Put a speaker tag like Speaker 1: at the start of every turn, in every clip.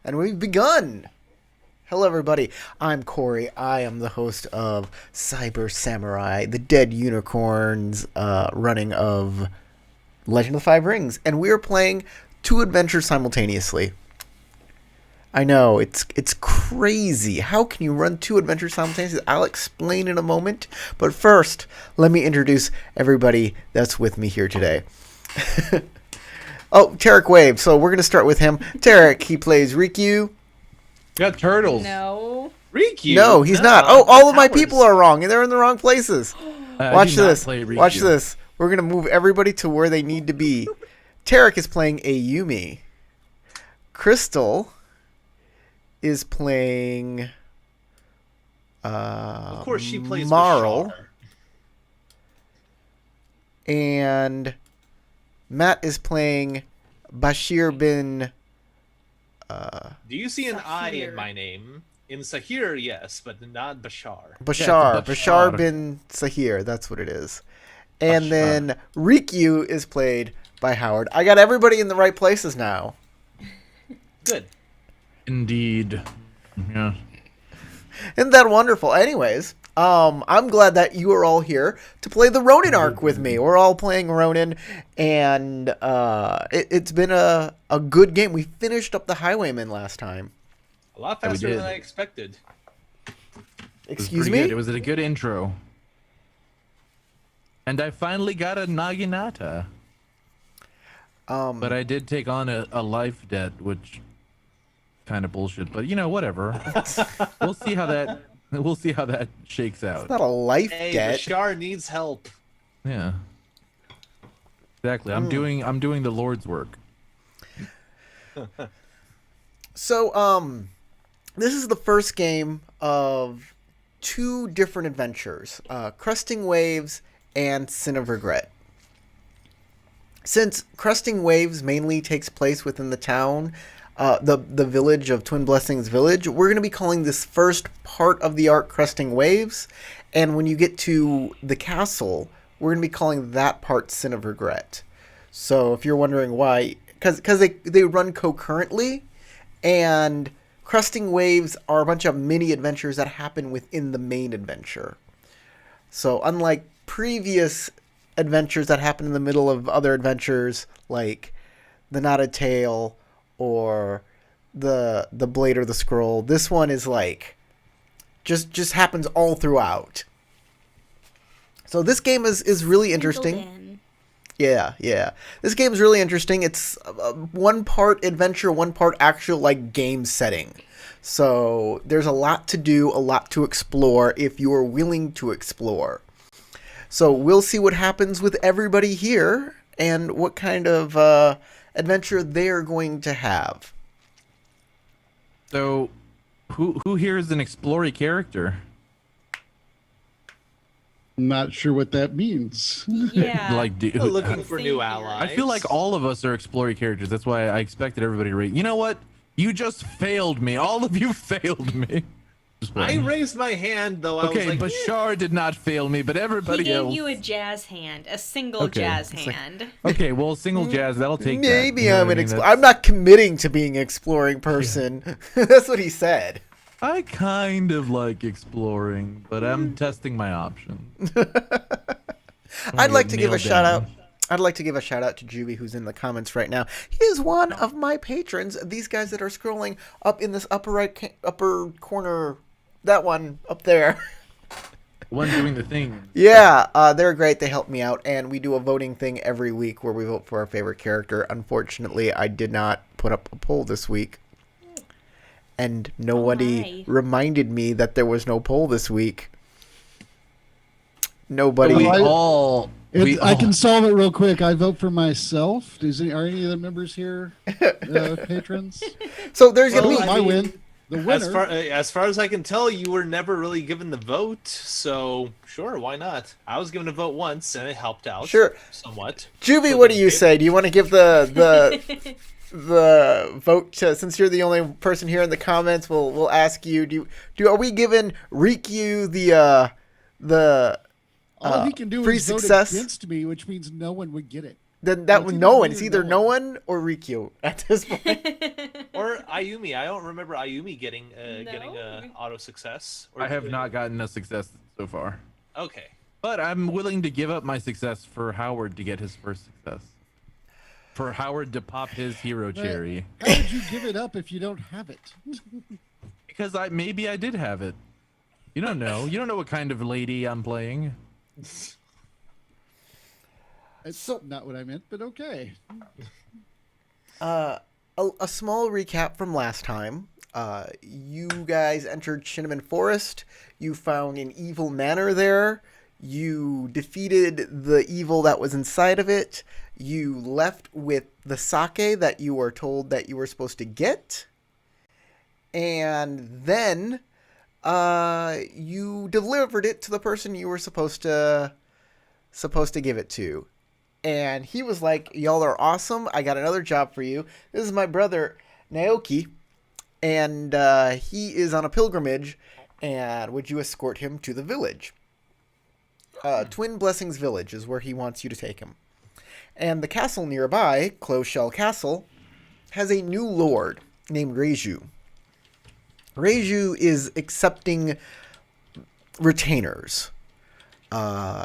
Speaker 1: And we've begun. Hello, everybody. I'm Corey. I am the host of Cyber Samurai, the Dead Unicorns running of Legend of the Five Rings. And we are playing two adventures simultaneously. I know, it's crazy. How can you run two adventures simultaneously? I'll explain in a moment. But first, let me introduce everybody that's with me here today. Oh, Tarek Wave. So we're going to start with him. Tarek, he plays Rikyu.
Speaker 2: Got turtles.
Speaker 3: No.
Speaker 2: Rikyu?
Speaker 1: No, he's not. Oh, all of my people are wrong, and they're in the wrong places. Watch this. Watch this. We're going to move everybody to where they need to be. Tarek is playing a Yumi. Crystal is playing
Speaker 2: Of course she plays
Speaker 1: Marl.
Speaker 2: Bashar.
Speaker 1: And Matt is playing Bashir bin...
Speaker 2: Do you see an
Speaker 3: Sahir.
Speaker 2: I in my name? In Sahir, yes, but not Bashar.
Speaker 1: Bashar.
Speaker 4: Yeah,
Speaker 1: Bashar
Speaker 4: Bashar.
Speaker 1: bin Sahir. That's what it is. And
Speaker 2: Bashar.
Speaker 1: then Rikyu is played by Howard. I got everybody in the right places now.
Speaker 2: Good.
Speaker 4: Indeed. Yeah.
Speaker 1: Isn't that wonderful? Anyways, I'm glad that you are all here to play the Ronin arc with me. We're all playing Ronin, and it's been a good game. We finished up the Highwayman last time.
Speaker 2: A lot
Speaker 4: we
Speaker 2: faster
Speaker 4: did.
Speaker 2: than I expected.
Speaker 4: It was
Speaker 1: Excuse
Speaker 4: pretty
Speaker 1: me?
Speaker 4: good. It was a good intro. And I finally got a Naginata. But I did take on a life debt, which kind of bullshit. But you know, whatever. We'll see how that shakes out.
Speaker 1: It's not a life
Speaker 2: Hey,
Speaker 1: debt.
Speaker 2: Bashar needs help.
Speaker 4: Yeah. Exactly. I'm doing the Lord's work.
Speaker 1: So, this is the first game of two different adventures, Cresting Waves and Sin of Regret. Since Cresting Waves mainly takes place within the town, the village of Twin Blessings Village, we're going to be calling this first part of the arc Cresting Waves, and when you get to the castle, we're going to be calling that part Sin of Regret. So if you're wondering why, because they run concurrently, and Cresting Waves are a bunch of mini adventures that happen within the main adventure. So unlike previous adventures that happen in the middle of other adventures, like the Knotted Tale or the Blade or the Scroll, this one is like just happens all throughout. So this game is really interesting. Yeah. This game is really interesting. It's one part adventure, one part actual like game setting. So there's a lot to do, a lot to explore if you are willing to explore. So we'll see what happens with everybody here and what kind of adventure they're going to have.
Speaker 4: So, who here is an explory character?
Speaker 5: Not sure what that means.
Speaker 3: Yeah.
Speaker 4: Like,
Speaker 2: Looking for
Speaker 3: Same
Speaker 2: new
Speaker 3: here.
Speaker 2: allies.
Speaker 4: I feel like all of us are explory characters. That's why I expected everybody to rate. You know what? You just failed me. All of you failed me. Just
Speaker 2: I
Speaker 4: playing.
Speaker 2: raised my hand, though.
Speaker 4: Okay,
Speaker 2: I was like,
Speaker 4: Bashar did not fail me, but
Speaker 3: He
Speaker 4: everybody
Speaker 3: gave
Speaker 4: else.
Speaker 3: you a jazz hand, a single
Speaker 4: Okay.
Speaker 3: jazz
Speaker 4: It's like-
Speaker 3: hand.
Speaker 4: Okay, well, single jazz, that'll take.
Speaker 1: Maybe
Speaker 4: that. You know
Speaker 1: I'm
Speaker 4: what
Speaker 1: an
Speaker 4: I mean?
Speaker 1: I'm not committing to being an exploring person. That's what he said.
Speaker 4: I kind of like exploring, but I'm testing my options.
Speaker 1: I'd like to give a
Speaker 4: nailed
Speaker 1: shout out.
Speaker 4: down.
Speaker 1: I'd like to give a shout out to Juby, who's in the comments right now. He is one of my patrons. These guys that are scrolling up in this upper corner, that one up there.
Speaker 4: One doing the thing.
Speaker 1: Yeah, they're great. They help me out, and we do a voting thing every week where we vote for our favorite character. Unfortunately, I did not put up a poll this week, and nobody
Speaker 3: my.
Speaker 1: reminded me that there was no poll this week. Nobody.
Speaker 4: We
Speaker 5: I-
Speaker 4: all. We
Speaker 5: I
Speaker 4: all-
Speaker 5: can solve it real quick. I vote for myself. Are any of the members here patrons?
Speaker 1: So there's
Speaker 2: Well,
Speaker 1: gonna be.
Speaker 2: I
Speaker 5: My
Speaker 2: mean,
Speaker 5: win. The winner.
Speaker 2: as far as I can tell, you were never really given the vote. So sure, why not? I was given a vote once, and it helped out.
Speaker 1: Sure.
Speaker 2: Somewhat.
Speaker 1: Juby, what do you say? Do you want to give the vote to, since you're the only person here in the comments? We'll ask you. Are we giving Rikyu the
Speaker 5: All he can do
Speaker 1: free
Speaker 5: is vote
Speaker 1: success?
Speaker 5: against me, which means no one would get it.
Speaker 1: Then that
Speaker 5: It's
Speaker 1: no
Speaker 5: either
Speaker 1: one.
Speaker 5: me
Speaker 1: It's
Speaker 5: or
Speaker 1: either
Speaker 5: no
Speaker 1: no one or Rikyu at this point.
Speaker 2: Or Ayumi. I don't remember Ayumi getting getting
Speaker 3: No.
Speaker 2: a auto success. Or
Speaker 4: I have not gotten a success so far,
Speaker 2: Okay.
Speaker 4: but I'm willing to give up my success for Howard to get his first success. For Howard to pop his hero
Speaker 5: But
Speaker 4: cherry,
Speaker 5: How would you give it up if you don't have it?
Speaker 4: because maybe I did have it. You don't know. You don't know what kind of lady I'm playing.
Speaker 5: It's not what I meant, but okay.
Speaker 1: A small recap from last time. You guys entered Cinnamon Forest. You found an evil manor there. You defeated the evil that was inside of it. You left with the sake that you were told that you were supposed to get. And then you delivered it to the person you were supposed to give it to. And he was like, y'all are awesome. I got another job for you. This is my brother, Naoki. And he is on a pilgrimage. And would you escort him to the village? Twin Blessings Village is where he wants you to take him. And the castle nearby, Close Shell Castle, has a new lord named Reiju. Reiju is accepting retainers.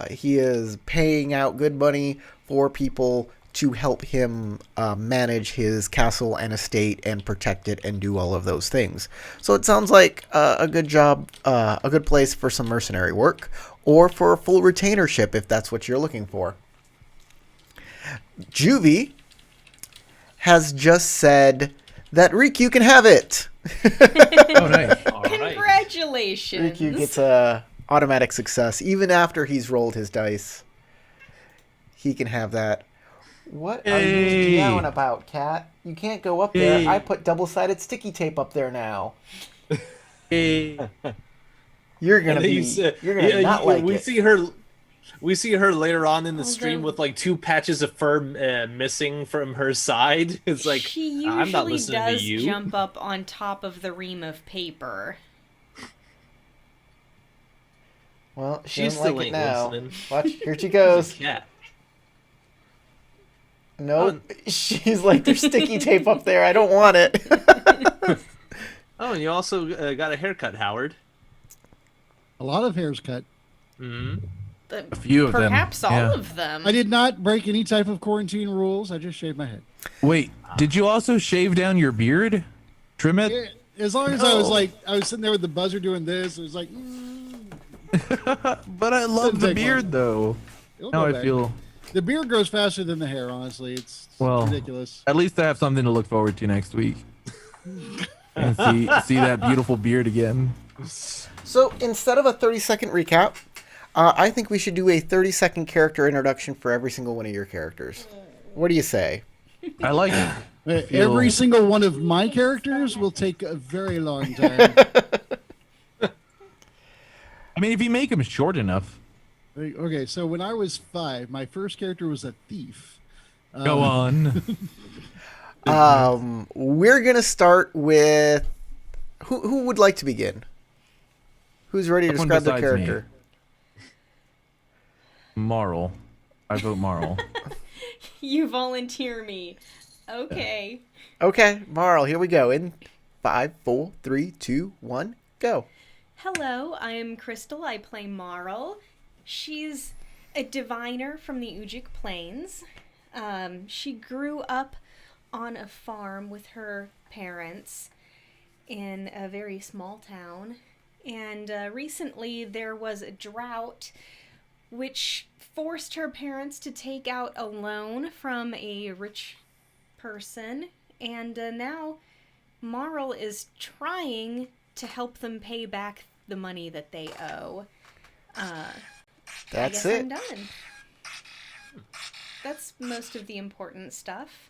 Speaker 1: He is paying out good money for people to help him manage his castle and estate and protect it and do all of those things. So it sounds like a good job, a good place for some mercenary work, or for a full retainership if that's what you're looking for. Juvie has just said that Riku can have it.
Speaker 4: Oh, nice.
Speaker 2: All right.
Speaker 3: Congratulations.
Speaker 1: Riku gets a automatic success even after he's rolled his dice. He can have that. What are you
Speaker 4: Hey.
Speaker 1: yelling about, Cat? You can't go up
Speaker 4: Hey.
Speaker 1: there. I put double-sided sticky tape up there now.
Speaker 4: Hey.
Speaker 1: You're gonna
Speaker 2: And then
Speaker 1: be.
Speaker 2: you say-
Speaker 1: You're gonna not
Speaker 2: you-
Speaker 1: like
Speaker 2: we
Speaker 1: it.
Speaker 2: see her. We see her later on in the stream
Speaker 3: Although-
Speaker 2: with like 2 patches of fur missing from her side. It's like
Speaker 3: she usually
Speaker 2: I'm not listening
Speaker 3: does
Speaker 2: to you.
Speaker 3: jump up on top of the ream of paper.
Speaker 1: Well, she
Speaker 2: She
Speaker 1: doesn't
Speaker 2: still
Speaker 1: like it
Speaker 2: ain't
Speaker 1: now.
Speaker 2: listening.
Speaker 1: Watch, here she goes.
Speaker 2: Cat.
Speaker 1: Nope. She's like, there's sticky tape up there. I don't want it.
Speaker 2: Oh, and you also got a haircut, Howard.
Speaker 5: A lot of hairs cut.
Speaker 2: Mm-hmm.
Speaker 3: A
Speaker 4: few of them,
Speaker 3: Perhaps all
Speaker 4: yeah.
Speaker 3: of them.
Speaker 5: I did not break any type of quarantine rules. I just shaved my head.
Speaker 4: Wait, did you also shave down your beard? Trim it?
Speaker 5: As long as I was sitting there with the buzzer doing this, it was like,
Speaker 4: But I love
Speaker 5: Didn't
Speaker 4: the
Speaker 5: take
Speaker 4: beard,
Speaker 5: long.
Speaker 4: though.
Speaker 5: it'll
Speaker 4: Now
Speaker 5: go
Speaker 4: I
Speaker 5: back.
Speaker 4: feel.
Speaker 5: The beard grows faster than the hair, honestly. It's
Speaker 4: Well,
Speaker 5: ridiculous.
Speaker 4: At least I have something to look forward to next week. And see that beautiful beard again.
Speaker 1: So instead of a 30-second recap, I think we should do a 30-second character introduction for every single one of your characters. What do you say?
Speaker 4: I like it. feel-
Speaker 5: Every single one of my characters will take a very long time.
Speaker 4: I mean, if you make them short enough.
Speaker 5: Okay, so when I was 5, my first character was a thief.
Speaker 4: Go on.
Speaker 1: We're gonna start with who would like to begin? Who's ready to
Speaker 4: Someone
Speaker 1: describe their
Speaker 4: besides me.
Speaker 1: character?
Speaker 4: Marl. I vote Marl.
Speaker 3: You volunteer me. Okay.
Speaker 1: Okay, Marl, here we go. In 5, 4, 3, 2, 1, go.
Speaker 3: Hello, I am Crystal. I play Marl. She's a diviner from the Ujik Plains. She grew up on a farm with her parents in a very small town. And recently there was a drought which forced her parents to take out a loan from a rich person. And now Marl is trying to help them pay back the money that they owe. I
Speaker 1: That's
Speaker 3: guess
Speaker 1: it.
Speaker 3: I'm done. That's most of the important stuff.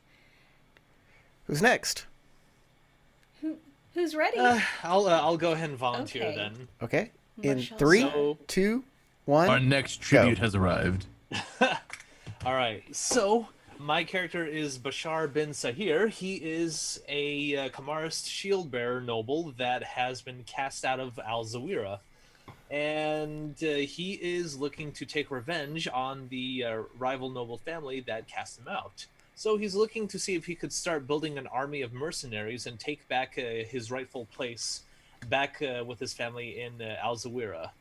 Speaker 1: Who's next?
Speaker 3: Who's ready?
Speaker 2: I'll go ahead and volunteer
Speaker 3: Okay.
Speaker 2: then.
Speaker 1: Okay. In
Speaker 3: Michelle.
Speaker 1: 3,
Speaker 2: So-
Speaker 1: 2, 1.
Speaker 4: Our next tribute has arrived.
Speaker 2: All right. So my character is Bashar bin Sahir. He is a Kamarist shield bearer noble that has been cast out of Al Zawira. And he is looking to take revenge on the rival noble family that cast him out. So he's looking to see if he could start building an army of mercenaries and take back his rightful place back with his family in Alzawira.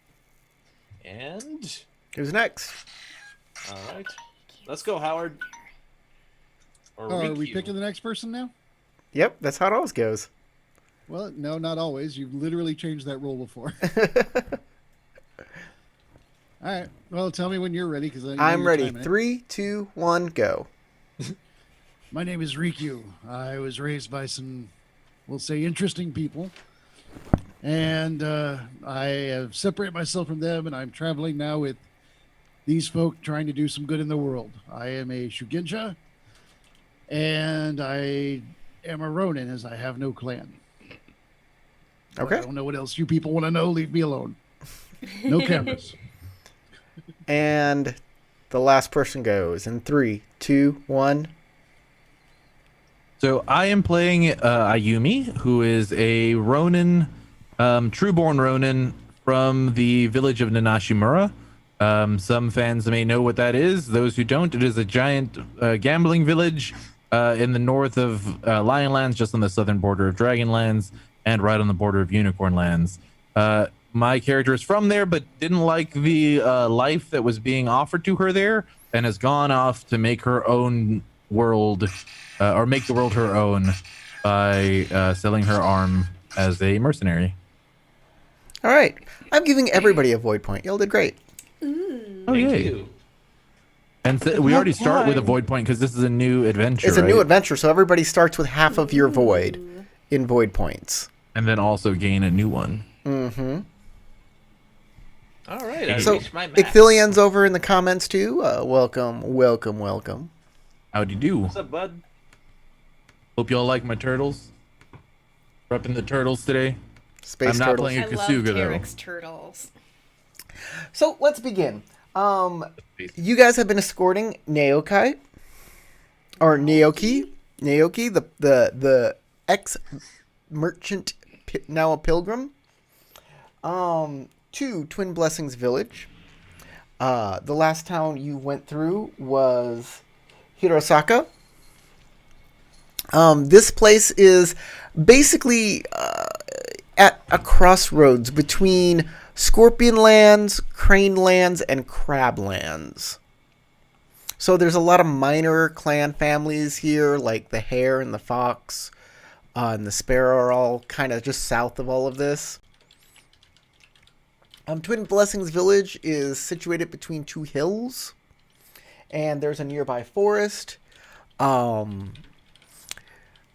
Speaker 2: And
Speaker 1: Who's next?
Speaker 2: all right, let's go, Howard. Or
Speaker 5: Oh, are we
Speaker 2: Riku.
Speaker 5: picking the next person now?
Speaker 1: Yep, that's how it always goes.
Speaker 5: Well, no, not always. You've literally changed that rule before. All right. Well, tell me when you're ready, because
Speaker 1: I'm ready. 3, 2, 1, go.
Speaker 5: My name is Riku. I was raised by some, we'll say, interesting people. And I have separated myself from them, and I'm traveling now with these folk trying to do some good in the world. I am a Shugenja, and I am a Ronin, as I have no clan. But
Speaker 1: Okay.
Speaker 5: I don't know what else you people want to know. Leave me alone. No cameras.
Speaker 1: And the last person goes in 3, 2, 1.
Speaker 4: So I am playing Ayumi, who is a Ronin, true-born Ronin from the village of Nanashimura. Some fans may know what that is. Those who don't, it is a giant gambling village in the north of Lionlands, just on the southern border of Dragonlands, and right on the border of Unicornlands. My character is from there, but didn't like the life that was being offered to her there, and has gone off to make her own world, or make the world her own, by selling her arm as a mercenary.
Speaker 1: All right. I'm giving everybody a void point. Y'all did great.
Speaker 4: Oh,
Speaker 2: Thank
Speaker 4: yay.
Speaker 2: you.
Speaker 4: And we already start with a void point because this is a new adventure.
Speaker 1: It's a new
Speaker 4: right?
Speaker 1: adventure, so everybody starts with half of your void in void points.
Speaker 4: And then also gain a new one.
Speaker 1: Mm-hmm.
Speaker 2: All right, I
Speaker 1: So,
Speaker 2: reached my max.
Speaker 1: Icthillian's over in the comments too. Welcome, welcome, welcome.
Speaker 4: Howdy do.
Speaker 2: What's up, bud?
Speaker 4: Hope y'all like my turtles. Repping the turtles today.
Speaker 1: Space
Speaker 4: I'm not
Speaker 1: turtles.
Speaker 4: playing
Speaker 3: I love
Speaker 4: Kasuga, though.
Speaker 3: Terex turtles.
Speaker 1: So let's begin. You guys have been escorting Naoki, or Naoki, the ex merchant, now a pilgrim, to Twin Blessings Village. The last town you went through was Hirosaka. This place is basically at a crossroads between Scorpion Lands, Crane Lands, and Crab Lands. So there's a lot of minor clan families here, like the Hare and the Fox and the Sparrow are all kind of just south of all of this. Twin Blessings Village is situated between two hills, and there's a nearby forest. And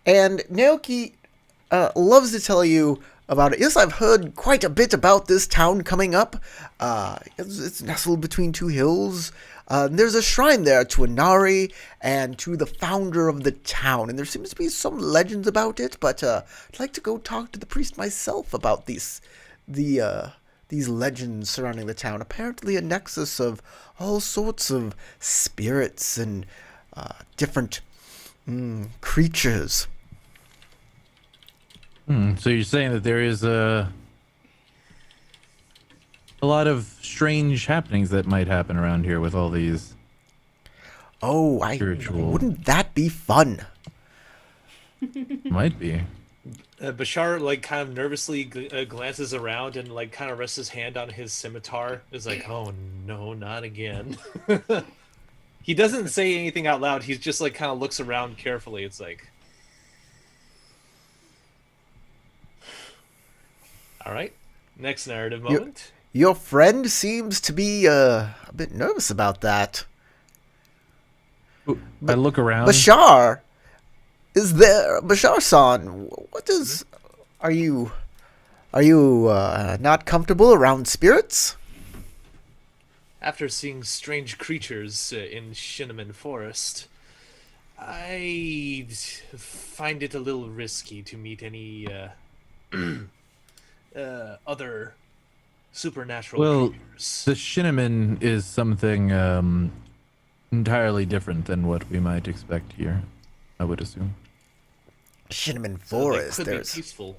Speaker 1: Naoki loves to tell you about it. Yes, I've heard quite a bit about this town coming up. It's nestled between two hills. There's a shrine there to Inari and to the founder of the town. And there seems to be some legends about it, but I'd like to go talk to the priest myself about these legends surrounding the town. Apparently a nexus of all sorts of spirits and different creatures.
Speaker 4: So you're saying that there is a lot of strange happenings that might happen around here with all these.
Speaker 1: Oh,
Speaker 4: Spiritual.
Speaker 1: wouldn't that be fun?
Speaker 4: Might be.
Speaker 2: Bashar like kind of nervously glances around and like kind of rests his hand on his scimitar. Is like, oh no, not again. He doesn't say anything out loud. He's just like kind of looks around carefully. It's like, all right, next narrative moment.
Speaker 1: Your friend seems to be a bit nervous about that.
Speaker 4: I look around.
Speaker 1: Bashar, is there Bashar-san? What is? Are you not comfortable around spirits?
Speaker 2: After seeing strange creatures in Shinneman Forest, I find it a little risky to meet any other supernatural creatures.
Speaker 4: The Shinneman is something entirely different than what we might expect here, I would assume.
Speaker 1: Shinneman
Speaker 2: So they
Speaker 1: Forest.
Speaker 2: could be
Speaker 1: There's
Speaker 2: peaceful.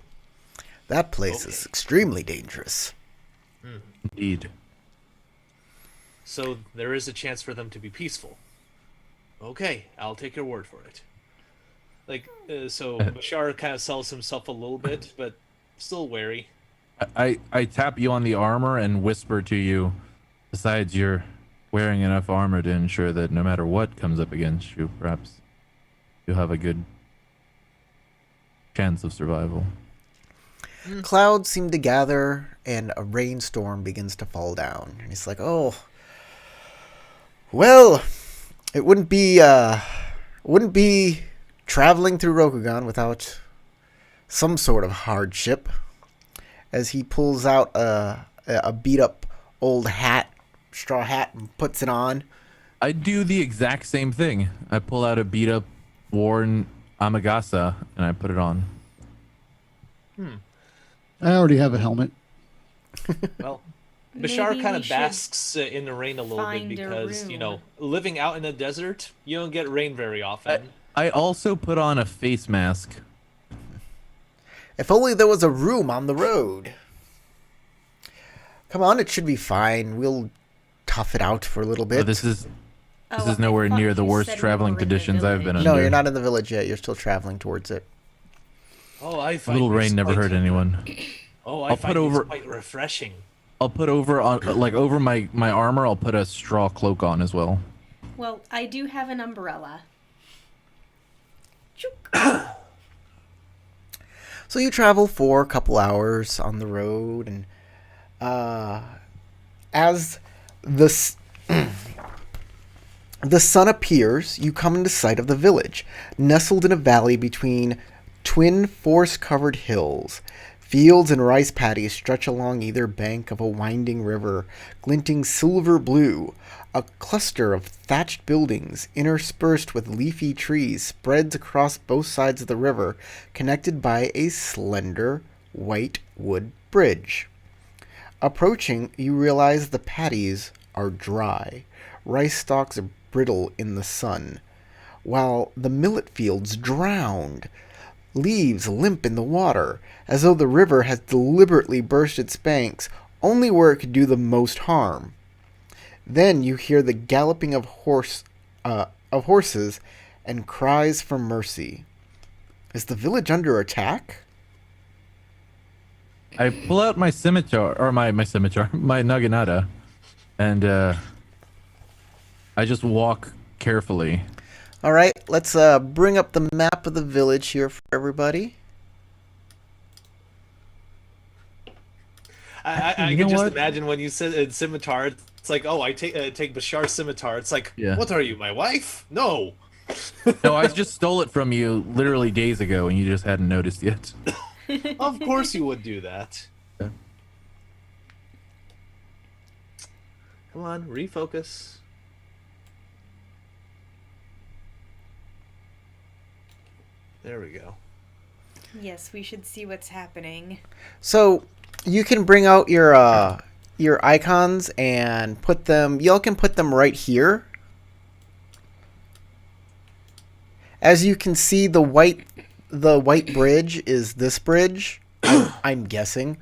Speaker 1: that place is extremely dangerous.
Speaker 4: Indeed.
Speaker 2: So there is a chance for them to be peaceful. Okay, I'll take your word for it. Like, so Bashar kind of sells himself a little bit, but still wary.
Speaker 4: I tap you on the armor and whisper to you. Besides, you're wearing enough armor to ensure that no matter what comes up against you, perhaps you'll have a good chance of survival.
Speaker 1: Clouds seem to gather, and a rainstorm begins to fall down. And he's like, "Oh, well, it wouldn't be traveling through Rokugan without some sort of hardship." As he pulls out a beat up old straw hat, and puts it on.
Speaker 4: I do the exact same thing. I pull out a beat up, worn Amagasa and I put it on.
Speaker 5: I already have a helmet.
Speaker 2: Well,
Speaker 3: Maybe
Speaker 2: Bashar kind
Speaker 3: we
Speaker 2: of
Speaker 3: should
Speaker 2: basks in the rain a little bit
Speaker 3: find a
Speaker 2: because,
Speaker 3: room.
Speaker 2: living out in the desert, you don't get rain very often.
Speaker 4: I also put on a face mask.
Speaker 1: If only there was a room on the road. Come on, it should be fine. We'll tough it out for a little bit.
Speaker 4: But this is
Speaker 3: Oh,
Speaker 4: nowhere
Speaker 3: I thought
Speaker 4: near the
Speaker 3: you
Speaker 4: worst
Speaker 3: said we
Speaker 4: traveling
Speaker 3: were in the
Speaker 4: conditions I've been
Speaker 3: village.
Speaker 1: No,
Speaker 4: under.
Speaker 1: you're not in the village yet. You're still traveling towards it.
Speaker 2: Oh, I
Speaker 4: A
Speaker 2: find
Speaker 4: little
Speaker 2: this
Speaker 4: rain never
Speaker 2: quite-
Speaker 4: hurt anyone.
Speaker 2: Oh, I
Speaker 4: I'll
Speaker 2: find
Speaker 4: put
Speaker 2: this
Speaker 4: over-
Speaker 2: quite refreshing.
Speaker 4: I'll put over on over my armor. I'll put a straw cloak on as well.
Speaker 3: Well, I do have an umbrella. Chook.
Speaker 1: So you travel for a couple hours on the road, and as the the sun appears, you come into sight of the village, nestled in a valley between twin forest-covered hills. Fields and rice paddies stretch along either bank of a winding river, glinting silver blue. A cluster of thatched buildings, interspersed with leafy trees, spreads across both sides of the river, connected by a slender white wood bridge. Approaching, you realize the paddies are dry. Rice stalks are brittle in the sun, while the millet fields drowned. Leaves limp in the water, as though the river has deliberately burst its banks only where it could do the most harm. Then you hear the galloping of horses and cries for mercy. Is the village under attack?
Speaker 4: I pull out my scimitar or my scimitar, my naginata, and I just walk carefully.
Speaker 1: All right, let's bring up the map of the village here for everybody.
Speaker 2: I
Speaker 4: You
Speaker 2: can
Speaker 4: know
Speaker 2: just
Speaker 4: what?
Speaker 2: imagine when you said scimitar, it's like, oh, I take Bashar's scimitar. It's like,
Speaker 4: Yeah.
Speaker 2: what are you, my wife? No.
Speaker 4: No, I just stole it from you literally days ago, and you just hadn't noticed yet.
Speaker 2: Of course you would do that.
Speaker 4: Yeah.
Speaker 2: Come on, refocus. There we go.
Speaker 3: Yes, we should see what's happening.
Speaker 1: So you can bring out your icons and put them. Y'all can put them right here. As you can see, the white bridge is this bridge. I'm guessing.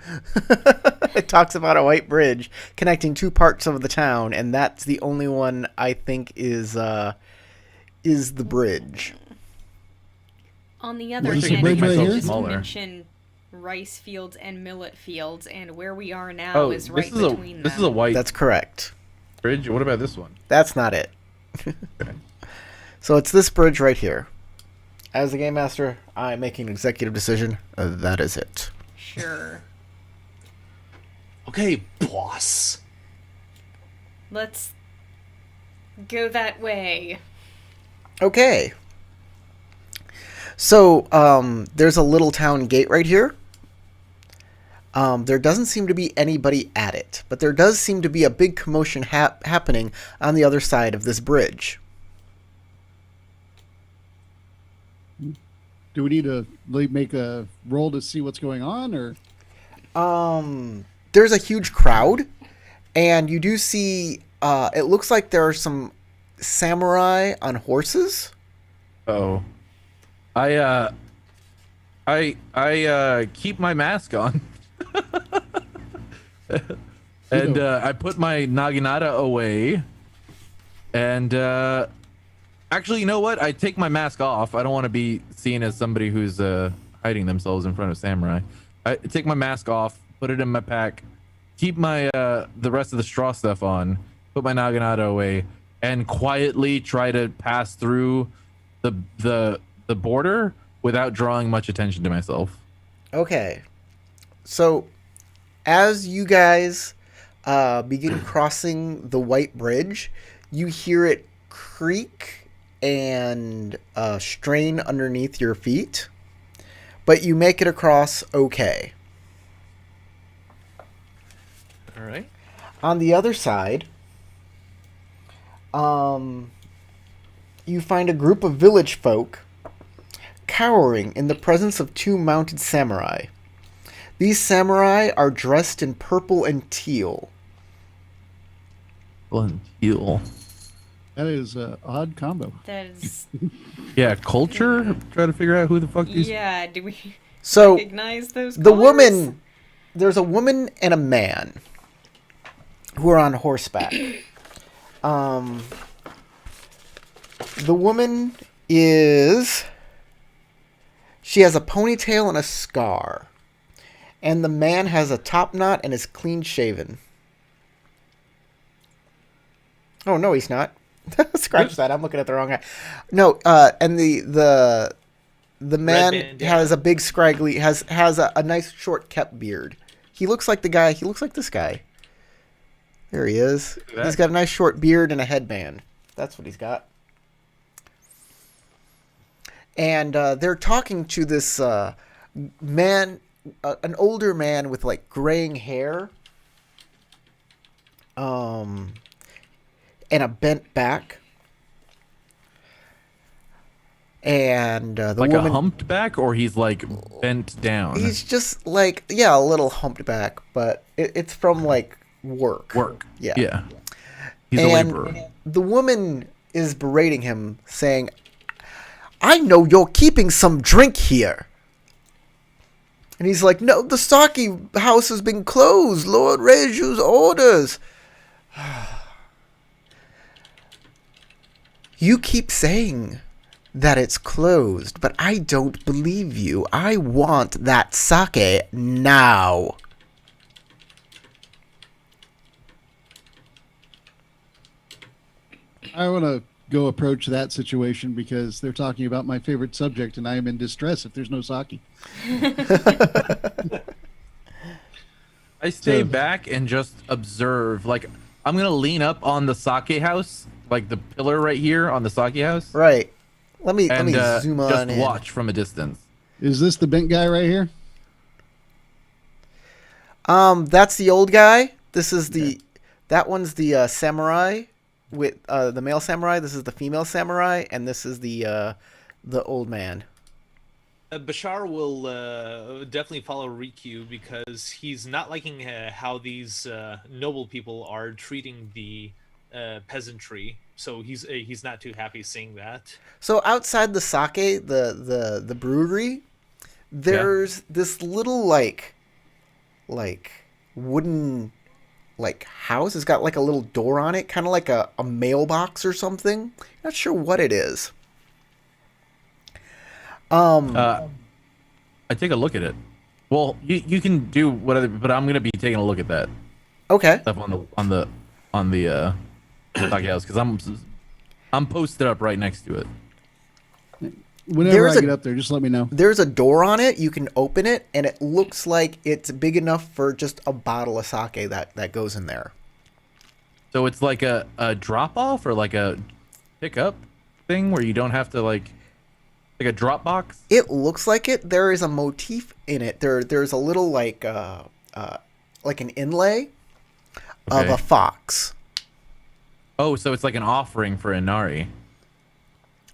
Speaker 1: It talks about a white bridge connecting two parts of the town, and that's the only one I think is the bridge.
Speaker 3: On the other
Speaker 5: Is the
Speaker 3: hand,
Speaker 5: bridge
Speaker 3: you
Speaker 5: right
Speaker 3: did
Speaker 5: here?
Speaker 3: just
Speaker 4: Smaller.
Speaker 3: mention rice fields and millet fields, and where we are now
Speaker 4: Oh,
Speaker 3: is right
Speaker 4: this is
Speaker 3: between them.
Speaker 4: this is a white
Speaker 1: That's correct.
Speaker 4: bridge. What about this one?
Speaker 1: That's not it. So it's this bridge right here. As the game master, I'm making an executive decision. That is it.
Speaker 3: Sure.
Speaker 2: Okay, boss.
Speaker 3: Let's go that way.
Speaker 1: Okay. So, there's a little town gate right here. There doesn't seem to be anybody at it, but there does seem to be a big commotion happening on the other side of this bridge.
Speaker 5: Do we need to make a roll to see what's going on, or
Speaker 1: There's a huge crowd, and you do see, it looks like there are some samurai on horses.
Speaker 4: Oh, I keep my mask on, and I put my naginata away, and Actually, you know what? I take my mask off. I don't want to be seen as somebody who's hiding themselves in front of samurai. I take my mask off, put it in my pack, keep my the rest of the straw stuff on, put my naginata away, and quietly try to pass through the border without drawing much attention to myself.
Speaker 1: Okay. So, as you guys begin crossing the White Bridge, you hear it creak and strain underneath your feet, but you make it across okay.
Speaker 4: All right.
Speaker 1: On the other side, you find a group of village folk cowering in the presence of two mounted samurai. These samurai are dressed in purple and teal.
Speaker 4: Heal.
Speaker 5: That is an odd combo.
Speaker 3: That is.
Speaker 4: Yeah, culture. Try to figure out who the fuck these.
Speaker 3: Yeah, do we
Speaker 1: So,
Speaker 3: recognize those
Speaker 1: the
Speaker 3: colors?
Speaker 1: woman, there's a woman and a man who are on horseback. The woman she has a ponytail and a scar. And the man has a top knot and is clean shaven. Oh, no, he's not. Scratch that. I'm looking at the wrong guy. No, and the man
Speaker 2: bandana.
Speaker 1: has a big scraggly, has a nice short kept beard. He looks like this guy. There he is.
Speaker 4: that.
Speaker 1: He's got a nice short beard and a headband. That's what he's got. And they're talking to this man, an older man with like graying hair, and a bent back. And the
Speaker 4: Like
Speaker 1: woman,
Speaker 4: a humped back, or he's like bent down.
Speaker 1: he's just like, yeah, a little humped back, but it's from like work. Yeah.
Speaker 4: Yeah. He's a
Speaker 1: And
Speaker 4: laborer.
Speaker 1: the woman is berating him, saying, I know you're keeping some drink here. And he's like, no, the sake house has been closed. Lord Reiju's orders. You keep saying that it's closed, but I don't believe you. I want that sake now.
Speaker 5: I want to go approach that situation because they're talking about my favorite subject, and I am in distress if there's no sake.
Speaker 4: I stay
Speaker 5: So-
Speaker 4: back and just observe. Like, I'm gonna lean up on the sake house, like the pillar right here on the sake house,
Speaker 1: Right. Let me
Speaker 4: and
Speaker 1: zoom on
Speaker 4: just
Speaker 1: in.
Speaker 4: watch from a distance.
Speaker 5: Is this the bent guy right here?
Speaker 1: That's the old guy. This is that one's the samurai with the male samurai. This is the female samurai, and this is the old man.
Speaker 2: Bashar will definitely follow Rikyū because he's not liking how these noble people are treating the peasantry. So he's not too happy seeing that.
Speaker 1: So outside the sake, the brewery, there's this little like wooden like house. It's got like a little door on it, kind of like a mailbox or something. Not sure what it is.
Speaker 4: I take a look at it. Well, you can do whatever, but I'm gonna be taking a look at that
Speaker 1: Okay.
Speaker 4: stuff on the sake house because I'm posted up right next to it.
Speaker 5: Whenever
Speaker 1: There's
Speaker 5: I
Speaker 1: a-
Speaker 5: get up there, just let me know.
Speaker 1: There's a door on it. You can open it, and it looks like it's big enough for just a bottle of sake that goes in there.
Speaker 4: So it's like a drop off or like a pickup thing where you don't have to like a drop box.
Speaker 1: It looks like it. There is a motif in it. There's a little like an inlay of
Speaker 4: Okay.
Speaker 1: a fox.
Speaker 4: Oh, so it's like an offering for Inari.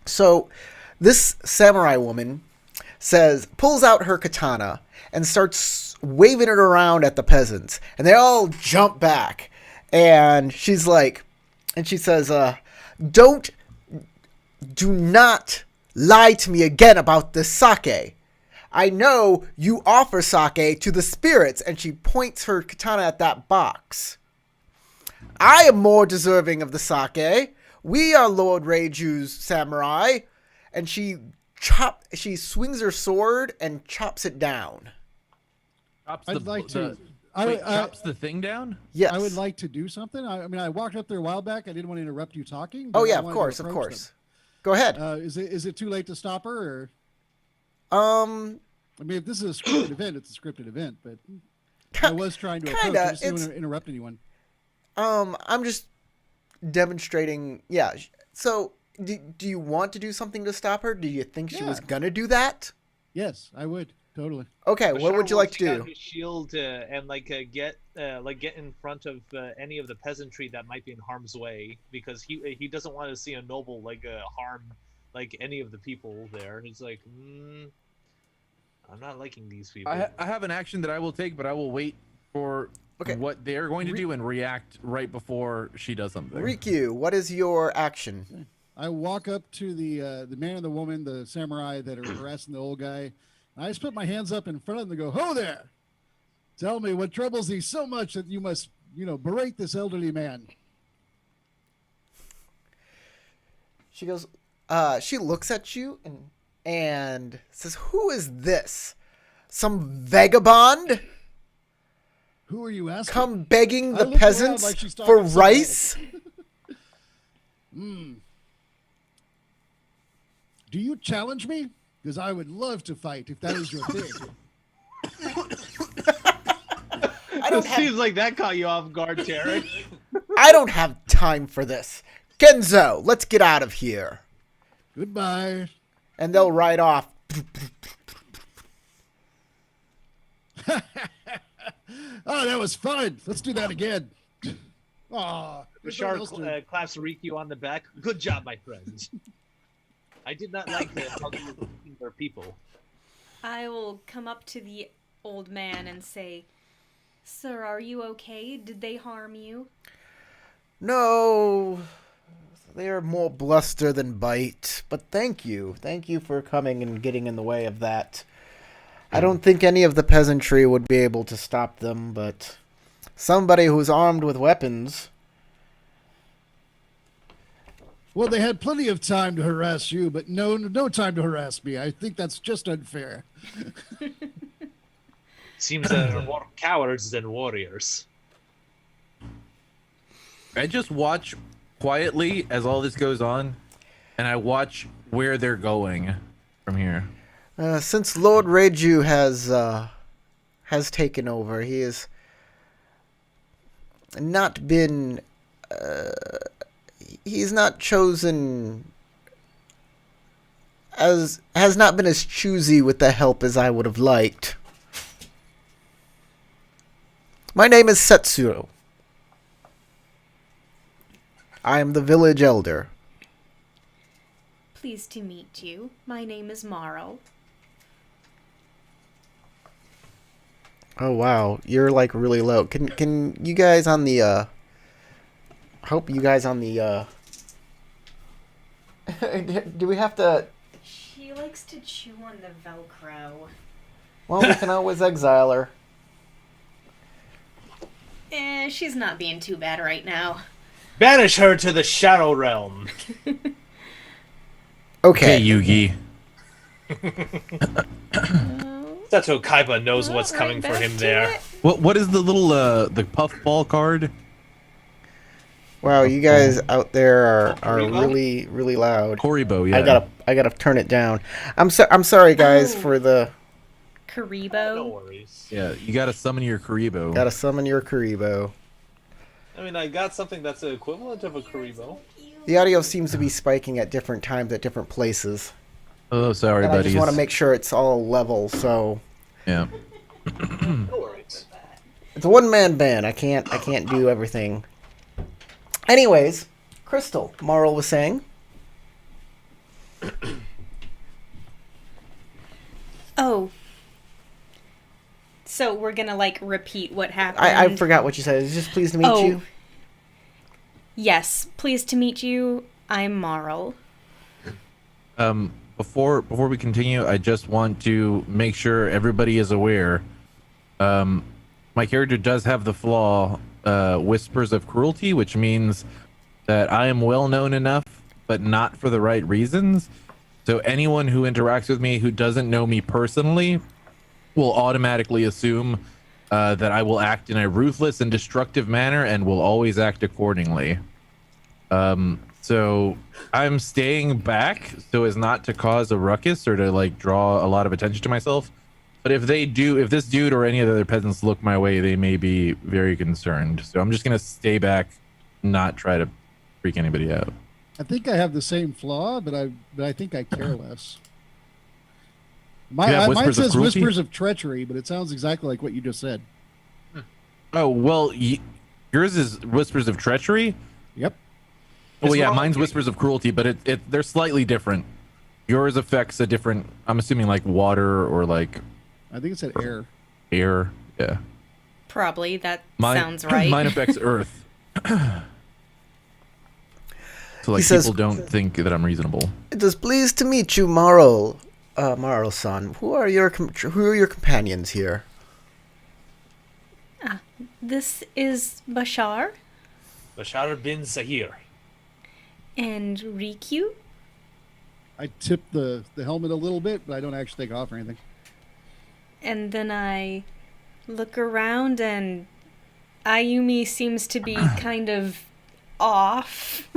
Speaker 1: So this samurai woman pulls out her katana and starts waving it around at the peasants, and they all jump back. And she says, do not lie to me again about this sake. I know you offer sake to the spirits, and she points her katana at that box. I am more deserving of the sake. We are Lord Reiju's samurai. And she swings her sword and chops it down.
Speaker 4: Chops
Speaker 5: I'd
Speaker 4: the,
Speaker 5: like
Speaker 4: the,
Speaker 5: to.
Speaker 4: wait, chops the thing down?
Speaker 1: Yes.
Speaker 5: I would like to do something. I mean, I walked up there a while back. I didn't want to interrupt you talking.
Speaker 1: Oh
Speaker 5: but
Speaker 1: yeah,
Speaker 5: I
Speaker 1: of
Speaker 5: wanted to
Speaker 1: course, of
Speaker 5: approach
Speaker 1: course. Go ahead.
Speaker 5: them. Is it too late to stop her? Or
Speaker 1: Um,
Speaker 5: I mean, if this is a scripted event, it's a scripted event. But I was trying to approach.
Speaker 1: kinda,
Speaker 5: I just didn't want to interrupt anyone.
Speaker 1: I'm just demonstrating. Yeah. So, do you want to do something to stop her? Do you think she was
Speaker 5: Yeah.
Speaker 1: gonna do that?
Speaker 5: Yes, I would totally.
Speaker 1: Okay. What
Speaker 2: Bashar
Speaker 1: would you
Speaker 2: will
Speaker 1: like to
Speaker 2: take out
Speaker 1: do?
Speaker 2: his shield and get in front of any of the peasantry that might be in harm's way, because he doesn't want to see a noble harm any of the people there. He's like, I'm not liking these people.
Speaker 4: I have an action that I will take, but I will wait for what they're going to do and react right before she does something.
Speaker 1: Rikyu, what is your action?
Speaker 5: I walk up to the man and the woman, the samurai that are harassing the old guy. And I just put my hands up in front of them and go, "Ho there! Tell me what troubles thee so much that you must, berate this elderly man."
Speaker 1: She goes. She looks at you and says, "Who is this? Some vagabond?
Speaker 5: Who are you asking?
Speaker 1: Come begging
Speaker 5: I
Speaker 1: the
Speaker 5: look around
Speaker 1: peasants
Speaker 5: like she's talking
Speaker 1: for
Speaker 5: to somebody
Speaker 1: rice?"
Speaker 5: Do you challenge me? Because I would love to fight if that is your thing.
Speaker 2: It seems like that caught you off guard, Tarek.
Speaker 1: I don't have time for this. Genzo, let's get out of here.
Speaker 5: Goodbye.
Speaker 1: And they'll ride off.
Speaker 5: Oh, that was fun. Let's do that again. Oh,
Speaker 2: Bashar claps Rikyu on the back. Good job, my friend. I did not like how they were treating their people.
Speaker 3: I will come up to the old man and say, "Sir, are you okay? Did they harm you?"
Speaker 1: No, they are more bluster than bite. But thank you. Thank you for coming and getting in the way of that. I don't think any of the peasantry would be able to stop them, but somebody who's armed with weapons.
Speaker 5: Well, they had plenty of time to harass you, but no time to harass me. I think that's just unfair.
Speaker 2: Seems they're more cowards than warriors.
Speaker 4: I just watch quietly as all this goes on, and I watch where they're going from here.
Speaker 1: Since Lord Reiju has taken over, he has not been. He's not chosen has not been as choosy with the help as I would have liked. My name is Setsuro. I am the village elder.
Speaker 3: Pleased to meet you. My name is Marl.
Speaker 1: Oh wow, you're like really low. Can you guys on the hope you guys on the do we have to?
Speaker 3: She likes to chew on the Velcro.
Speaker 1: Well, we can always exile her.
Speaker 3: She's not being too bad right now.
Speaker 2: Banish her to the Shadow Realm.
Speaker 1: Okay.
Speaker 4: Hey, Yugi.
Speaker 2: Seto Kaiba knows what's
Speaker 3: Right
Speaker 2: coming for
Speaker 3: back
Speaker 2: him
Speaker 3: to
Speaker 2: there.
Speaker 3: it.
Speaker 4: What is the little the puffball card?
Speaker 1: Wow, you guys out there are
Speaker 2: Karibo?
Speaker 1: really really loud.
Speaker 4: Horibo, yeah.
Speaker 1: I gotta turn it down. I'm sorry guys
Speaker 3: Oh.
Speaker 1: for the.
Speaker 3: Karibo.
Speaker 2: No worries.
Speaker 4: Yeah, you gotta summon your Karibo.
Speaker 1: Gotta summon your Karibo.
Speaker 2: I mean, I got something that's the equivalent of a Karibo.
Speaker 1: The audio seems to be spiking at different times at different places.
Speaker 4: Oh, sorry,
Speaker 1: And I
Speaker 4: buddies.
Speaker 1: just want to make sure it's all level, so
Speaker 4: Yeah.
Speaker 2: No worries.
Speaker 1: it's a one-man band. I can't do everything. Anyways, Crystal, Marl was saying.
Speaker 3: Oh. So we're gonna repeat what happened.
Speaker 1: I forgot what you said. It's just pleased to meet
Speaker 3: Oh.
Speaker 1: you.
Speaker 3: Yes, pleased to meet you. I'm Marl.
Speaker 4: Before we continue, I just want to make sure everybody is aware. My character does have the flaw, Whispers of Cruelty, which means that I am well known enough, but not for the right reasons. So anyone who interacts with me who doesn't know me personally will automatically assume that I will act in a ruthless and destructive manner and will always act accordingly. So I'm staying back so as not to cause a ruckus or to like draw a lot of attention to myself. But if this dude or any of the other peasants look my way, they may be very concerned. So I'm just gonna stay back, not try to freak anybody out.
Speaker 5: I think I have the same flaw, but I think I care less.
Speaker 4: You have
Speaker 5: Mine
Speaker 4: whispers of
Speaker 5: says
Speaker 4: cruelty?
Speaker 5: whispers of treachery, but it sounds exactly like what you just said.
Speaker 4: Oh well, yours is whispers of treachery.
Speaker 5: Yep.
Speaker 4: Well, yeah,
Speaker 2: wrong.
Speaker 4: mine's whispers of cruelty, but they're slightly different. Yours affects a different. I'm assuming like water or like
Speaker 5: I think it said air.
Speaker 4: air. Yeah.
Speaker 3: Probably. That
Speaker 4: Mine,
Speaker 3: sounds right.
Speaker 4: Mine affects earth. So like
Speaker 1: says-
Speaker 4: people don't think that I'm reasonable.
Speaker 1: It is pleased to meet you, Marl. Marl-san. Who are your companions here?
Speaker 3: This is Bashar
Speaker 2: Bashar bin Sahir.
Speaker 3: and Rikyu.
Speaker 5: I tip the helmet a little bit, but I don't actually take off or anything.
Speaker 3: And then I look around and Ayumi seems to be kind of off.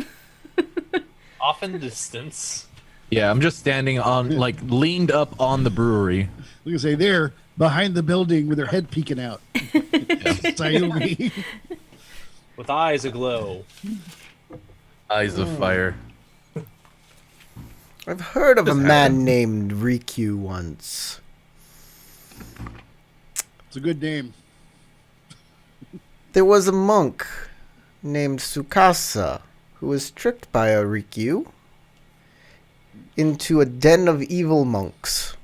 Speaker 2: Off in the distance.
Speaker 4: Yeah, I'm just standing on like leaned up on the brewery.
Speaker 5: Look at say there behind the building with their head peeking out. Sayumi.
Speaker 2: With eyes aglow.
Speaker 4: Eyes of fire.
Speaker 1: I've heard of a
Speaker 4: Just
Speaker 1: man
Speaker 4: Adam.
Speaker 1: named Rikyu once.
Speaker 5: It's a good name.
Speaker 1: There was a monk named Tsukasa who was tricked by a Rikyu into a den of evil monks.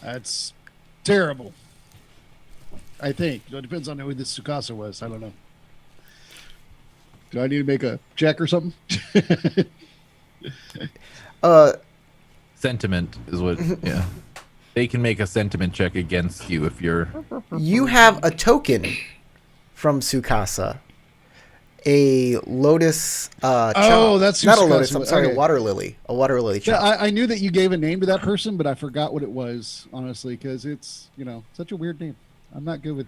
Speaker 5: That's terrible. I think. It depends on who this Tsukasa was. I don't know. Do I need to make a check or something?
Speaker 4: Sentiment is what. Yeah. They can make a sentiment check against you if you're.
Speaker 1: You have a token from Tsukasa. A lotus.
Speaker 5: Oh, that's who
Speaker 1: not a
Speaker 5: Tsukasa
Speaker 1: lotus. I'm
Speaker 5: was.
Speaker 1: sorry,
Speaker 5: Okay.
Speaker 1: a water lily. A water lily.
Speaker 5: Yeah,
Speaker 1: Chop.
Speaker 5: I knew that you gave a name to that person, but I forgot what it was, honestly, because it's, such a weird name. I'm not good with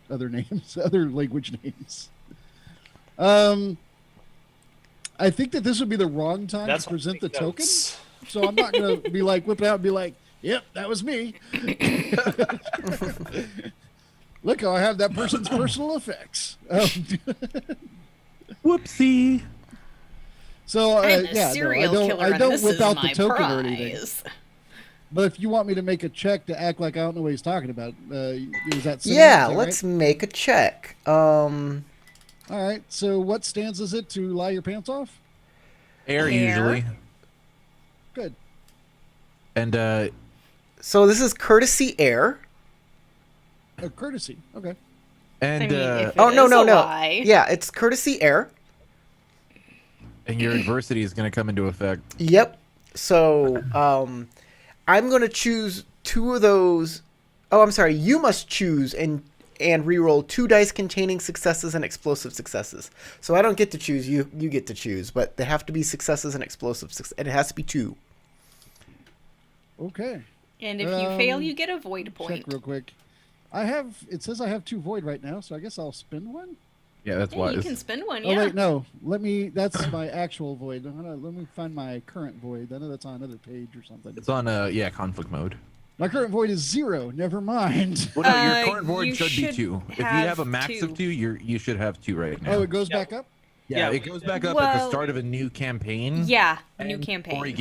Speaker 5: other names, other language names. I think that this would be the wrong time
Speaker 2: That's
Speaker 5: to present the
Speaker 2: what I
Speaker 5: token,
Speaker 2: notes.
Speaker 5: so I'm not going to be like, whip it out and be like, yep, that was me. Look how I have that person's personal effects.
Speaker 4: Whoopsie.
Speaker 5: So,
Speaker 3: I'm a
Speaker 5: yeah,
Speaker 3: serial
Speaker 5: no,
Speaker 3: killer,
Speaker 5: I
Speaker 3: and
Speaker 5: don't
Speaker 3: this
Speaker 5: whip
Speaker 3: is
Speaker 5: out
Speaker 3: my
Speaker 5: the token or anything.
Speaker 3: prize.
Speaker 5: But if you want me to make a check to act like I don't know what he's talking about, is that
Speaker 1: Yeah,
Speaker 5: right?
Speaker 1: let's make a check.
Speaker 5: All right. So what stance is it to lie your pants off?
Speaker 4: Air
Speaker 3: Air.
Speaker 4: usually.
Speaker 5: Good.
Speaker 4: And
Speaker 1: So this is courtesy air.
Speaker 5: A courtesy. Okay.
Speaker 4: and
Speaker 3: I mean,
Speaker 4: uh,
Speaker 3: if it
Speaker 1: Oh no
Speaker 3: is
Speaker 1: no
Speaker 3: a
Speaker 1: no.
Speaker 3: lie.
Speaker 1: Yeah, it's courtesy air.
Speaker 4: and your adversity is going to come into effect.
Speaker 1: Yep. So I'm gonna choose two of those. Oh, I'm sorry. You must choose and re-roll 2 dice containing successes and explosive successes. So I don't get to choose. You get to choose, but they have to be successes and explosive success, and it has to be 2.
Speaker 5: Okay.
Speaker 3: And if you fail, you get a void
Speaker 5: Check
Speaker 3: point.
Speaker 5: real quick. It says I have 2 void right now, so I guess I'll spend one.
Speaker 4: Yeah, that's
Speaker 3: Yeah,
Speaker 4: wise.
Speaker 3: you can spend one,
Speaker 5: Oh
Speaker 3: yeah.
Speaker 5: wait, no. That's my actual void. Let me find my current void. I know that's on another page or something.
Speaker 4: It's on conflict mode.
Speaker 5: My current void is 0. Never mind.
Speaker 4: Well, no, your current
Speaker 3: you
Speaker 4: void should be
Speaker 3: should
Speaker 4: 2. If you
Speaker 3: have
Speaker 4: have a max of 2, you should have 2 right now.
Speaker 5: Oh, it goes
Speaker 2: Yeah.
Speaker 5: back up.
Speaker 4: yeah,
Speaker 2: yeah,
Speaker 4: it goes back up at the
Speaker 3: Well-
Speaker 4: start of a new campaign.
Speaker 3: Yeah, a new
Speaker 4: and
Speaker 3: campaign.
Speaker 4: Or he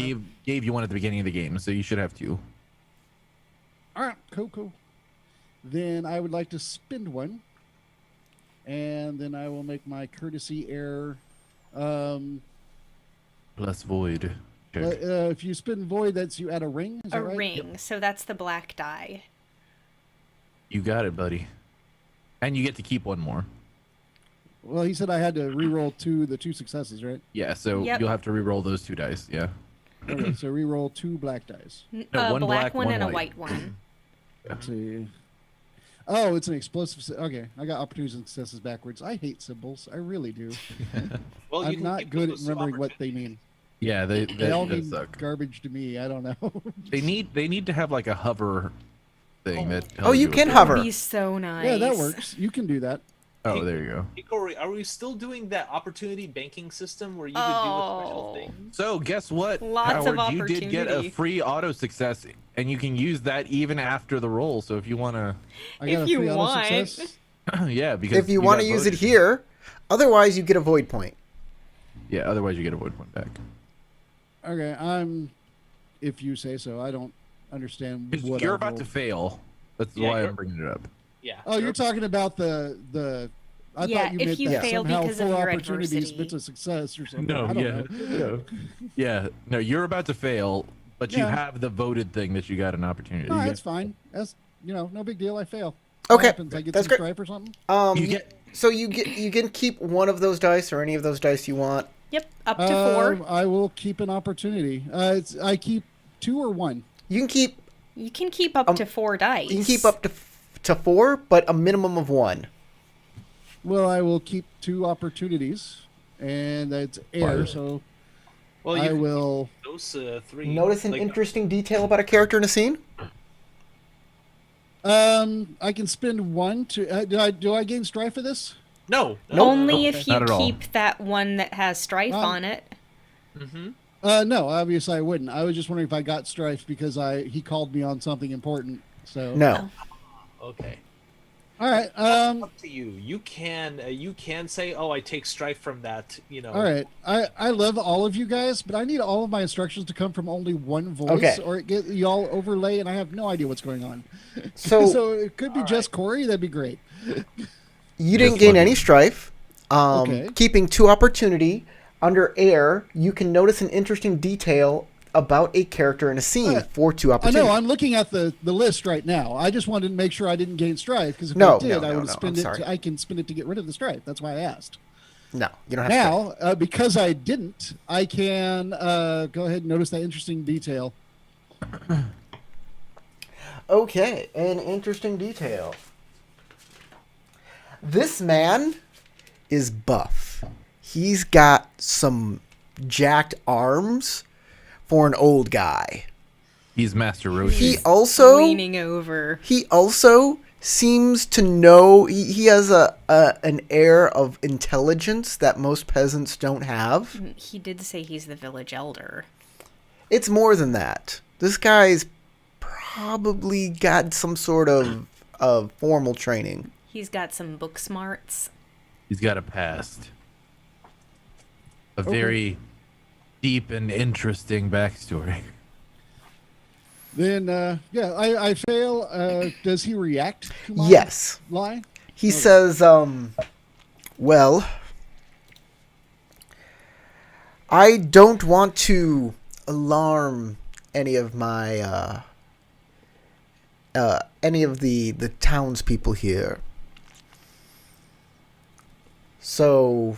Speaker 4: gave you one at the beginning of the game, so you should have 2.
Speaker 5: All right, cool. Then I would like to spend one, and then I will make my courtesy error.
Speaker 4: Plus void. Check.
Speaker 5: If you spend void, that's you add a ring. Is
Speaker 3: A
Speaker 5: that right?
Speaker 3: ring, so that's the black die.
Speaker 4: You got it, buddy. And you get to keep one more.
Speaker 5: Well, he said I had to re-roll the 2 successes, right?
Speaker 4: Yeah, so
Speaker 3: Yep.
Speaker 4: you'll have to re-roll those 2 dice. Yeah.
Speaker 5: Okay, so re-roll 2 black dice.
Speaker 3: A
Speaker 4: No, one
Speaker 3: black
Speaker 4: black,
Speaker 3: one
Speaker 4: one
Speaker 3: and a
Speaker 4: white.
Speaker 3: white one.
Speaker 5: Let's see. Oh, it's an explosive. Okay, I got opportunities and successes backwards. I hate symbols. I really do.
Speaker 2: Well, you
Speaker 5: I'm
Speaker 2: can
Speaker 5: not
Speaker 2: keep
Speaker 5: good at
Speaker 2: those
Speaker 5: remembering what they
Speaker 2: opportunities.
Speaker 5: mean.
Speaker 4: Yeah, they
Speaker 5: They all
Speaker 4: does
Speaker 5: mean
Speaker 4: suck.
Speaker 5: garbage to me. I don't know.
Speaker 4: They need to have like a hover thing that
Speaker 1: Oh,
Speaker 4: tells
Speaker 1: you
Speaker 4: what
Speaker 1: can
Speaker 4: they-
Speaker 3: That would
Speaker 1: hover.
Speaker 3: be so nice.
Speaker 5: Yeah, that works. You can do that.
Speaker 4: Oh, there you go.
Speaker 2: Hey, Corey, are we still doing that opportunity banking system where you could do a special
Speaker 3: Oh.
Speaker 2: thing?
Speaker 4: So guess what,
Speaker 3: Lots of
Speaker 4: Howard? You did get a
Speaker 3: opportunity.
Speaker 4: free auto success, and you can use that even after the roll. So if you want to,
Speaker 5: I got
Speaker 3: If
Speaker 5: a
Speaker 3: you
Speaker 5: free auto
Speaker 3: want.
Speaker 5: success.
Speaker 4: yeah, because
Speaker 1: If you want to
Speaker 4: got
Speaker 1: use it
Speaker 4: voted.
Speaker 1: here, otherwise you get a void point.
Speaker 4: Yeah, otherwise you get a void point back.
Speaker 5: Okay, if you say so. I don't understand
Speaker 4: 'Cause
Speaker 5: what
Speaker 4: you're
Speaker 5: I
Speaker 4: about
Speaker 5: rolled.
Speaker 4: to fail. That's
Speaker 2: Yeah,
Speaker 4: why
Speaker 2: you're-
Speaker 4: I'm bringing it up.
Speaker 2: Yeah.
Speaker 5: Oh, you're talking about the. I
Speaker 3: Yeah,
Speaker 5: thought you
Speaker 3: if
Speaker 5: meant
Speaker 3: you
Speaker 5: that
Speaker 3: fail
Speaker 5: somehow
Speaker 3: because of
Speaker 5: full
Speaker 3: your
Speaker 5: opportunities
Speaker 3: adversity.
Speaker 5: meant a success or something.
Speaker 4: No,
Speaker 5: I
Speaker 4: yeah,
Speaker 5: don't know.
Speaker 4: no, yeah, no. You're about to fail, but you
Speaker 5: Yeah.
Speaker 4: have the voted thing that you got an opportunity.
Speaker 5: No,
Speaker 4: You
Speaker 5: that's
Speaker 4: get-
Speaker 5: fine. That's no big deal. I fail.
Speaker 1: Okay,
Speaker 5: What happens? I get
Speaker 1: that's
Speaker 5: some
Speaker 1: great.
Speaker 5: strife or something.
Speaker 4: You get
Speaker 1: So you can keep one of those dice or any of those dice you want.
Speaker 3: Yep, up to 4.
Speaker 5: I will keep an opportunity. I keep 2 or 1.
Speaker 1: You can keep
Speaker 3: You can keep up to 4 dice.
Speaker 1: you can keep up to 4, but a minimum of 1.
Speaker 5: Well, I will keep 2 opportunities, and that's air.
Speaker 4: Wow.
Speaker 5: So
Speaker 2: Well, you
Speaker 5: I
Speaker 2: can
Speaker 5: will.
Speaker 2: keep those 3.
Speaker 1: Notice an
Speaker 2: like,
Speaker 1: interesting detail about a character in a scene.
Speaker 5: I can spend 1 to. Do I gain strife for this?
Speaker 2: No.
Speaker 3: Only
Speaker 4: Nope,
Speaker 3: if you
Speaker 4: not at all.
Speaker 3: keep that one that has strife on it.
Speaker 2: Mm-hmm.
Speaker 5: No, obviously I wouldn't. I was just wondering if I got strife because he called me on something important. So
Speaker 1: No.
Speaker 2: Okay.
Speaker 5: All right.
Speaker 2: Up to you. You can say, "Oh, I take strife from that." You know.
Speaker 5: All right. I love all of you guys, but I need all of my instructions to come from only one voice,
Speaker 1: Okay.
Speaker 5: or it get y'all overlay, and I have no idea what's going on.
Speaker 1: So
Speaker 5: So it could be just Corey. That'd be great.
Speaker 1: you didn't
Speaker 4: Just
Speaker 1: gain
Speaker 4: lucky.
Speaker 1: any strife.
Speaker 5: Okay.
Speaker 1: Keeping 2 opportunity under air, you can notice an interesting detail about a character in a scene for 2
Speaker 5: I
Speaker 1: opportunity.
Speaker 5: know. I'm looking at the list right now. I just wanted to make sure I didn't gain strife because if
Speaker 1: No,
Speaker 5: I did,
Speaker 1: no,
Speaker 5: I
Speaker 1: no,
Speaker 5: would
Speaker 1: no,
Speaker 5: spend
Speaker 1: I'm
Speaker 5: it.
Speaker 1: sorry.
Speaker 5: I can spend it to get rid of the strife. That's why I asked.
Speaker 1: No, you don't have to.
Speaker 5: Now, because I didn't, I can go ahead and notice that interesting detail.
Speaker 1: Okay, an interesting detail. This man is buff. He's got some jacked arms for an old guy.
Speaker 4: He's Master Roshi.
Speaker 1: He also
Speaker 3: Leaning over.
Speaker 1: seems to know. He has an air of intelligence that most peasants don't have.
Speaker 3: He did say he's the village elder.
Speaker 1: It's more than that. This guy's probably got some sort of formal training.
Speaker 3: He's got some book smarts.
Speaker 4: He's got a past. A very deep and interesting backstory.
Speaker 5: Then, I fail. Does he react to my
Speaker 1: Yes.
Speaker 5: lie?
Speaker 1: He says, well, I don't want to alarm any of my, any of the townspeople here. So,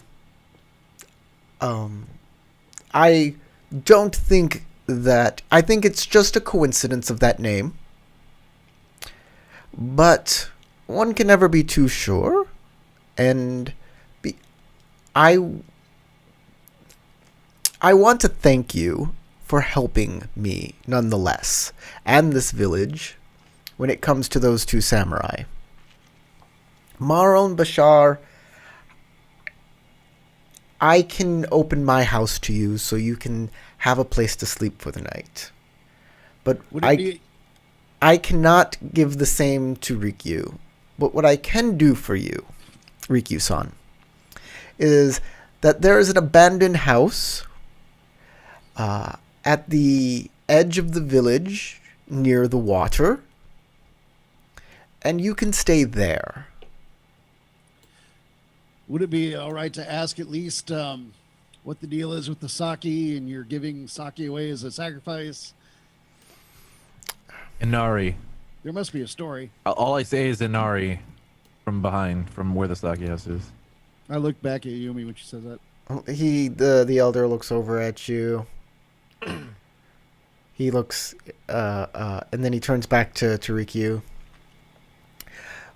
Speaker 1: I don't think that, I think it's just a coincidence of that name. But one can never be too sure. And I want to thank you for helping me nonetheless, and this village, when it comes to those 2 samurai. Maro and Bashar, I can open my house to you so you can have a place to sleep for the night. But
Speaker 5: Would it be?
Speaker 1: I cannot give the same to Rikyu. But what I can do for you, Rikyu-san, is that there is an abandoned house at the edge of the village near the water, and you can stay there.
Speaker 5: Would it be all right to ask at least what the deal is with the sake, and you're giving sake away as a sacrifice?
Speaker 4: Inari.
Speaker 5: There must be a story.
Speaker 4: All I say is Inari from behind, from where the sake house is.
Speaker 5: I looked back at Yumi when she said that.
Speaker 1: The elder looks over at you. He looks, and then he turns back to Rikyu.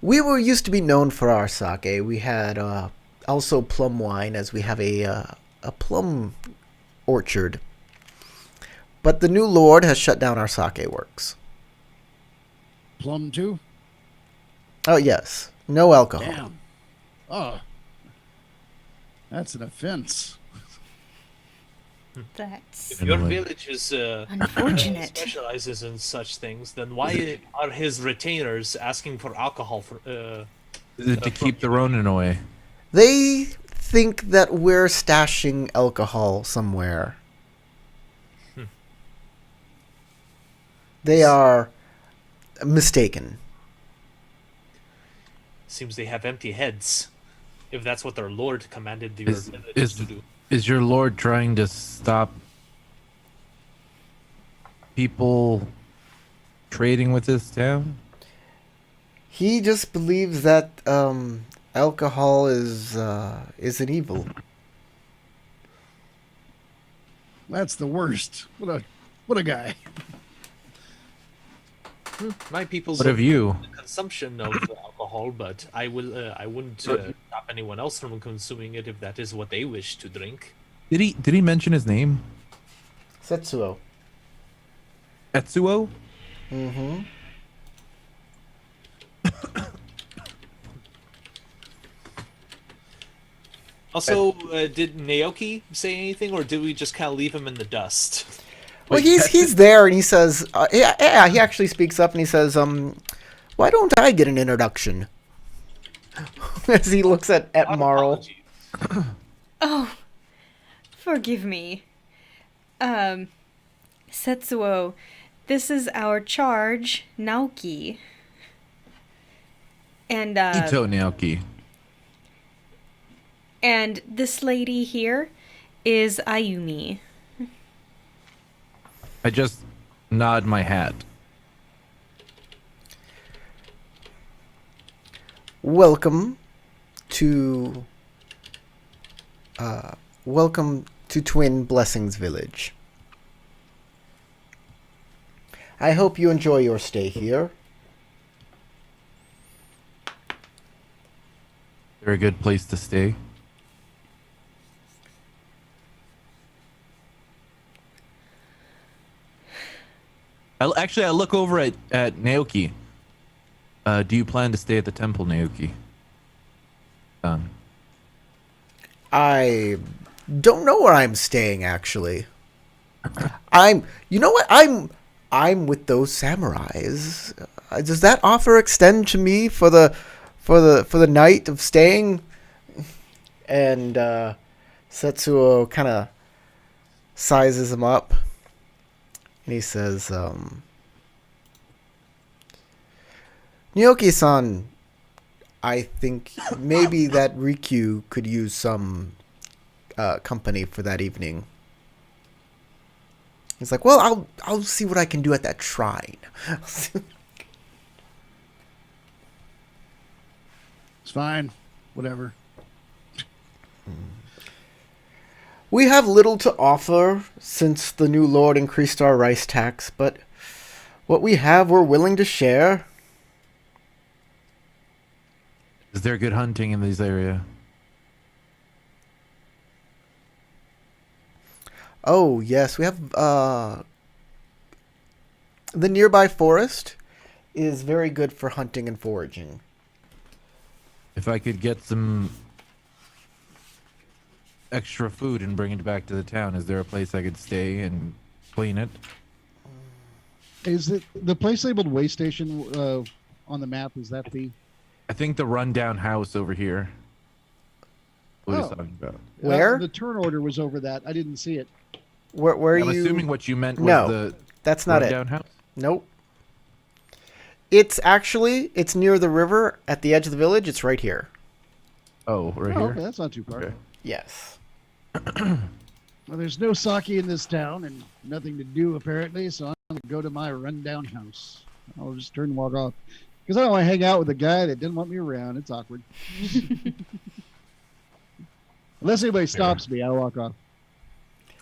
Speaker 1: We were used to be known for our sake. We had also plum wine, as we have a plum orchard. But the new lord has shut down our sake works.
Speaker 5: Plum too?
Speaker 1: Oh yes, no alcohol.
Speaker 5: Damn. Oh. That's an offense.
Speaker 3: That's
Speaker 2: If your
Speaker 4: Anyway.
Speaker 2: village is
Speaker 3: unfortunate.
Speaker 2: specializes in such things, then why are his retainers asking for alcohol for
Speaker 4: To keep the Ronin away.
Speaker 1: They think that we're stashing alcohol somewhere. They are mistaken.
Speaker 2: Seems they have empty heads. If that's what their lord commanded your village to do.
Speaker 4: Is your lord trying to stop people trading with this town?
Speaker 1: He just believes that alcohol is an evil.
Speaker 5: That's the worst. What a guy.
Speaker 2: My people's
Speaker 4: What of you?
Speaker 2: consumption of alcohol, but I wouldn't stop anyone else from consuming it if that is what they wish to drink.
Speaker 4: Did he mention his name?
Speaker 1: Setsuo.
Speaker 4: Etsuo?
Speaker 1: Mm-hmm.
Speaker 2: Also, did Naoki say anything, or did we just kind of leave him in the dust?
Speaker 1: Well, he's there, and he says, yeah, he actually speaks up, and he says, why don't I get an introduction? As he looks at Marl.
Speaker 2: Apologies.
Speaker 3: Oh, forgive me. Setsuo, this is our charge, Naoki. And,
Speaker 4: Ito Naoki.
Speaker 3: and this lady here is Ayumi.
Speaker 4: I just nod my hat.
Speaker 1: Welcome to Twin Blessings Village. I hope you enjoy your stay here.
Speaker 4: They're a good place to stay. I look over at Naoki. Do you plan to stay at the temple, Naoki?
Speaker 1: I don't know where I'm staying, actually. You know what? I'm with those samurais. Does that offer extend to me for the night of staying? And Setsuo kind of sizes him up, and he says, "Nyoki-san, I think maybe that Rikyu could use some company for that evening." He's like, "Well, I'll see what I can do at that shrine."
Speaker 5: It's fine. Whatever.
Speaker 1: We have little to offer since the new lord increased our rice tax, but what we have we're willing to share.
Speaker 4: Is there good hunting in this area?
Speaker 1: Oh, yes, we have the nearby forest is very good for hunting and foraging.
Speaker 4: If I could get some extra food and bring it back to the town, is there a place I could stay and clean it?
Speaker 5: Is it the place labeled way station on the map? Is that the?
Speaker 4: I think the rundown house over here. What he's
Speaker 5: Oh.
Speaker 4: talking about.
Speaker 1: Where?
Speaker 5: The turn order was over that. I didn't see it.
Speaker 1: Where are
Speaker 4: I'm
Speaker 1: you?
Speaker 4: assuming what you meant was
Speaker 1: No,
Speaker 4: the
Speaker 1: that's not it.
Speaker 4: rundown house.
Speaker 1: Nope. It's near the river at the edge of the village. It's right here.
Speaker 4: Oh, right
Speaker 5: Oh,
Speaker 4: here.
Speaker 5: okay, that's not too far.
Speaker 4: Okay.
Speaker 1: Yes.
Speaker 5: Well, there's no sake in this town and nothing to do apparently, so I'm gonna go to my rundown house. I'll just turn and walk off because I don't want to hang out with a guy that didn't want me around. It's awkward. Unless anybody stops me, I'll walk off.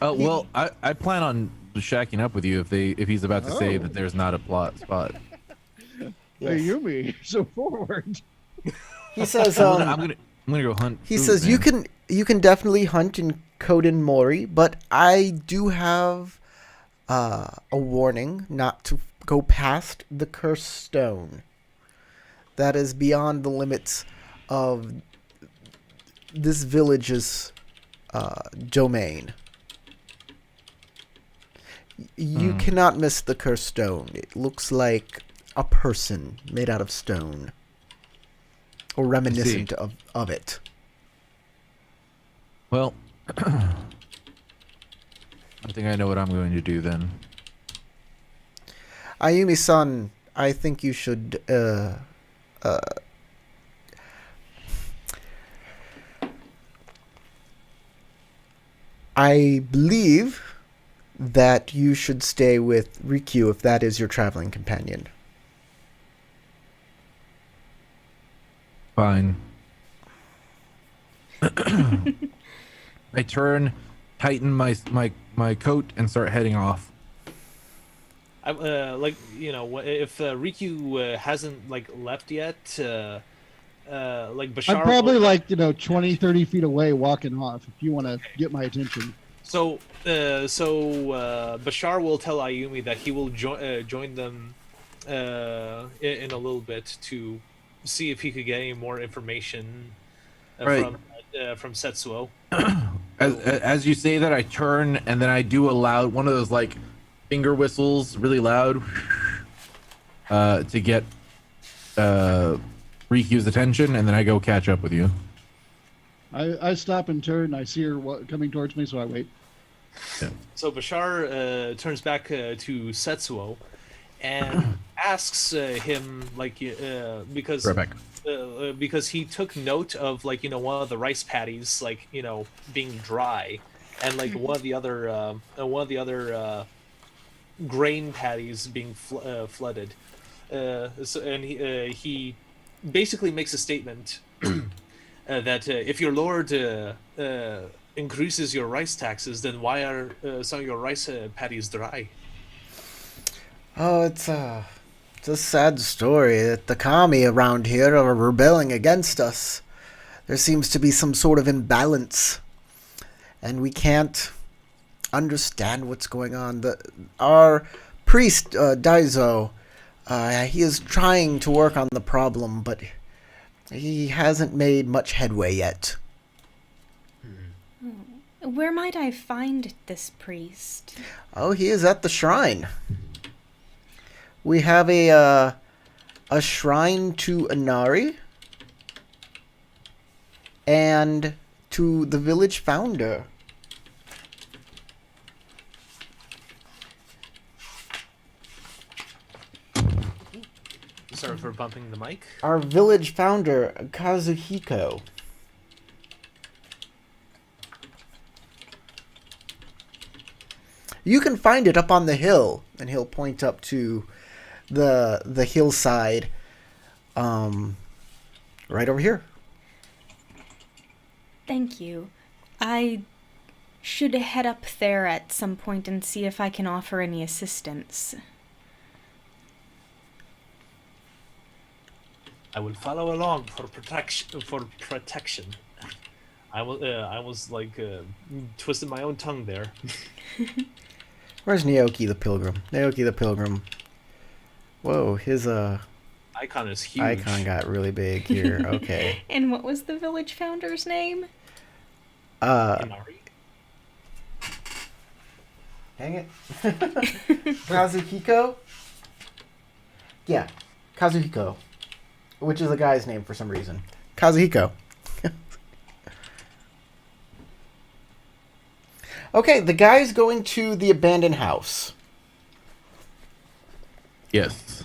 Speaker 4: Oh well, I plan on shacking up with you if he's about to say that there's not a plot spot.
Speaker 1: Yes.
Speaker 5: Ayumi, so forward.
Speaker 1: He says,
Speaker 4: I'm gonna go hunt.
Speaker 1: he
Speaker 4: food,
Speaker 1: says
Speaker 4: man.
Speaker 1: you can definitely hunt in Koden Mori, but I do have a warning not to go past the cursed stone. That is beyond the limits of this village's domain. You cannot miss the cursed stone. It looks like a person made out of stone, or reminiscent of it.
Speaker 4: Well, I think I know what I'm going to do then.
Speaker 1: Ayumi-san, I think you should I believe that you should stay with Rikyu if that is your traveling companion.
Speaker 4: Fine. I turn, tighten my coat, and start heading off.
Speaker 2: I like if Riku hasn't like left yet, like Bashar.
Speaker 5: I'm probably like 20, 30 feet away, walking off. If you want to get my attention.
Speaker 2: So Bashar will tell Ayumi that he will join them in a little bit to see if he could get any more information
Speaker 4: Right.
Speaker 2: from Setsuo.
Speaker 4: As you say that, I turn and then I do a loud one of those like finger whistles, really loud, to get Rikyu's attention, and then I go catch up with you.
Speaker 5: I stop and turn. I see her coming towards me, so I wait.
Speaker 4: Yeah.
Speaker 2: So Bashar turns back to Setsuo and asks him because
Speaker 4: Right back.
Speaker 2: Because he took note of one of the rice patties being dry, and one of the other grain patties being flooded. And he basically makes a statement that if your lord increases your rice taxes, then why are some of your rice patties dry?
Speaker 1: Oh, it's a sad story that the kami around here are rebelling against us. There seems to be some sort of imbalance, and we can't understand what's going on. Our priest, Daizo, he is trying to work on the problem, but he hasn't made much headway yet.
Speaker 3: Where might I find this priest?
Speaker 1: Oh, he is at the shrine. We have a shrine to Inari and to the village founder.
Speaker 2: Sorry for bumping the mic.
Speaker 1: Our village founder, Kazuhiko. You can find it up on the hill, and he'll point up to the hillside, right over here.
Speaker 3: Thank you. I should head up there at some point and see if I can offer any assistance.
Speaker 2: I will follow along for protection. I was twisted my own tongue there.
Speaker 1: Where's Naoki the Pilgrim? Naoki the Pilgrim. Whoa, his
Speaker 2: Icon is huge.
Speaker 1: icon got really big here. Okay.
Speaker 3: And what was the village founder's name?
Speaker 2: Inari?
Speaker 1: Dang it. Kazuhiko? Yeah, Kazuhiko. Which is a guy's name for some reason. Kazuhiko. Okay, the guy's going to the abandoned house.
Speaker 4: Yes.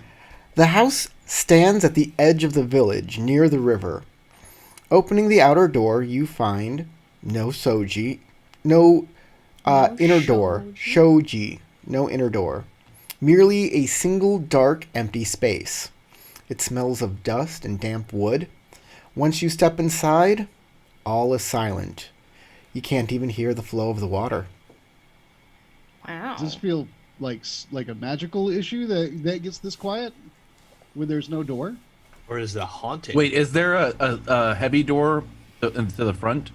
Speaker 1: The house stands at the edge of the village, near the river. Opening the outer door, you find no soji, no inner door, shoji, no inner door. Merely a single dark, empty space. It smells of dust and damp wood. Once you step inside, all is silent. You can't even hear the flow of the water.
Speaker 3: Wow.
Speaker 5: Does this feel like a magical issue that gets this quiet? when there's no door?
Speaker 2: Or is it haunting?
Speaker 4: Wait, is there a heavy door to the front,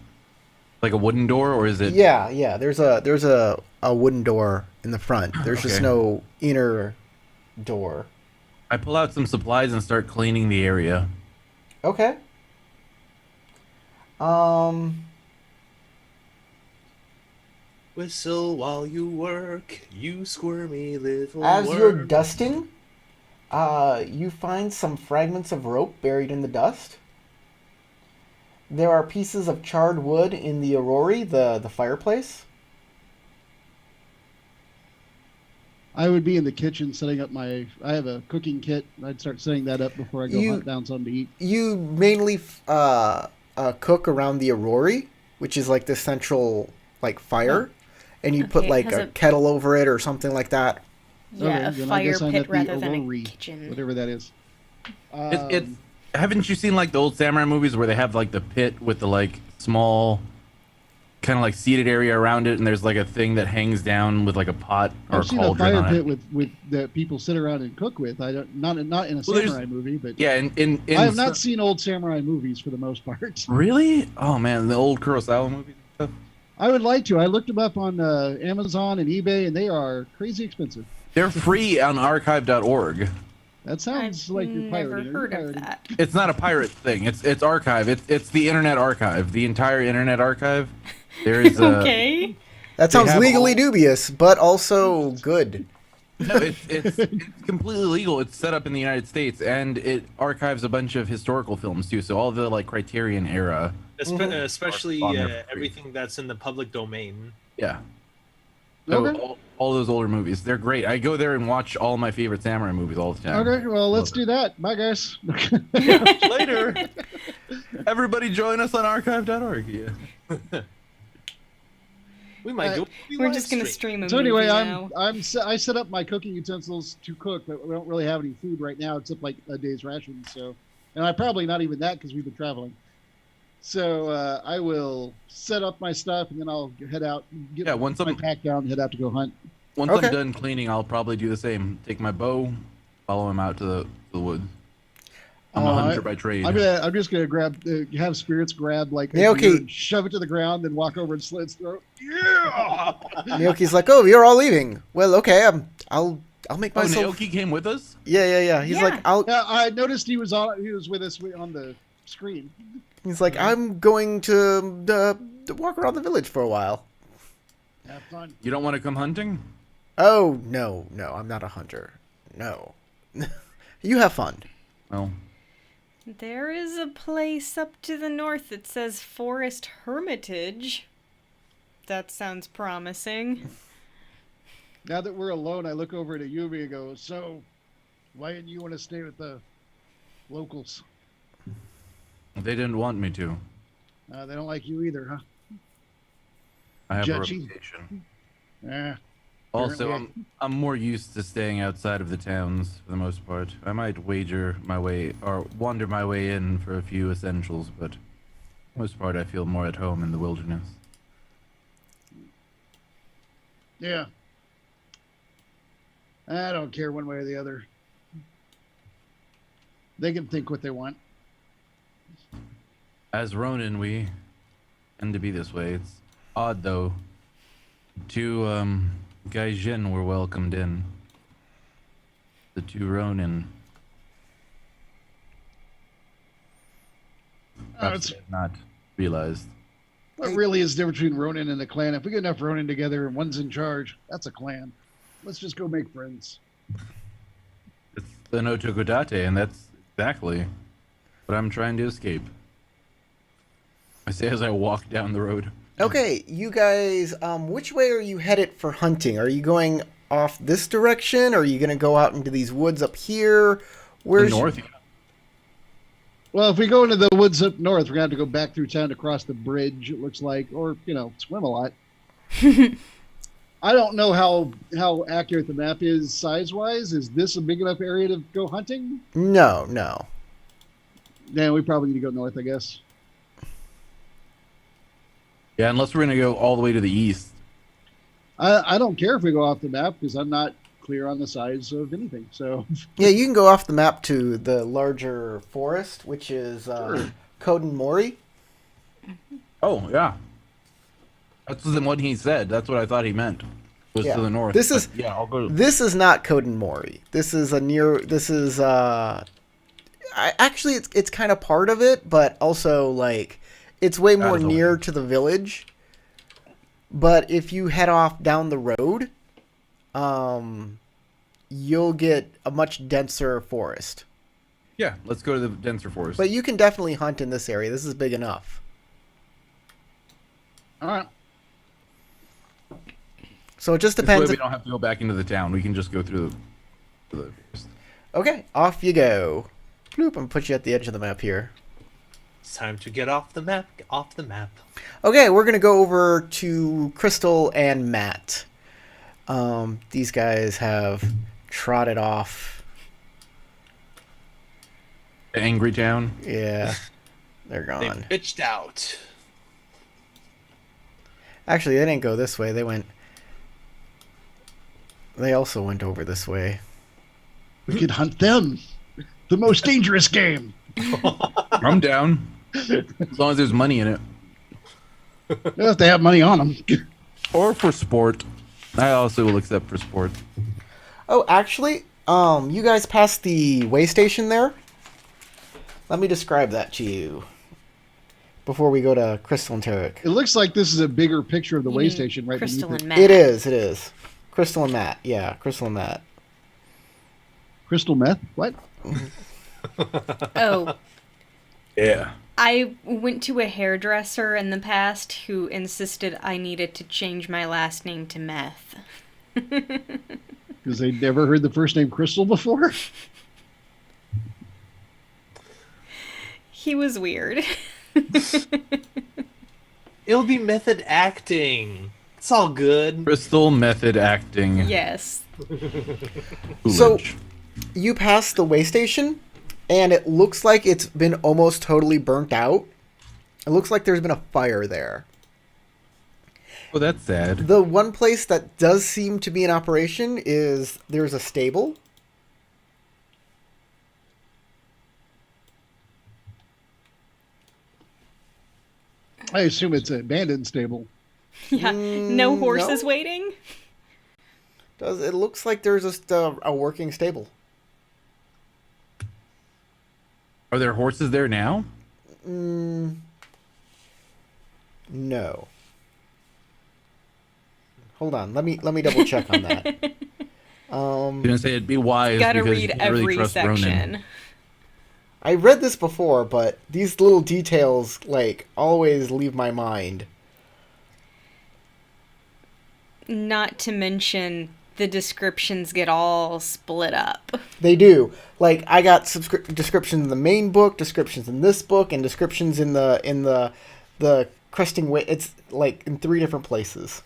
Speaker 4: like a wooden door, or is it?
Speaker 1: Yeah. There's a wooden door in the front. There's just
Speaker 4: Okay.
Speaker 1: no inner door.
Speaker 4: I pull out some supplies and start cleaning the area.
Speaker 1: Okay.
Speaker 2: Whistle while you work, you squirmy little
Speaker 1: As
Speaker 2: worm.
Speaker 1: you're dusting, you find some fragments of rope buried in the dust. There are pieces of charred wood in the orrery, the fireplace.
Speaker 5: I would be in the kitchen setting up I have a cooking kit. I'd start setting that up before I go
Speaker 1: You-
Speaker 5: hunt down something to eat.
Speaker 1: You mainly cook around the orrery, which is like the central like fire, and you put
Speaker 3: Okay,
Speaker 1: like
Speaker 3: has
Speaker 1: a
Speaker 3: a-
Speaker 1: kettle over it or something like that.
Speaker 3: Yeah, a
Speaker 5: then I
Speaker 3: fire
Speaker 5: guess I'm
Speaker 3: pit
Speaker 5: at the
Speaker 3: rather than a
Speaker 5: orrery,
Speaker 3: kitchen.
Speaker 5: whatever that is.
Speaker 4: It's haven't you seen like the old samurai movies where they have like the pit with the like small kind of like seated area around it, and there's like a thing that hangs down with like a pot or a
Speaker 5: I've seen a
Speaker 4: cauldron
Speaker 5: fire
Speaker 4: on
Speaker 5: pit
Speaker 4: it.
Speaker 5: with that people sit around and cook with. I don't not in a
Speaker 4: Well, there's-
Speaker 5: samurai movie, but
Speaker 4: Yeah, in
Speaker 5: I have not seen old samurai movies for the most part.
Speaker 4: Really? Oh man, the old Kurosawa movies and stuff.
Speaker 5: I would like to. I looked them up on Amazon and eBay, and they are crazy expensive.
Speaker 4: They're free on archive.org.
Speaker 5: That sounds
Speaker 3: I've
Speaker 5: like you're
Speaker 3: never
Speaker 5: pirating.
Speaker 3: heard
Speaker 5: You're
Speaker 3: of
Speaker 5: pirating.
Speaker 3: that.
Speaker 4: It's not a pirate thing. It's archive. It's the Internet Archive. The entire Internet Archive. There is a
Speaker 3: Okay.
Speaker 1: That
Speaker 4: They
Speaker 1: sounds
Speaker 4: have
Speaker 1: legally
Speaker 4: all-
Speaker 1: dubious, but also good.
Speaker 4: No, it's completely legal. It's set up in the United States, and it archives a bunch of historical films too. So all the like Criterion era.
Speaker 2: Especially
Speaker 4: On there for free.
Speaker 2: everything that's in the public domain.
Speaker 4: Yeah. So
Speaker 5: Okay.
Speaker 4: all those older movies, they're great. I go there and watch all my favorite samurai movies all the time.
Speaker 5: Okay, well, let's do that. Bye, guys.
Speaker 4: Later. Everybody join us on archive.org. Yeah.
Speaker 2: We might do.
Speaker 3: We're just gonna stream a
Speaker 5: So anyway,
Speaker 3: movie
Speaker 5: I
Speaker 3: now.
Speaker 5: set up my cooking utensils to cook, but we don't really have any food right now except like a day's ration. So, and I probably not even that because we've been traveling. So I will set up my stuff and then I'll head out, get
Speaker 4: Yeah, once
Speaker 5: my
Speaker 4: I'm
Speaker 5: pack down, and head out to go hunt.
Speaker 4: once
Speaker 1: Okay.
Speaker 4: I'm done cleaning, I'll probably do the same. Take my bow, follow him out to the woods. I'm a hunter by trade.
Speaker 5: I'm just gonna grab, have spirits grab like a
Speaker 1: Yeah, okay.
Speaker 5: deer and shove it to the ground, then walk over and slit its throat. Yeah.
Speaker 1: Naoki's like, "Oh, you're all leaving. Well, okay. I'll make
Speaker 4: Oh,
Speaker 1: myself."
Speaker 4: Naoki came with us?
Speaker 1: Yeah. He's
Speaker 3: Yeah.
Speaker 1: like,
Speaker 5: Yeah, I noticed he was with us on the screen.
Speaker 1: I'm going to walk around the village for a while.
Speaker 5: Have fun.
Speaker 4: You don't want to come hunting?
Speaker 1: Oh no, I'm not a hunter. No, you have fun.
Speaker 4: Well,
Speaker 3: There is a place up to the north that says Forest Hermitage. That sounds promising.
Speaker 5: Now that we're alone, I look over at Yumi and go, "So, why didn't you want to stay with the locals?
Speaker 4: they didn't want me to.
Speaker 5: They don't like you either, huh?"
Speaker 4: I have
Speaker 5: Judgy.
Speaker 4: a reputation.
Speaker 5: Yeah.
Speaker 4: Also,
Speaker 5: Apparently.
Speaker 4: I'm more used to staying outside of the towns for the most part. I might wager my way or wander my way in for a few essentials, but for the most part I feel more at home in the wilderness.
Speaker 5: Yeah. I don't care one way or the other. They can think what they want.
Speaker 4: As Ronin, we tend to be this way. It's odd though. Two Gaijin were welcomed in. The two Ronin. Perhaps
Speaker 5: it's-
Speaker 4: they have not realized.
Speaker 5: What really is the difference between Ronin and a clan? If we get enough Ronin together and one's in charge, that's a clan. Let's just go make friends.
Speaker 4: It's the no Tokodate, and that's exactly what I'm trying to escape. I say as I walk down the road.
Speaker 1: Okay, you guys, which way are you headed for hunting? Are you going off this direction? Or are you gonna go out into these woods up here?
Speaker 4: The
Speaker 1: Where's
Speaker 4: north.
Speaker 5: Well, if we go into the woods up north, we're going to have to go back through town to cross the bridge, it looks like, or, swim a lot. I don't know how accurate the map is size-wise. Is this a big enough area to go hunting?
Speaker 1: No.
Speaker 5: Yeah, we probably need to go north, I guess.
Speaker 4: Yeah, unless we're gonna go all the way to the east.
Speaker 5: I don't care if we go off the map because I'm not clear on the size of anything. So
Speaker 1: Yeah, you can go off the map to the larger forest, which is
Speaker 5: Sure.
Speaker 1: Koden Mori.
Speaker 4: Oh yeah, that's the one he said. That's what I thought he meant. Was
Speaker 1: Yeah.
Speaker 4: to the north.
Speaker 1: This
Speaker 4: but
Speaker 1: is
Speaker 4: yeah. I'll go.
Speaker 1: This is not Koden Mori. This is a near. This is actually it's kind of part of it, but also like it's way more
Speaker 4: is a
Speaker 1: near
Speaker 4: land.
Speaker 1: to the village. But if you head off down the road, you'll get a much denser forest.
Speaker 4: Yeah, let's go to the denser forest.
Speaker 1: But you can definitely hunt in this area. This is big enough.
Speaker 5: all right.
Speaker 1: So it just
Speaker 4: This
Speaker 1: depends.
Speaker 4: way we don't have to go back into the town. We can just go through the forest.
Speaker 1: Okay, off you go. Bloop, I'm gonna put you at the edge of the map here.
Speaker 2: It's time to get off the map. Get off the map.
Speaker 1: Okay, we're gonna go over to Crystal and Matt. These guys have trotted off.
Speaker 4: The angry town.
Speaker 1: Yeah, they're
Speaker 2: They
Speaker 1: gone.
Speaker 2: bitched out.
Speaker 1: Actually, they didn't go this way. They also went over this way.
Speaker 5: We could hunt them. The most dangerous game.
Speaker 4: I'm down. As long as there's money in it.
Speaker 5: If they have money on them.
Speaker 4: Or for sport. I also will accept for sport.
Speaker 1: Oh, actually, you guys passed the way station there. Let me describe that to you before we go to Crystal and Tarek.
Speaker 5: It looks like this is a bigger picture of the
Speaker 3: You
Speaker 5: way
Speaker 3: mean
Speaker 5: station right
Speaker 3: Crystal
Speaker 5: beneath
Speaker 3: and
Speaker 5: it.
Speaker 3: Matt.
Speaker 1: It is. It is. Crystal and Matt. Yeah, Crystal and Matt.
Speaker 5: Crystal meth? What?
Speaker 3: Oh,
Speaker 4: Yeah.
Speaker 3: I went to a hairdresser in the past who insisted I needed to change my last name to Meth.
Speaker 5: Because they'd never heard the first name Crystal before?
Speaker 3: He was weird.
Speaker 2: It'll be method acting. It's all good.
Speaker 4: Crystal method acting.
Speaker 3: Yes.
Speaker 1: So-
Speaker 4: Foolage.
Speaker 1: You pass the way station, and it looks like it's been almost totally burnt out. It looks like there's been a fire there.
Speaker 4: Oh, that's sad.
Speaker 1: The one place that does seem to be in operation is there's a stable.
Speaker 5: I assume it's an abandoned stable.
Speaker 3: Yeah. No horses
Speaker 1: no.
Speaker 3: waiting?
Speaker 1: Does it looks like there's just a working stable?
Speaker 4: Are there horses there now?
Speaker 1: No. Hold on. Let me double check on that.
Speaker 4: I'm gonna say it'd be wise
Speaker 3: Gotta
Speaker 4: because
Speaker 3: read
Speaker 4: you can't really
Speaker 3: every
Speaker 4: trust Ronan.
Speaker 3: section.
Speaker 1: I read this before, but these little details like always leave my mind.
Speaker 3: Not to mention the descriptions get all split up.
Speaker 1: They do. Like I got descriptions in the main book, descriptions in this book, and descriptions in the Cresting Way. It's like in 3 different places.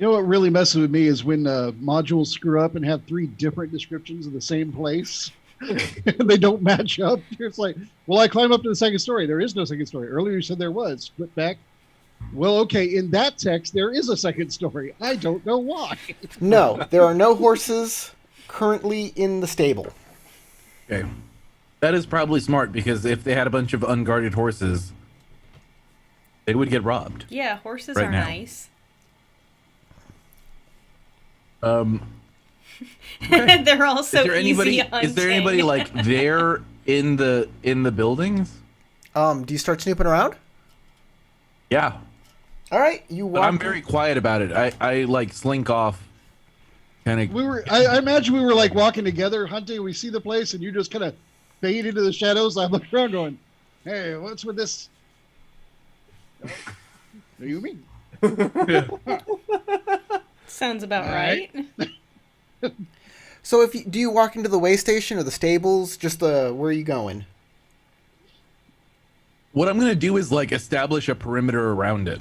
Speaker 5: You know what really messes with me is when modules screw up and have 3 different descriptions of the same place. And they don't match up. It's like, well, I climb up to the second story. There is no second story. Earlier you said there was. Flip back. Well, okay, in that text, there is a second story. I don't know why.
Speaker 1: No, there are no horses currently in the stable.
Speaker 4: Okay. That is probably smart because if they had a bunch of unguarded horses, they would get robbed.
Speaker 3: Yeah, horses
Speaker 4: Right
Speaker 3: are
Speaker 4: now.
Speaker 3: nice. They're also
Speaker 4: Is there anybody?
Speaker 3: easy
Speaker 4: Is there anybody
Speaker 3: hunting.
Speaker 4: like there in the buildings?
Speaker 1: Do you start snooping around?
Speaker 4: Yeah,
Speaker 1: All right, you
Speaker 4: but
Speaker 1: walk.
Speaker 4: I'm very quiet about it. I like slink off, kind of.
Speaker 5: I imagine we were like walking together, hunting. We see the place, and you just kind of fade into the shadows. I look around, going, "Hey, what's with this?" What do you mean?
Speaker 3: Sounds about
Speaker 5: All
Speaker 3: right.
Speaker 5: right.
Speaker 1: So do you walk into the way station or the stables? Just where are you going?
Speaker 4: What I'm gonna do is like establish a perimeter around it.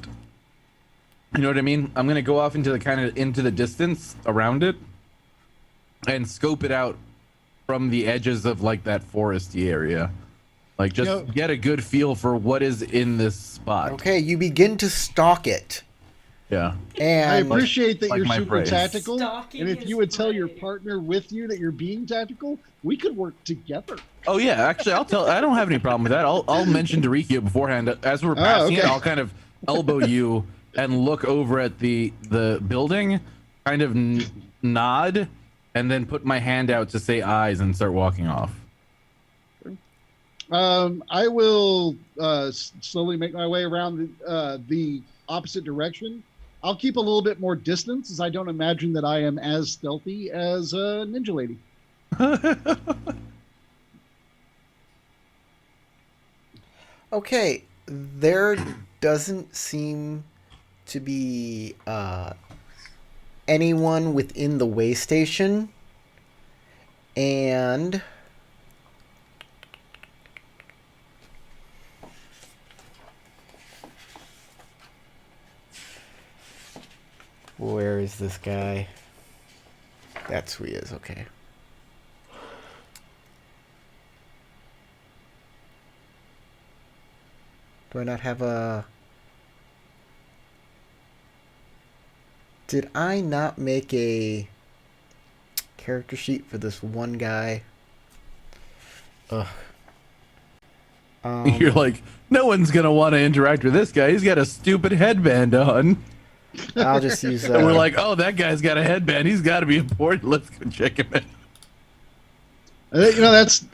Speaker 4: You know what I mean? I'm gonna go off into the distance around it, and scope it out from the edges of like that foresty area. Like just
Speaker 5: You know-
Speaker 4: get a good feel for what is in this spot.
Speaker 1: Okay, you begin to stalk it.
Speaker 4: Yeah.
Speaker 5: I
Speaker 1: And
Speaker 5: appreciate that
Speaker 4: like
Speaker 5: you're
Speaker 4: my
Speaker 5: super
Speaker 4: praise.
Speaker 5: tactical.
Speaker 3: Stalking
Speaker 5: And if
Speaker 3: his
Speaker 5: you would tell your
Speaker 3: prey.
Speaker 5: partner with you that you're being tactical, we could work together.
Speaker 4: Oh yeah, actually, I'll tell. I don't have any problem with that. I'll mention to Rikyu beforehand as we're passing it.
Speaker 5: okay.
Speaker 4: I'll kind of elbow you and look over at the building, kind of nod, and then put my hand out to say eyes and start walking off.
Speaker 5: I will slowly make my way around the opposite direction. I'll keep a little bit more distance, as I don't imagine that I am as stealthy as Ninja Lady.
Speaker 1: okay, there doesn't seem to be anyone within the way station, and where is this guy? That's who he is. Okay. Do I not have a... Did I not make a character sheet for this one guy? Ugh.
Speaker 4: You're like, no one's gonna want to interact with this guy. He's got a stupid headband on.
Speaker 1: I'll just use...
Speaker 4: And we're like, oh, that guy's got a headband. He's got to be important. Let's go check him out.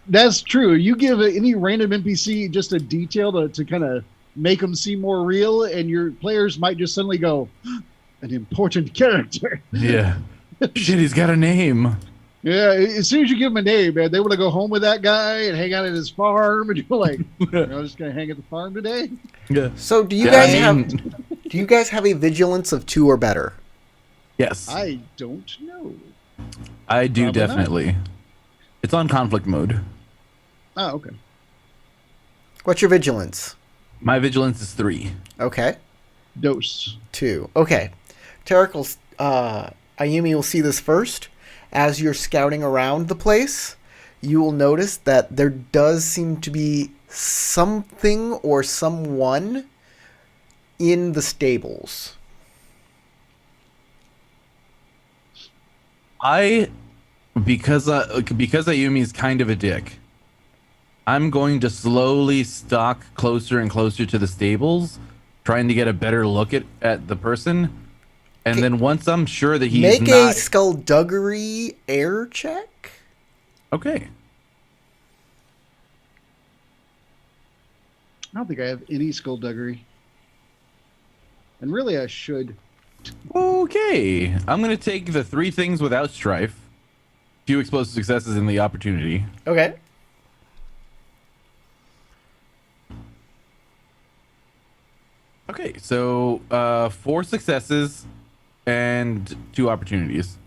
Speaker 5: That's true. You give any random NPC just a detail to kind of make them seem more real, and your players might just suddenly go, an important character.
Speaker 4: Yeah. Shit, he's got a name.
Speaker 5: Yeah, as soon as you give them a name, man, they want to go home with that guy and hang out at his farm, and you're like, I'm just gonna hang at the farm today.
Speaker 4: Yeah.
Speaker 1: So do you
Speaker 4: Yeah,
Speaker 1: guys
Speaker 4: I mean-
Speaker 1: have... Do you guys have a vigilance of 2 or better?
Speaker 4: Yes,
Speaker 5: I don't know.
Speaker 4: I do
Speaker 5: Probably not.
Speaker 4: definitely. It's on conflict mode.
Speaker 5: Oh, okay.
Speaker 1: What's your vigilance?
Speaker 4: My vigilance is 3.
Speaker 1: Okay.
Speaker 5: Dose.
Speaker 1: 2. Okay. Tarek will... Ayumi will see this first. As you're scouting around the place, you will notice that there does seem to be something or someone in the stables.
Speaker 4: Because Ayumi's kind of a dick, I'm going to slowly stalk closer and closer to the stables, trying to get a better look at the person. And
Speaker 1: Okay.
Speaker 4: then once I'm sure that he's
Speaker 1: Make
Speaker 4: not...
Speaker 1: a skullduggery air check.
Speaker 4: Okay.
Speaker 5: I don't think I have any skullduggery. And really, I should.
Speaker 4: Okay. I'm going to take the 3 things without strife. Few explosive successes in the opportunity.
Speaker 1: Okay.
Speaker 4: Okay, so 4 successes and 2 opportunities.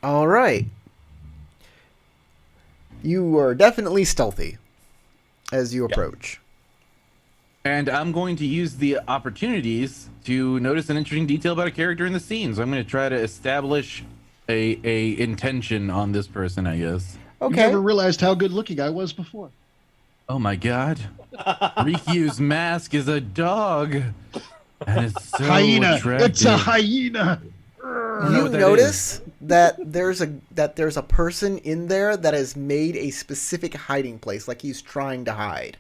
Speaker 1: All right. You are definitely stealthy as you approach.
Speaker 4: And I'm going to use the opportunities to notice an interesting detail about a character in the scene. So I'm going to try to establish a intention on this person, I guess.
Speaker 5: You
Speaker 1: Okay.
Speaker 5: never realized how good looking I was before.
Speaker 4: Oh my god. Rikyu's mask is a dog. And it's so
Speaker 5: Hyena.
Speaker 4: attractive.
Speaker 5: It's a hyena.
Speaker 4: know
Speaker 1: You
Speaker 4: what that
Speaker 1: notice that there's a person in there that has made a specific hiding place, like he's trying to hide.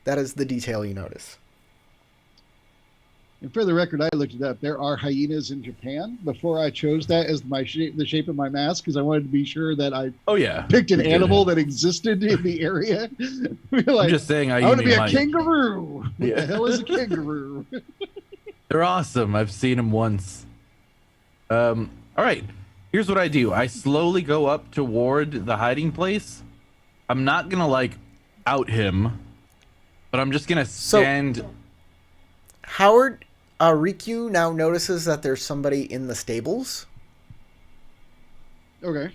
Speaker 1: That is the detail you notice.
Speaker 5: And for the record, I looked it up. There are hyenas in Japan. Before I chose that as the shape of my mask, because I wanted to be sure that I
Speaker 4: Oh yeah.
Speaker 5: picked an
Speaker 4: We did
Speaker 5: animal
Speaker 4: it.
Speaker 5: that existed in the area. Like,
Speaker 4: I'm just saying
Speaker 5: I want to be a
Speaker 4: might.
Speaker 5: kangaroo. What
Speaker 4: Yeah.
Speaker 5: the hell is a kangaroo?
Speaker 4: They're awesome. I've seen them once. All right. Here's what I do. I slowly go up toward the hiding place. I'm not gonna like out him, but I'm just gonna stand.
Speaker 1: Howard, Rikyu now notices that there's somebody in the stables.
Speaker 5: Okay.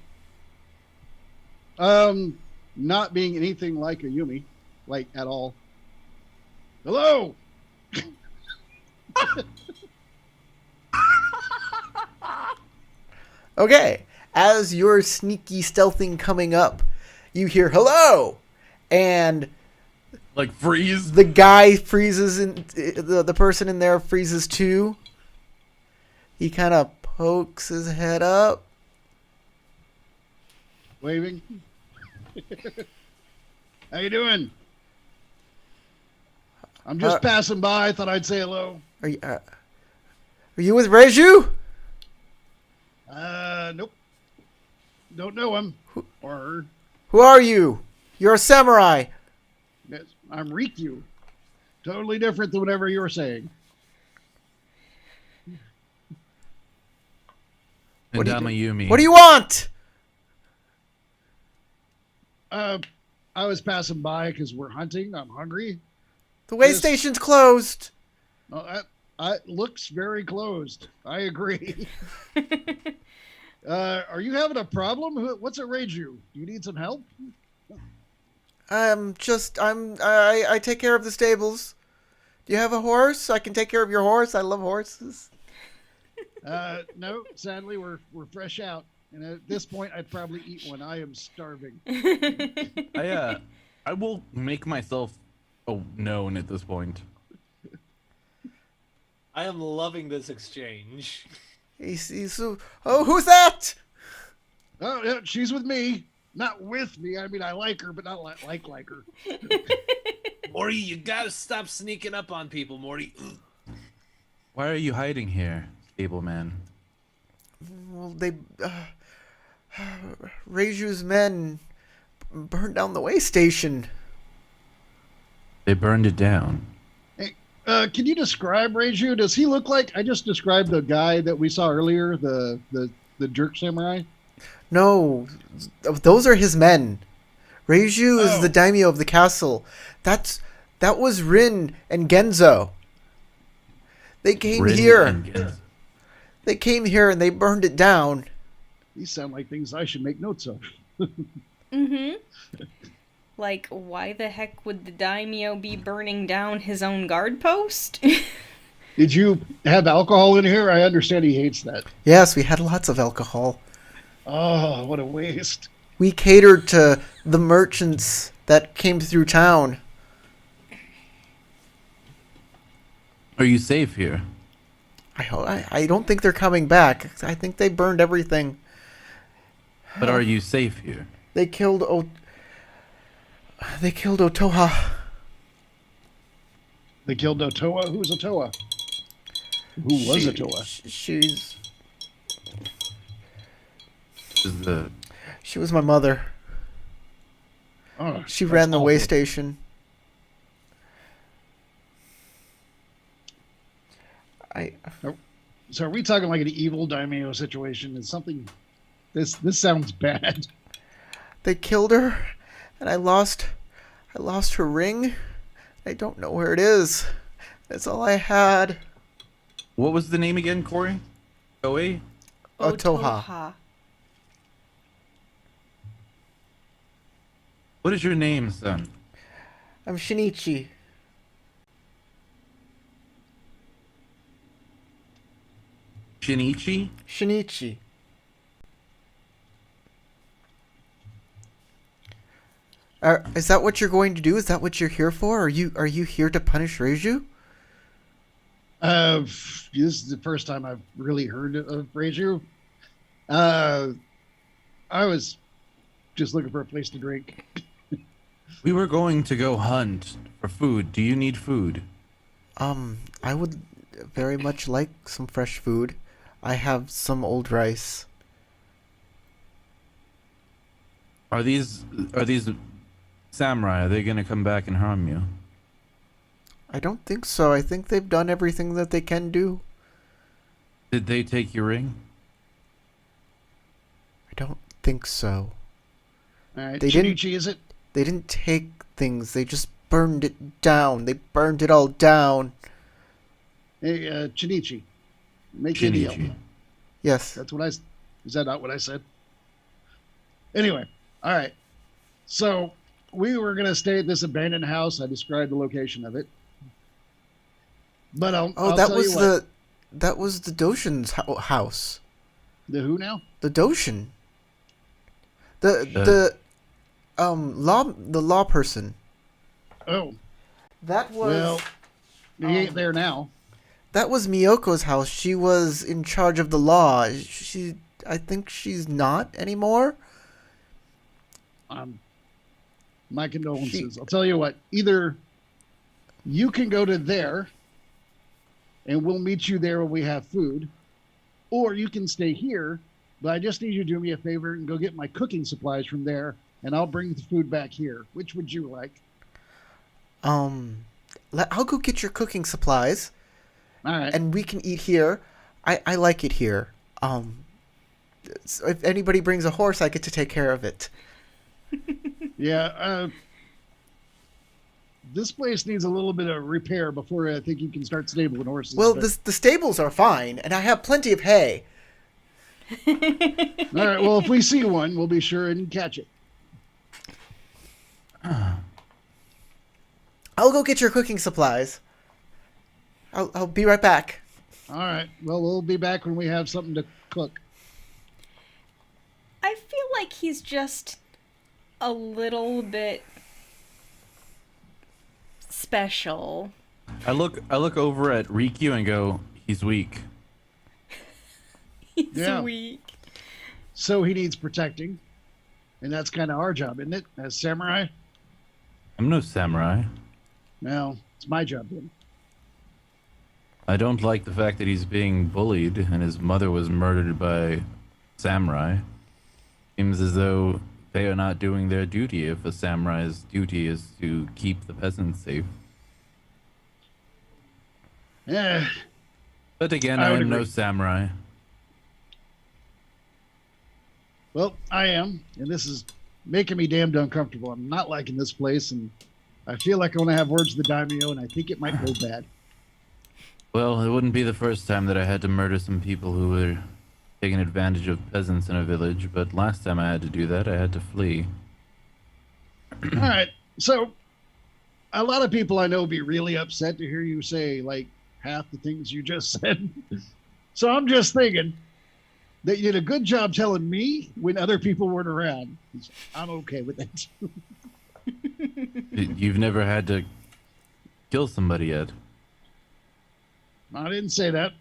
Speaker 5: Not being anything like a Yumi, like at all. Hello.
Speaker 1: Okay. As you're sneaky stealthing coming up, you hear hello, and
Speaker 4: Like freeze.
Speaker 1: the guy freezes, and the person in there freezes too, He kind of pokes his head up.
Speaker 5: Waving. How you doing? I'm just passing by. I thought I'd say hello.
Speaker 1: Are you with Reju?
Speaker 5: Nope. Don't know him. Or her.
Speaker 1: Who are you? You're a samurai.
Speaker 5: Yes, I'm Rikyu. Totally different than whatever you were saying.
Speaker 4: And
Speaker 1: What do you
Speaker 4: I'm a Yumi.
Speaker 1: What do you want?
Speaker 5: I was passing by because we're hunting. I'm hungry.
Speaker 1: The way
Speaker 5: Yes.
Speaker 1: station's closed.
Speaker 5: Looks very closed. I agree. Are you having a problem? What's enraged you? Do you need some help?
Speaker 1: I take care of the stables. Do you have a horse? I can take care of your horse. I love horses.
Speaker 5: No, sadly, we're fresh out. And at this point, I'd probably eat one. I am starving.
Speaker 4: I will make myself known at this point.
Speaker 2: I am loving this exchange.
Speaker 1: Who's that?
Speaker 5: Oh, yeah, she's with me. Not with me. I mean, I like her, but not like her.
Speaker 2: Morty, you gotta stop sneaking up on people, Morty.
Speaker 4: Why are you hiding here, stableman?
Speaker 1: Well, Reiju's men burned down the way station.
Speaker 4: They burned it down.
Speaker 5: Hey, can you describe Reiju? Does he look like I just described the guy that we saw earlier, the jerk samurai?
Speaker 1: No, those are his men. Reiju is the daimyo of the castle. That was Rin and Genzo. They came here. They came here and they burned it down.
Speaker 5: These sound like things I should make notes of.
Speaker 3: Mm-hmm. Like, why the heck would the daimyo be burning down his own guard post?
Speaker 5: Did you have alcohol in here? I understand he hates that.
Speaker 1: Yes, we had lots of alcohol.
Speaker 5: Oh, what a waste.
Speaker 1: We catered to the merchants that came through town.
Speaker 4: Are you safe here?
Speaker 1: I don't think they're coming back. I think they burned everything.
Speaker 4: But are you safe here?
Speaker 1: They killed Otoha.
Speaker 5: They killed Otoa? Who's Otoa? Who was Otoa?
Speaker 1: She was my mother.
Speaker 5: Oh,
Speaker 1: She
Speaker 5: that's
Speaker 1: ran the way
Speaker 5: awful.
Speaker 1: station.
Speaker 5: So are we talking like an evil daimyo situation? Is something... This sounds bad.
Speaker 1: They killed her, and I lost her ring. I don't know where it is. That's all I had.
Speaker 4: What was the name again, Corey? Koei?
Speaker 1: Otoha.
Speaker 4: What is your name, son?
Speaker 1: I'm Shinichi.
Speaker 4: Shinichi?
Speaker 1: Shinichi. Is that what you're going to do? Is that what you're here for? Are you here to punish Reiju?
Speaker 5: This is the first time I've really heard of Reiju. I was just looking for a place to drink.
Speaker 4: We were going to go hunt for food. Do you need food?
Speaker 1: I would very much like some fresh food. I have some old rice.
Speaker 4: Are these samurai? Are they gonna come back and harm you?
Speaker 1: I don't think so. I think they've done everything that they can do.
Speaker 4: Did they take your ring?
Speaker 1: I don't think so.
Speaker 5: All right,
Speaker 1: They
Speaker 5: Shinichi, is it?
Speaker 1: They didn't take things. They just burned it down. They burned it all down.
Speaker 5: Hey, Shinichi, make me a deal.
Speaker 4: Shinichi.
Speaker 1: Yes.
Speaker 5: That's what is that not what I said? Anyway, all right. So we were going to stay at this abandoned house. I described the location of it. But I'll
Speaker 1: that
Speaker 5: tell
Speaker 1: was
Speaker 5: you what.
Speaker 1: that was the Doshin's house.
Speaker 5: The who now?
Speaker 1: The Doshin. The law person.
Speaker 5: Oh,
Speaker 1: That was
Speaker 5: well, he ain't there now.
Speaker 1: that was Miyoko's house. She was in charge of the law. I think she's not anymore.
Speaker 5: My condolences. I'll tell you what. Either you can go to there, and we'll meet you there when we have food, or you can stay here. But I just need you to do me a favor and go get my cooking supplies from there, and I'll bring the food back here. Which would you like?
Speaker 1: I'll go get your cooking supplies.
Speaker 5: All right.
Speaker 1: And we can eat here. I like it here. So if anybody brings a horse, I get to take care of it.
Speaker 5: Yeah. This place needs a little bit of repair before I think you can start stabling horses.
Speaker 1: Well,
Speaker 5: but-
Speaker 1: the stables are fine, and I have plenty of hay.
Speaker 5: All right. Well, if we see one, we'll be sure and catch it.
Speaker 1: I'll go get your cooking supplies. I'll be right back.
Speaker 5: All right. Well, we'll be back when we have something to cook.
Speaker 3: I feel like he's just a little bit special.
Speaker 4: I look over at Rikyu and go, he's weak.
Speaker 3: He's
Speaker 5: Yeah.
Speaker 3: weak.
Speaker 5: So he needs protecting, and that's kind of our job, isn't it? As samurai.
Speaker 4: I'm no samurai.
Speaker 5: No, it's my job then.
Speaker 4: I don't like the fact that he's being bullied and his mother was murdered by samurai. Seems as though they are not doing their duty if a samurai's duty is to keep the peasants safe.
Speaker 5: Yeah.
Speaker 4: But again,
Speaker 5: I
Speaker 4: I
Speaker 5: would
Speaker 4: am no
Speaker 5: agree.
Speaker 4: samurai.
Speaker 5: Well, I am, and this is making me damned uncomfortable. I'm not liking this place, and I feel like I want to have words with the daimyo, and I think it might go bad.
Speaker 4: Well, it wouldn't be the first time that I had to murder some people who were taking advantage of peasants in a village, but last time I had to do that, I had to flee.
Speaker 5: All right. So, a lot of people I know will be really upset to hear you say, like, half the things you just said. So, I'm just thinking that you did a good job telling me when other people weren't around. I'm okay with that.
Speaker 4: You've never had to kill somebody yet.
Speaker 5: I didn't say that.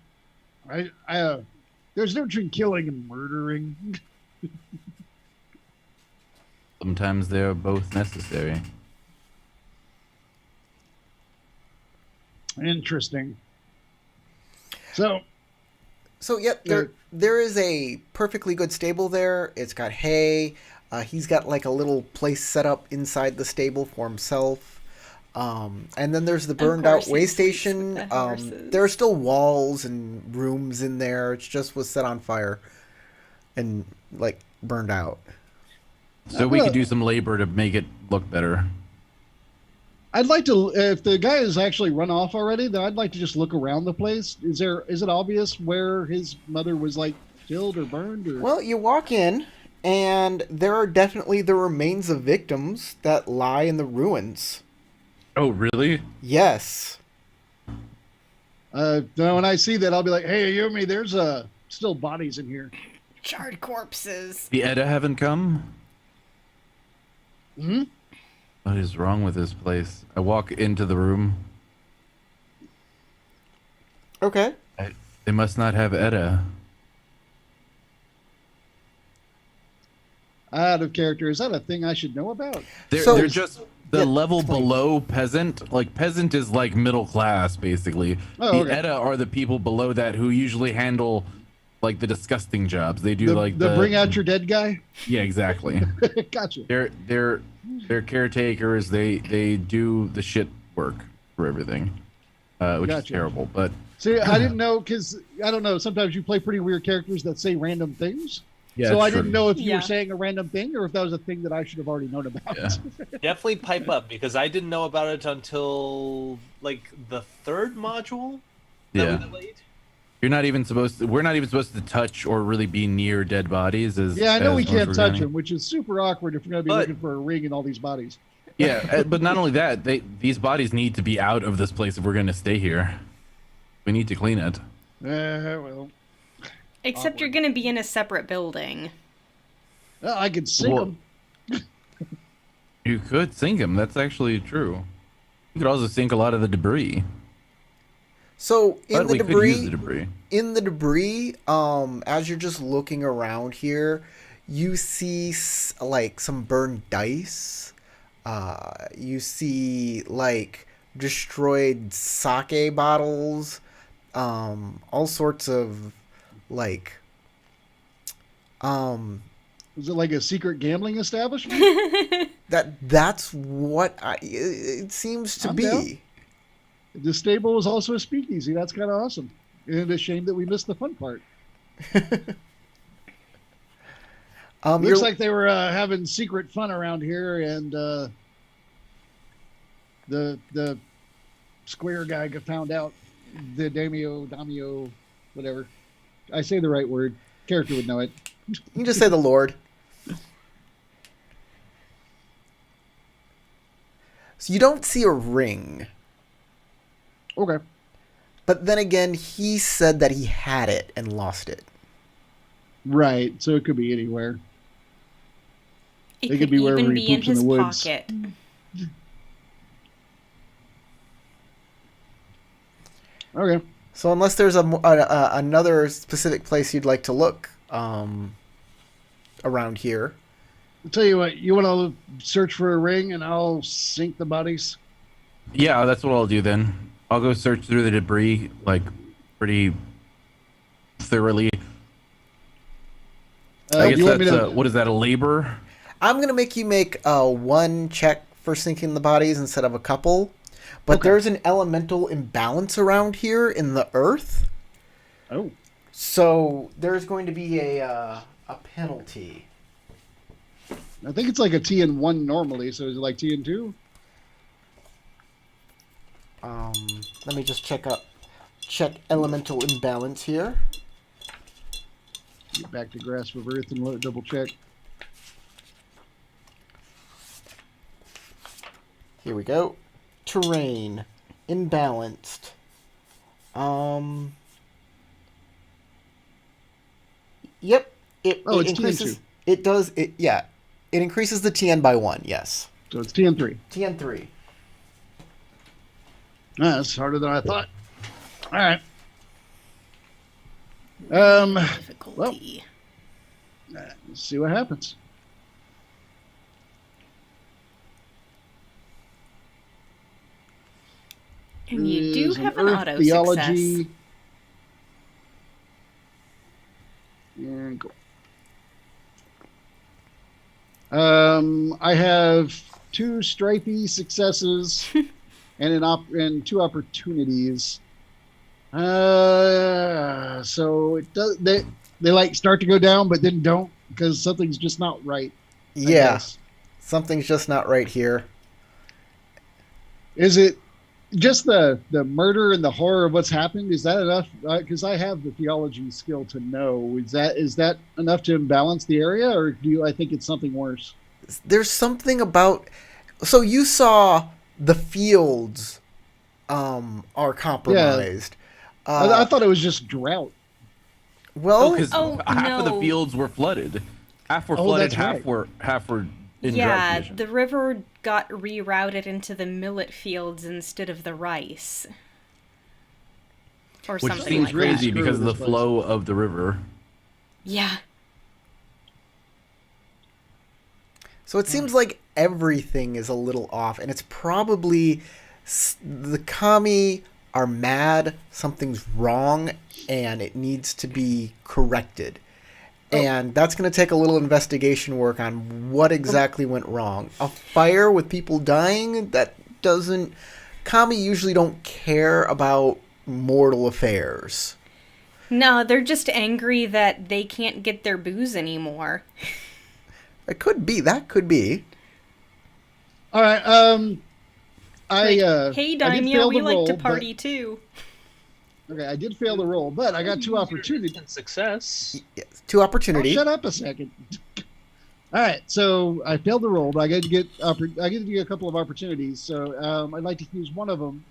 Speaker 5: There's no between killing and murdering.
Speaker 4: Sometimes they are both necessary.
Speaker 5: Interesting. So,
Speaker 1: Yep, there is a perfectly good stable there. It's got hay. He's got like a little place set up inside the stable for himself. And then there's the burned out
Speaker 3: course
Speaker 1: way
Speaker 3: he sleeps
Speaker 1: station.
Speaker 3: with the horses.
Speaker 1: There are still walls and rooms in there. It just was set on fire and like burned out.
Speaker 4: So we could do some labor to make it look better.
Speaker 5: I'd like to, if the guy has actually run off already, then I'd like to just look around the place. Is it obvious where his mother was like killed or burned? Or?
Speaker 1: Well, you walk in, and there are definitely the remains of victims that lie in the ruins.
Speaker 4: Oh, really?
Speaker 1: Yes.
Speaker 5: When I see that, I'll be like, "Hey, Yumi, there's still bodies in here."
Speaker 3: Charred corpses.
Speaker 4: The Edda haven't come?
Speaker 5: Hmm.
Speaker 4: What is wrong with this place? I walk into the room.
Speaker 1: Okay.
Speaker 4: They must not have Edda.
Speaker 5: Out of character, is that a thing I should know about?
Speaker 4: They're just the
Speaker 1: Yeah,
Speaker 4: level
Speaker 1: explain.
Speaker 4: below peasant. Like, peasant is like middle class, basically.
Speaker 5: Oh,
Speaker 4: the
Speaker 5: okay.
Speaker 4: Edda are the people below that who usually handle like the disgusting jobs. They do
Speaker 5: The bring out your dead guy.
Speaker 4: Yeah, exactly.
Speaker 5: Gotcha.
Speaker 4: They're caretakers. They do the shit work for everything, which is
Speaker 5: Gotcha.
Speaker 4: terrible. But
Speaker 5: See, I didn't know because I don't know. Sometimes you play pretty weird characters that say random things.
Speaker 4: yeah,
Speaker 5: So I
Speaker 4: true.
Speaker 5: didn't know if you
Speaker 3: Yeah.
Speaker 5: were saying a random thing or if that was a thing that I should have already known about.
Speaker 4: Yeah.
Speaker 2: Definitely pipe up because I didn't know about it until like the third module that
Speaker 4: Yeah.
Speaker 2: we played.
Speaker 4: You're not even supposed to. We're not even supposed to touch or really be near dead bodies.
Speaker 5: Yeah, I know
Speaker 4: as
Speaker 5: we
Speaker 4: most
Speaker 5: can't
Speaker 4: we're
Speaker 5: touch
Speaker 4: running.
Speaker 5: them, which is super awkward if we're going to be
Speaker 2: But-
Speaker 5: looking for a ring and all these bodies.
Speaker 4: Yeah, but not only that, these bodies need to be out of this place if we're going to stay here. We need to clean it.
Speaker 5: Well,
Speaker 3: Except you're going to be in a separate building.
Speaker 5: I could sing
Speaker 4: Well-
Speaker 5: them.
Speaker 4: You could sink them. That's actually true. You could also sink a lot of the debris.
Speaker 1: So
Speaker 4: But we could use the debris.
Speaker 1: in the debris, as you're just looking around here, you see like some burned dice. You see like destroyed sake bottles, all sorts of like,
Speaker 5: Was it like a secret gambling establishment?
Speaker 1: that's what it seems to
Speaker 5: I'm
Speaker 1: be.
Speaker 5: down. The stable was also a speakeasy. That's kind of awesome. And a shame that we missed the fun part. Looks like they were having secret fun around here, and the square guy found out. The Damio, whatever. I say the right word. Character would know it.
Speaker 1: You can just say the Lord. So you don't see a ring.
Speaker 5: Okay.
Speaker 1: But then again, he said that he had it and lost it.
Speaker 5: Right. So it could be anywhere.
Speaker 3: It
Speaker 5: It
Speaker 3: could
Speaker 5: could be wherever
Speaker 3: even
Speaker 5: he
Speaker 3: be in
Speaker 5: poops in
Speaker 3: his
Speaker 5: the woods.
Speaker 3: pocket.
Speaker 5: Okay.
Speaker 1: So unless there's another specific place you'd like to look around here.
Speaker 5: I'll tell you what. You want to search for a ring, and I'll sink the bodies.
Speaker 4: Yeah, that's what I'll do then. I'll go search through the debris, like, pretty thoroughly. I guess
Speaker 5: you want me
Speaker 4: that's,
Speaker 5: to?
Speaker 4: what is that, a labor?
Speaker 1: I'm going to make you make one check for sinking the bodies instead of a couple. But
Speaker 5: Okay.
Speaker 1: there's an elemental imbalance around here in the earth.
Speaker 5: Oh.
Speaker 1: So there's going to be a penalty.
Speaker 5: I think it's like a TN1 normally. So is it like TN2?
Speaker 1: Let me just check elemental imbalance here.
Speaker 5: Get back to Grasp of Earth and let it double check.
Speaker 1: Here we go. Terrain. Imbalanced. Yep. It
Speaker 5: It's
Speaker 1: increases.
Speaker 5: TN2.
Speaker 1: It does. Yeah. It increases the TN by 1. Yes.
Speaker 5: So it's TN3.
Speaker 1: TN3.
Speaker 5: That's harder than I thought. All right.
Speaker 3: Difficulty.
Speaker 5: Let's see what happens.
Speaker 3: And you do
Speaker 5: Is
Speaker 3: have an
Speaker 5: Earth
Speaker 3: auto
Speaker 5: theology.
Speaker 3: success.
Speaker 5: And go. I have 2 stripey successes and 2 opportunities. So it does. They like start to go down, but then don't because something's just not right. I
Speaker 1: Yeah.
Speaker 5: guess.
Speaker 1: Something's just not right here.
Speaker 5: Is it just the murder and the horror of what's happened? Is that enough? Because I have the theology skill to know. Is that enough to imbalance the area, or do I think it's something worse?
Speaker 1: There's something about. So you saw the fields are compromised.
Speaker 5: I thought it was just drought.
Speaker 1: Well,
Speaker 4: Because
Speaker 3: Oh,
Speaker 4: half of the
Speaker 3: no.
Speaker 4: fields were flooded. Half were
Speaker 5: Oh,
Speaker 4: flooded,
Speaker 5: that's
Speaker 4: half
Speaker 5: right.
Speaker 4: were in drought
Speaker 3: Yeah,
Speaker 4: condition.
Speaker 3: the river got rerouted into the millet fields instead of the rice. Or
Speaker 4: Which
Speaker 3: something
Speaker 4: seems
Speaker 3: like
Speaker 4: crazy
Speaker 3: that.
Speaker 4: because of the
Speaker 5: this place.
Speaker 4: flow of the river.
Speaker 3: Yeah.
Speaker 1: so it seems like everything is a little off, and it's probably the kami are mad, something's wrong, and it needs to be corrected. And that's going to take a little investigation work on what exactly went wrong. A fire with people dying, that doesn't... Kami usually don't care about mortal affairs.
Speaker 3: No, they're just angry that they can't get their booze anymore.
Speaker 1: It could be. That could be.
Speaker 5: All right.
Speaker 3: Like,
Speaker 5: I
Speaker 3: hey,
Speaker 5: I did
Speaker 3: Daimyo,
Speaker 5: fail
Speaker 3: we
Speaker 5: the
Speaker 3: like
Speaker 5: roll,
Speaker 3: to
Speaker 5: but-
Speaker 3: party too.
Speaker 5: Okay, I did fail the roll, but I got 2 opportunities.
Speaker 2: Instant success.
Speaker 1: Yes. 2
Speaker 5: Oh,
Speaker 1: opportunity.
Speaker 5: shut up a second. All right, so I failed the roll, but I get to get a couple of opportunities. So I'd like to use one of them.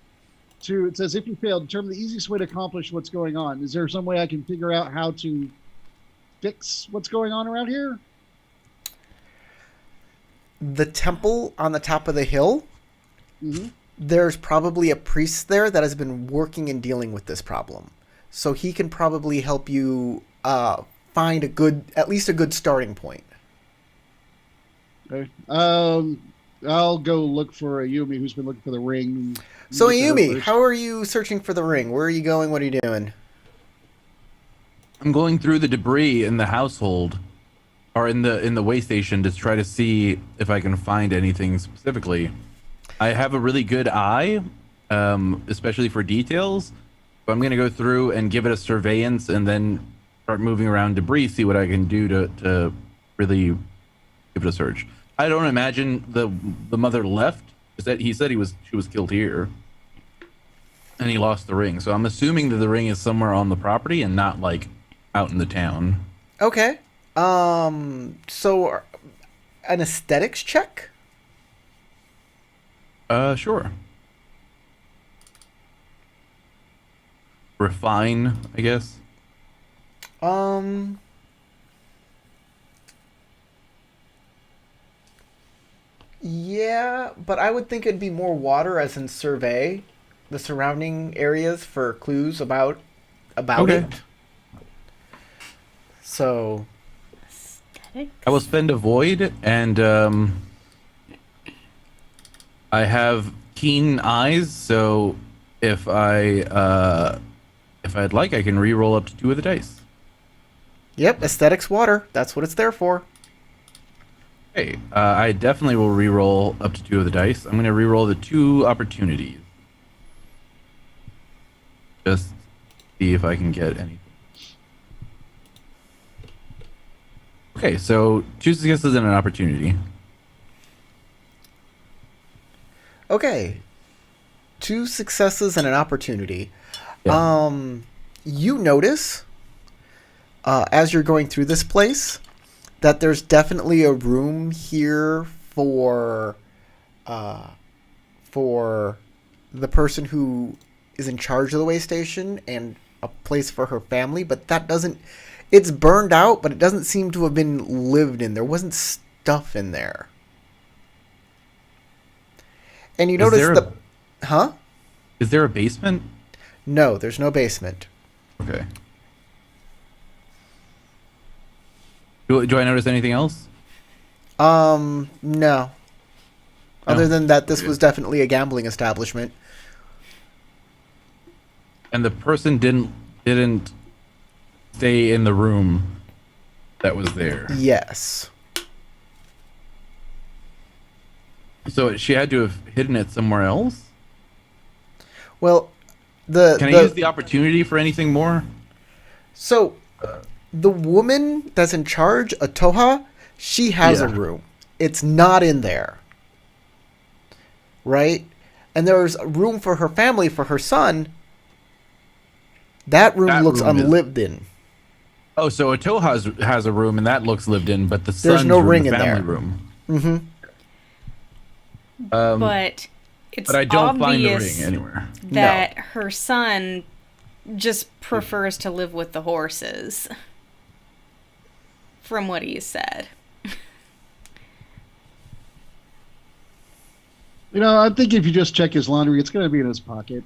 Speaker 5: It says if you fail, determine the easiest way to accomplish what's going on. Is there some way I can figure out how to fix what's going on around here?
Speaker 1: The temple on the top of the hill,
Speaker 5: Mm-hmm.
Speaker 1: there's probably a priest there that has been working and dealing with this problem. So he can probably help you find at least a good starting point.
Speaker 5: Okay. I'll go look for Ayumi, who's been looking for the ring.
Speaker 1: So
Speaker 5: Get to her
Speaker 1: Ayumi,
Speaker 5: first.
Speaker 1: how are you searching for the ring? Where are you going? What are you doing?
Speaker 4: I'm going through the debris in the household, or in the way station, to try to see if I can find anything specifically. I have a really good eye, especially for details. So I'm gonna go through and give it a surveillance, and then start moving around debris, see what I can do to really give it a search. I don't imagine the mother left. He said she was killed here, and he lost the ring. So I'm assuming that the ring is somewhere on the property and not like out in the town.
Speaker 1: Okay. So an aesthetics check?
Speaker 4: Sure. Refine, I guess.
Speaker 1: Yeah, but I would think it'd be more water, as in survey the surrounding areas for clues about
Speaker 4: Okay.
Speaker 1: it. So,
Speaker 4: I will spend a void, and I have keen eyes, so if I'd like, I can re-roll up to 2 of the dice.
Speaker 1: yep, aesthetics water. That's what it's there for.
Speaker 4: Hey, I definitely will re-roll up to 2 of the dice. I'm going to re-roll the 2 opportunities. Just see if I can get anything. Okay, so 2 successes and an opportunity.
Speaker 1: Okay. 2 successes and an opportunity.
Speaker 4: Yeah.
Speaker 1: You notice, as you're going through this place, that there's definitely a room here for the person who is in charge of the way station, and a place for her family, but that doesn't... It's burned out, but it doesn't seem to have been lived in. There wasn't stuff in there. And you notice the... Huh?
Speaker 4: Is there a basement?
Speaker 1: No, there's no basement.
Speaker 4: Okay. Do I notice anything else?
Speaker 1: No. Other
Speaker 4: No.
Speaker 1: than that, this
Speaker 4: Okay.
Speaker 1: was definitely a gambling establishment.
Speaker 4: And the person didn't stay in the room that was there.
Speaker 1: Yes.
Speaker 4: So she had to have hidden it somewhere else?
Speaker 1: Well,
Speaker 4: Can I use the opportunity for anything more?
Speaker 1: So, the woman that's in charge, Atoha, she has a
Speaker 4: Yeah.
Speaker 1: room. It's not in there. Right? And there's a room for her family, for her son. That room
Speaker 4: That
Speaker 1: looks
Speaker 4: room is-
Speaker 1: unlived in.
Speaker 4: Oh, so Atoha has a room and that looks lived in, but the
Speaker 1: There's
Speaker 4: son's
Speaker 1: no
Speaker 4: room,
Speaker 1: ring
Speaker 4: the
Speaker 1: in
Speaker 4: family
Speaker 1: there.
Speaker 4: room.
Speaker 1: Mm-hmm.
Speaker 3: But it's
Speaker 4: But I don't find the
Speaker 3: obvious
Speaker 4: ring anywhere.
Speaker 3: that her son just prefers to live with the horses. From what he said.
Speaker 5: You know, I think if you just check his laundry, it's going to be in his pocket,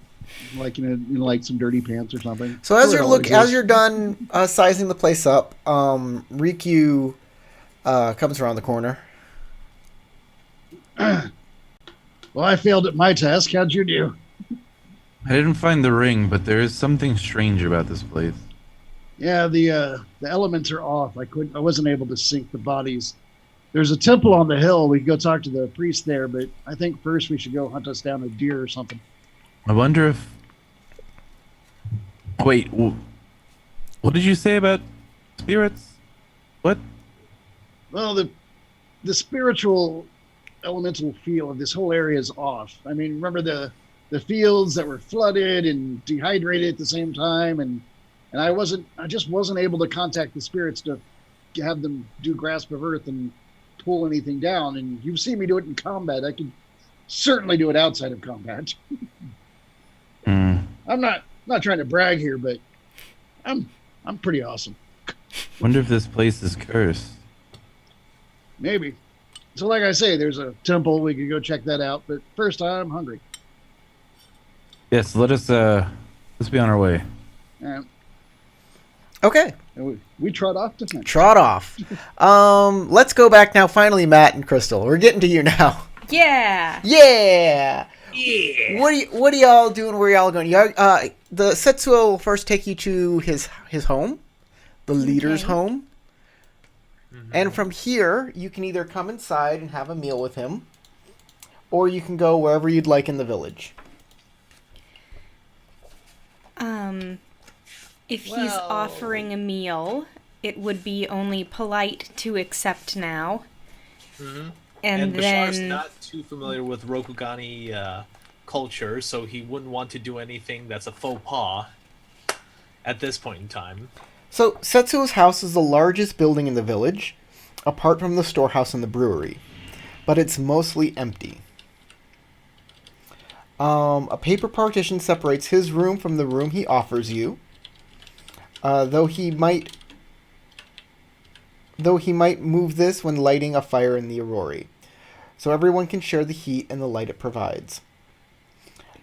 Speaker 5: like in like some dirty pants or something.
Speaker 1: So as
Speaker 5: Sure,
Speaker 1: you're
Speaker 5: it always is.
Speaker 1: you're done sizing the place up, Riku comes around the corner.
Speaker 5: Well, I failed at my task. How'd you do?
Speaker 4: I didn't find the ring, but there is something strange about this place.
Speaker 5: Yeah, the elements are off. I wasn't able to sync the bodies. There's a temple on the hill. We can go talk to the priest there, but I think first we should go hunt us down a deer or something.
Speaker 4: I wonder if... Wait, what did you say about spirits? What?
Speaker 5: Well, the spiritual elemental feel of this whole area is off. I mean, remember the fields that were flooded and dehydrated at the same time, and I just wasn't able to contact the spirits to have them do grasp of earth and pull anything down. And you've seen me do it in combat. I could certainly do it outside of combat.
Speaker 4: Hmm.
Speaker 5: I'm not trying to brag here, but I'm pretty awesome.
Speaker 4: Wonder if this place is cursed.
Speaker 5: Maybe. So like I say, there's a temple. We could go check that out. But first, I'm hungry.
Speaker 4: Yes, let's be on our way.
Speaker 5: And
Speaker 1: Okay,
Speaker 5: we trot off to hunt.
Speaker 1: trot off. Let's go back now. Finally, Matt and Crystal, we're getting to you now.
Speaker 3: Yeah.
Speaker 1: Yeah.
Speaker 2: Yeah.
Speaker 1: What are y'all doing? Where y'all going? The Setsuo will first take you to his home, the leader's
Speaker 3: Okay.
Speaker 1: home, and from here you can either come inside and have a meal with him, or you can go wherever you'd like in the village.
Speaker 3: If he's
Speaker 2: Well-
Speaker 3: offering a meal, it would be only polite to accept now.
Speaker 2: And
Speaker 3: And
Speaker 2: Bashar's
Speaker 3: then
Speaker 2: not too familiar with Rokugani culture, so he wouldn't want to do anything that's a faux pas at this point in time.
Speaker 1: So Setsuo's house is the largest building in the village, apart from the storehouse and the brewery, but it's mostly empty. A paper partition separates his room from the room he offers you. Though he might move this when lighting a fire in the Aurori, so everyone can share the heat and the light it provides.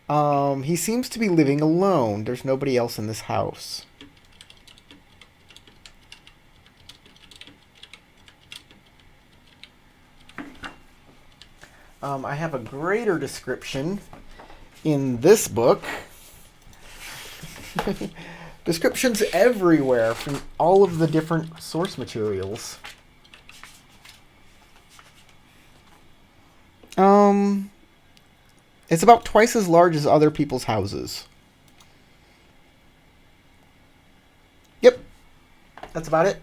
Speaker 1: He seems to be living alone. There's nobody else in this house. I have a greater description in this book. Descriptions everywhere from all of the different source materials. It's about twice as large as other people's houses. Yep, that's about it.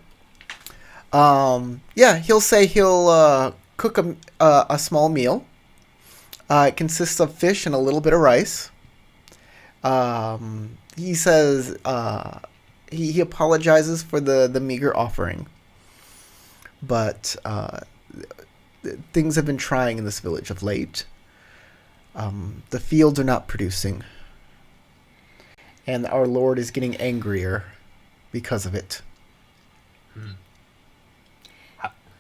Speaker 1: Yeah, he'll say he'll cook a small meal. It consists of fish and a little bit of rice. He says he apologizes for the meager offering, but things have been trying in this village of late. The fields are not producing, and our Lord is getting angrier because of it.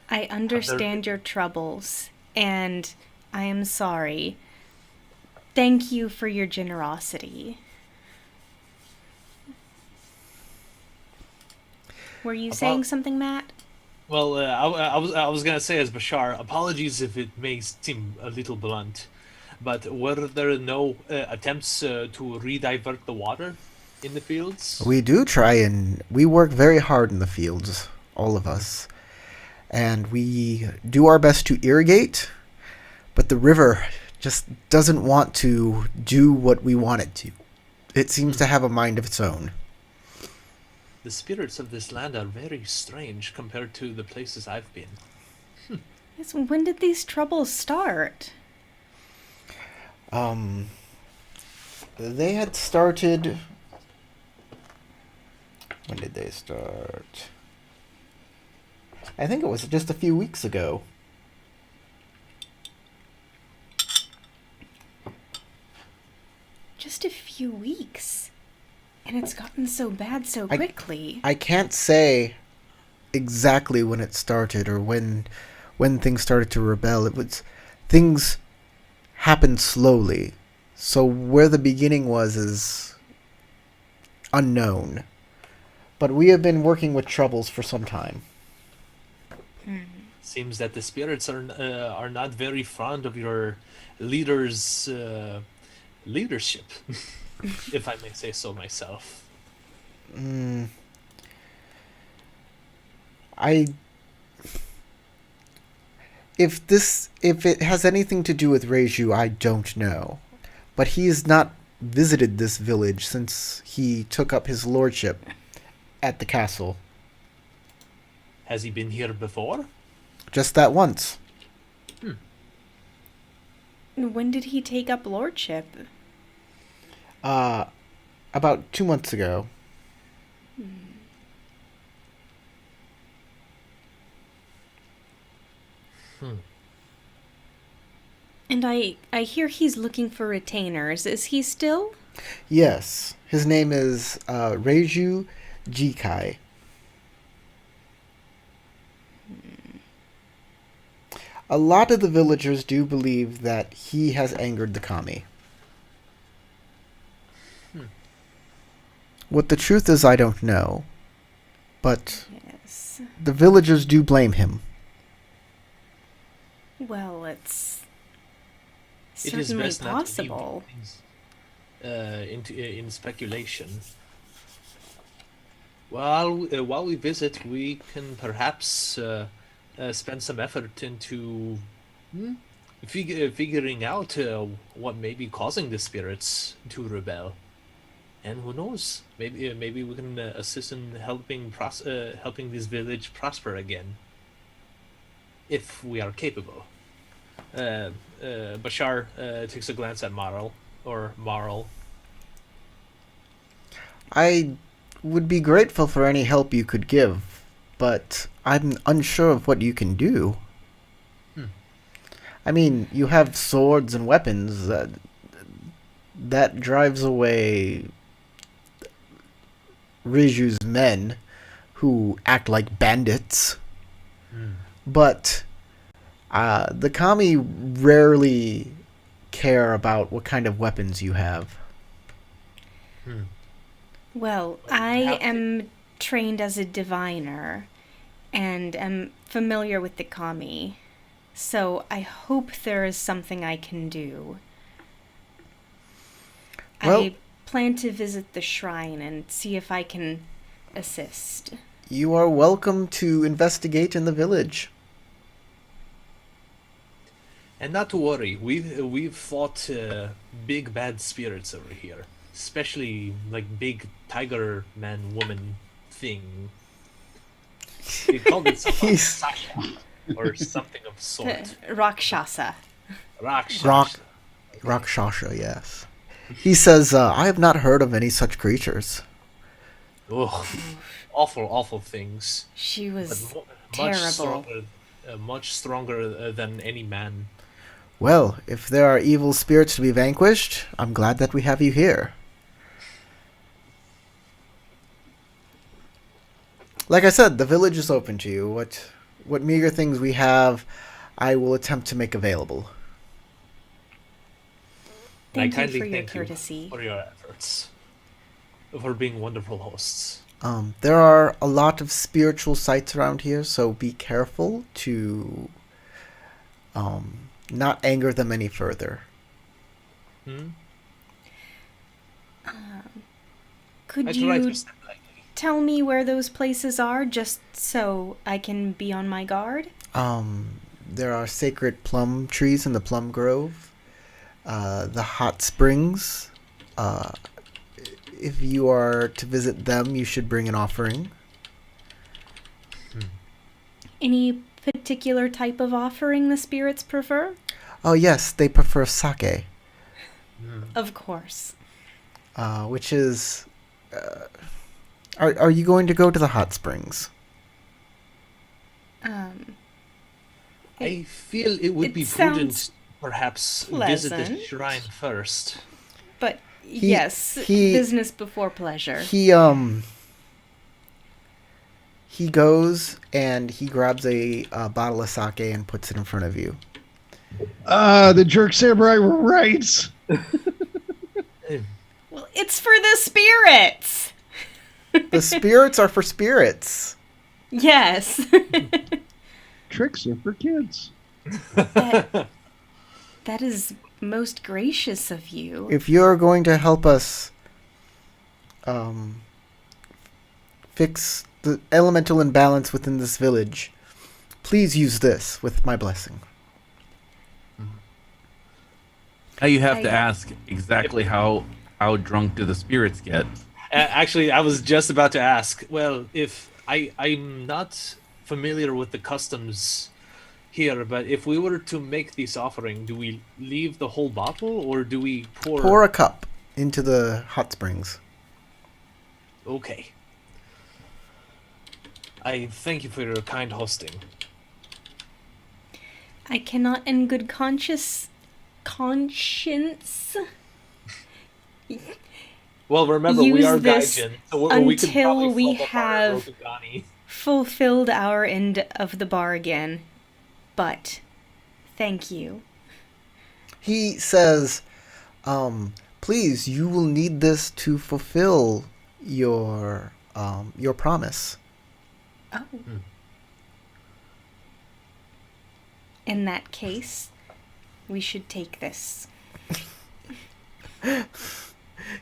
Speaker 3: I understand your troubles, and I am sorry. Thank you for your generosity. Were you saying something, Matt?
Speaker 2: Well, I was gonna say as Bashar, apologies if it may seem a little blunt, but were there no attempts to redivert the water in the fields?
Speaker 1: We do try, and we work very hard in the fields, all of us. And we do our best to irrigate, but the river just doesn't want to do what we want it to. It seems to have a mind of its own.
Speaker 2: The spirits of this land are very strange compared to the places I've been.
Speaker 3: Yes, when did these troubles start?
Speaker 1: They had started... When did they start? I think it was just a few weeks ago.
Speaker 3: Just a few weeks. And it's gotten so bad so quickly.
Speaker 1: I can't say exactly when it started or when things started to rebel. Things happened slowly. So where the beginning was is unknown. But we have been working with troubles for some time.
Speaker 2: Seems that the spirits are not very fond of your leader's leadership, if I may say so myself.
Speaker 1: If it has anything to do with Reiju, I don't know. But he has not visited this village since he took up his lordship at the castle.
Speaker 2: Has he been here before?
Speaker 1: Just that once.
Speaker 3: When did he take up lordship?
Speaker 1: About 2 months ago.
Speaker 3: And I hear he's looking for retainers. Is he still?
Speaker 1: Yes. His name is Reiju Jikai. A lot of the villagers do believe that he has angered the kami. What the truth is, I don't know. But
Speaker 3: Yes.
Speaker 1: the villagers do blame him.
Speaker 3: Well, it's
Speaker 2: It is
Speaker 3: certainly
Speaker 2: best not to leave
Speaker 3: possible.
Speaker 2: things in speculation. While we visit, we can perhaps spend some effort into figuring out what may be causing the spirits to rebel. And who knows? Maybe we can assist in helping this village prosper again, if we are capable. Bashar takes a glance at Marl.
Speaker 1: I would be grateful for any help you could give, but I'm unsure of what you can do. I mean, you have swords and weapons. That drives away Riju's men, who act like bandits. But the kami rarely care about what kind of weapons you have.
Speaker 3: Well, I am trained as a diviner and am familiar with the kami, so I hope there is something I can do.
Speaker 1: Well-
Speaker 3: I plan to visit the shrine and see if I can assist.
Speaker 1: You are welcome to investigate in the village.
Speaker 2: And not to worry, we've fought big bad spirits over here, especially like big tiger man woman thing. They called it something
Speaker 1: He's-
Speaker 2: Sasha or something of sort.
Speaker 3: Rakshasa.
Speaker 1: Rakshasha, yes. He says, I have not heard of any such creatures.
Speaker 2: Oh, awful things.
Speaker 3: She was
Speaker 2: But
Speaker 3: terrible.
Speaker 2: much stronger than any man.
Speaker 1: Well, if there are evil spirits to be vanquished, I'm glad that we have you here. Like I said, the village is open to you. What meager things we have, I will attempt to make available.
Speaker 3: Thank
Speaker 2: I
Speaker 3: you
Speaker 2: kindly
Speaker 3: for your
Speaker 2: thank
Speaker 3: courtesy.
Speaker 2: you for your efforts, for being wonderful hosts.
Speaker 1: There are a lot of spiritual sites around here, so be careful to not anger them any further.
Speaker 3: Could
Speaker 2: I try
Speaker 3: you
Speaker 2: to step lightly.
Speaker 3: tell me where those places are, just so I can be on my guard?
Speaker 1: There are sacred plum trees in the plum grove. The hot springs. If you are to visit them, you should bring an offering.
Speaker 3: Any particular type of offering the spirits prefer?
Speaker 1: Oh yes, they prefer sake,
Speaker 3: Of course.
Speaker 1: which is. Are you going to go to the hot springs?
Speaker 2: I feel it would
Speaker 3: it
Speaker 2: be
Speaker 3: sounds
Speaker 2: prudent, perhaps, visit the
Speaker 3: pleasant.
Speaker 2: shrine first.
Speaker 3: But yes,
Speaker 1: he-
Speaker 3: business before pleasure.
Speaker 1: He goes and he grabs a bottle of sake and puts it in front of you.
Speaker 5: The jerk samurai were right.
Speaker 3: Well, it's for the spirits!
Speaker 1: The spirits are for spirits.
Speaker 3: Yes.
Speaker 5: Tricks are for kids.
Speaker 3: That is most gracious of you.
Speaker 1: If you're going to help us fix the elemental imbalance within this village, please use this with my blessing.
Speaker 4: Now you have
Speaker 3: I-
Speaker 4: to ask exactly how drunk do the spirits get?
Speaker 2: Actually, I was just about to ask. Well, if I'm not familiar with the customs here, but if we were to make this offering, do we leave the whole bottle or do we
Speaker 1: Pour a cup into the hot springs.
Speaker 2: Okay. I thank you for your kind hosting.
Speaker 3: I cannot in good conscience
Speaker 2: Well, remember, we
Speaker 3: use
Speaker 2: are
Speaker 3: this
Speaker 2: gaijin, so we could
Speaker 3: until
Speaker 2: probably
Speaker 3: we
Speaker 2: flip apart
Speaker 3: have
Speaker 2: Rokugani.
Speaker 3: fulfilled our end of the bargain. But thank you.
Speaker 1: He says, please, you will need this to fulfill your promise.
Speaker 3: Oh. In that case, we should take this.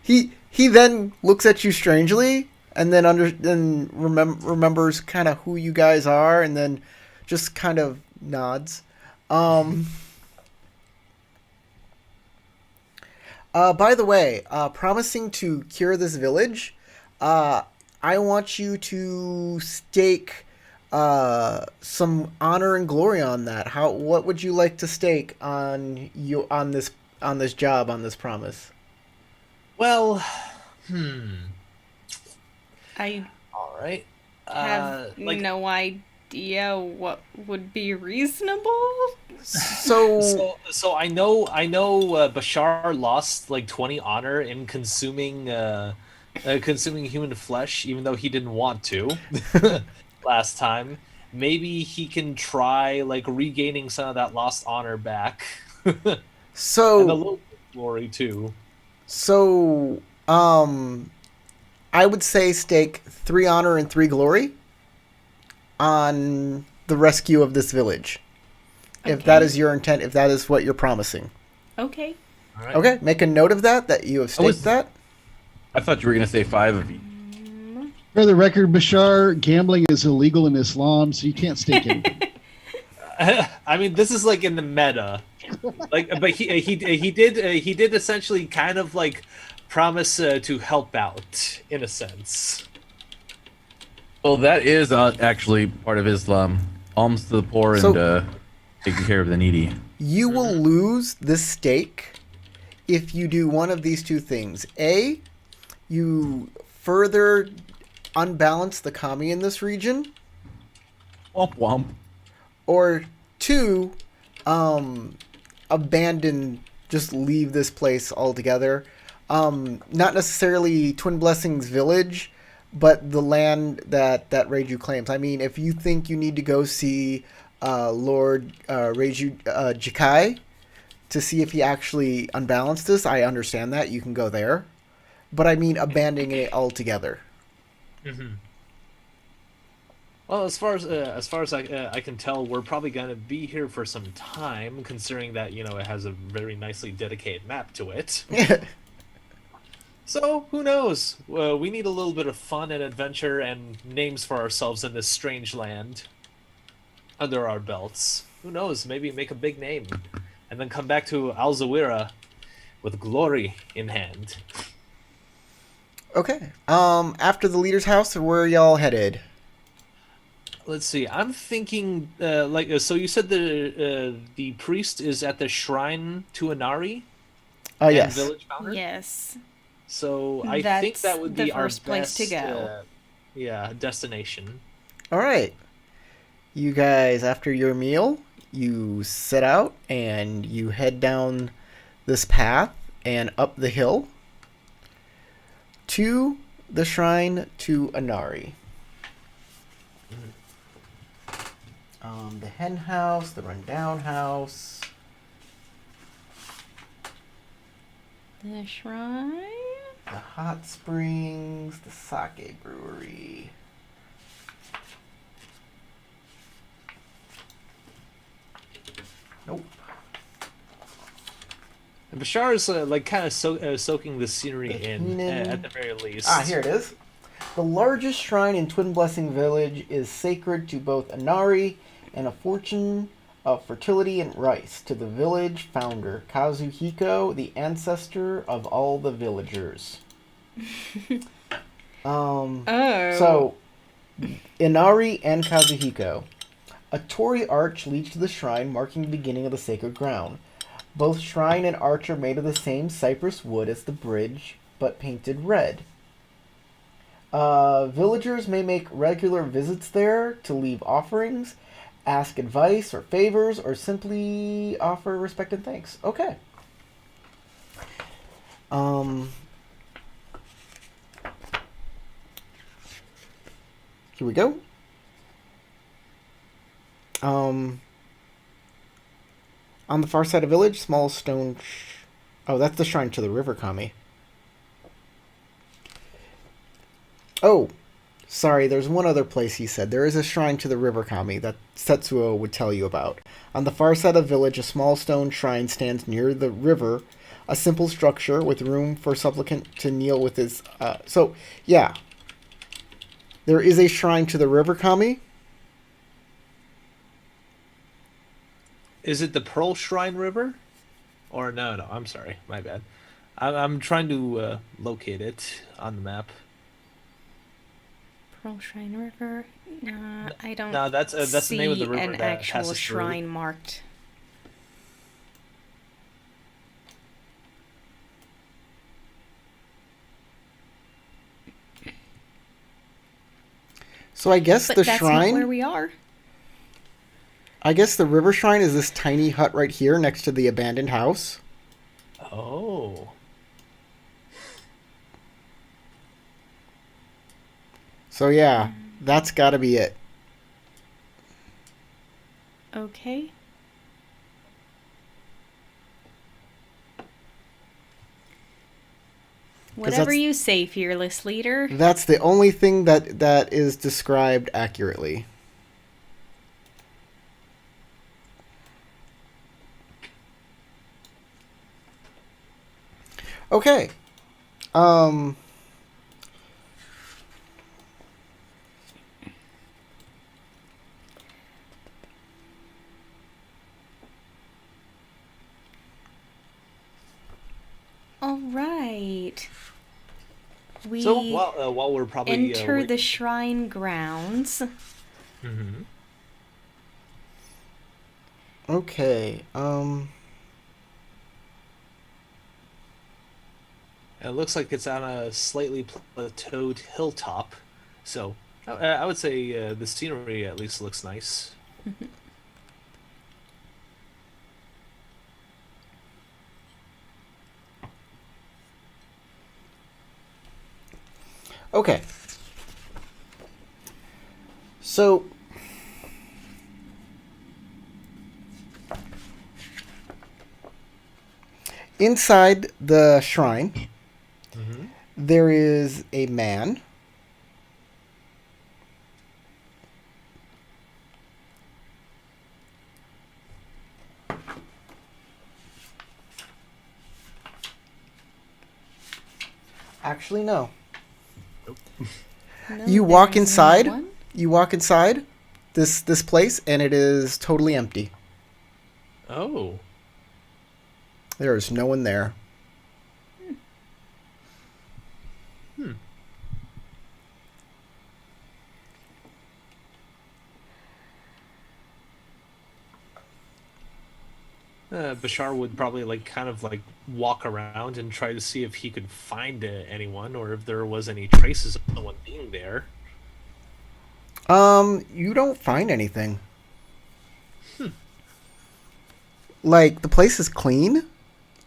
Speaker 1: He then looks at you strangely, and then remembers kind of who you guys are, and then just kind of nods. By the way, promising to cure this village, I want you to stake some honor and glory on that. What would you like to stake on this job, on this promise?
Speaker 2: Well,
Speaker 3: I
Speaker 2: all right.
Speaker 3: have
Speaker 2: Like
Speaker 3: no idea what would be reasonable.
Speaker 2: so I know Bashar lost like 20 honor in consuming human flesh, even though he didn't want to last time. Maybe he can try like regaining some of that lost honor back, and a
Speaker 1: So
Speaker 2: little bit of glory too.
Speaker 1: So, I would say stake 3 honor and 3 glory on the rescue of this village. If that
Speaker 3: Okay.
Speaker 1: is your intent, if that is what you're promising.
Speaker 3: Okay.
Speaker 2: All right.
Speaker 1: Okay, make a note of that you have staked that.
Speaker 4: I thought you were gonna say 5 of you.
Speaker 5: For the record, Bashar, gambling is illegal in Islam, so you can't stake anything.
Speaker 2: I mean, this is like in the meta, like, but he did essentially kind of like promise to help out in a sense.
Speaker 4: Well, that is actually part of Islam. Alms to the poor and
Speaker 1: So-
Speaker 4: taking care of the needy.
Speaker 1: You will lose this stake if you do one of these two things. A, you further unbalance the kami in this region,
Speaker 4: Womp womp.
Speaker 1: or 2, just leave this place altogether. Not necessarily Twin Blessings Village, but the land that Reiju claims. I mean, if you think you need to go see Lord Reiju Jikai to see if he actually unbalanced this, I understand that. You can go there. But I mean abandoning it altogether.
Speaker 2: Well, as far as I can tell, we're probably gonna be here for some time, considering that it has a very nicely dedicated map to it. So who knows? We need a little bit of fun and adventure and names for ourselves in this strange land under our belts. Who knows? Maybe make a big name, and then come back to Al Zawira with glory in hand.
Speaker 1: Okay. After the leader's house, where are y'all headed?
Speaker 2: Let's see. I'm thinking, so you said the priest is at the shrine to Inari and
Speaker 1: Yes.
Speaker 2: village founder.
Speaker 3: Yes.
Speaker 2: So I think
Speaker 3: That's
Speaker 2: that would
Speaker 3: the
Speaker 2: be our
Speaker 3: first place to
Speaker 2: best,
Speaker 3: go.
Speaker 2: destination.
Speaker 1: All right. You guys, after your meal, you set out and you head down this path and up the hill to the shrine to Inari. The hen house, the rundown house.
Speaker 3: The shrine?
Speaker 1: The hot springs, the sake brewery. Nope.
Speaker 2: And Bashar is kind of soaking the scenery in
Speaker 1: Keenan.
Speaker 2: at the very least.
Speaker 1: Here it is. The largest shrine in Twin Blessing Village is sacred to both Inari and a fortune of fertility and rice to the village founder, Kazuhiko, the ancestor of all the villagers.
Speaker 3: Oh.
Speaker 1: So, Inari and Kazuhiko. A torii arch leads to the shrine, marking the beginning of the sacred ground. Both shrine and arch are made of the same cypress wood as the bridge, but painted red. Villagers may make regular visits there to leave offerings, ask advice or favors, or simply offer respect and thanks. Okay. Here we go. On the far side of the village, small stone... Oh, that's the shrine to the river kami. Oh, sorry, there's one other place he said. There is a shrine to the river kami that Setsuo would tell you about. On the far side of the village, a small stone shrine stands near the river, a simple structure with room for supplicant to kneel with his... So, yeah. There is a shrine to the river kami.
Speaker 2: Is it the Pearl Shrine River? Or no, I'm sorry, my bad. I'm trying to locate it on the map.
Speaker 3: Pearl Shrine River. Nah, I don't
Speaker 2: No, that's the name of the
Speaker 3: see
Speaker 2: river
Speaker 3: an
Speaker 2: that
Speaker 3: actual
Speaker 2: passes through.
Speaker 3: shrine marked.
Speaker 1: So I guess
Speaker 3: But
Speaker 1: the
Speaker 3: that's
Speaker 1: shrine...
Speaker 3: not where we are.
Speaker 1: I guess the river shrine is this tiny hut right here next to the abandoned house.
Speaker 2: Oh.
Speaker 1: So yeah, that's got to be it.
Speaker 3: Okay. Whatever
Speaker 1: that's-
Speaker 3: you say, fearless leader.
Speaker 1: That's the only thing that is described accurately. Okay. Um
Speaker 3: All right. We
Speaker 2: So while we're probably
Speaker 3: enter the shrine grounds.
Speaker 2: Mhm.
Speaker 1: Okay.
Speaker 2: It looks like it's on a slightly plateaued hilltop, so I would say the scenery at least looks nice.
Speaker 1: Okay. So inside the shrine,
Speaker 2: Mm-hmm.
Speaker 1: there is a man. Actually, no.
Speaker 3: No,
Speaker 1: You walk
Speaker 3: there's no
Speaker 1: inside.
Speaker 3: one.
Speaker 1: You walk inside this place, and it is totally empty.
Speaker 2: Oh,
Speaker 1: There is no one there.
Speaker 2: Bashar would probably kind of walk around and try to see if he could find anyone or if there was any traces of someone being there.
Speaker 1: You don't find anything. Like, the place is clean.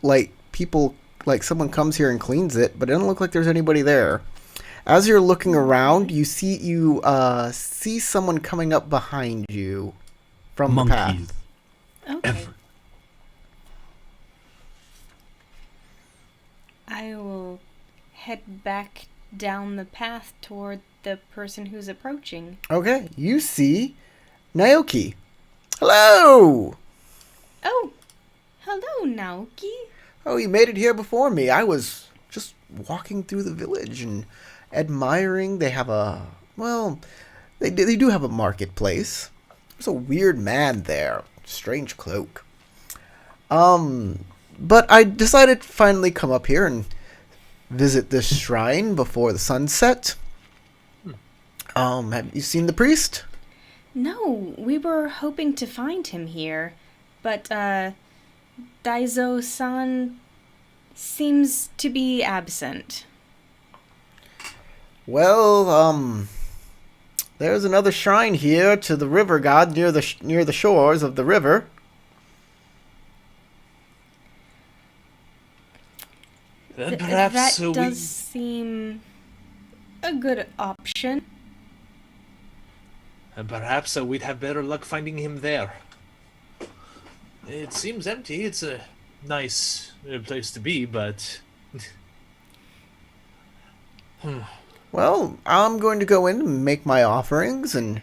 Speaker 1: Like, people, like, someone comes here and cleans it, but it doesn't look like there's anybody there. As you're looking around, you see someone coming up behind you from the
Speaker 4: Monkeys.
Speaker 1: path.
Speaker 3: Okay. I will head back down the path toward the person who's approaching.
Speaker 1: Okay, you see Naoki. Hello!
Speaker 3: Oh, hello, Naoki.
Speaker 1: Oh, you made it here before me. I was just walking through the village and admiring. They have a, well, they do have a marketplace. There's a weird man there. Strange cloak. But I decided to finally come up here and visit this shrine before the sunset. Have you seen the priest?
Speaker 3: No, we were hoping to find him here, but Daizo-san seems to be absent.
Speaker 1: Well, there's another shrine here to the river god near the shores of the river.
Speaker 2: Then perhaps
Speaker 3: that does seem a good option.
Speaker 2: perhaps we'd have better luck finding him there. It seems empty. It's a nice place to be, but
Speaker 1: Well, I'm going to go in and make my offerings and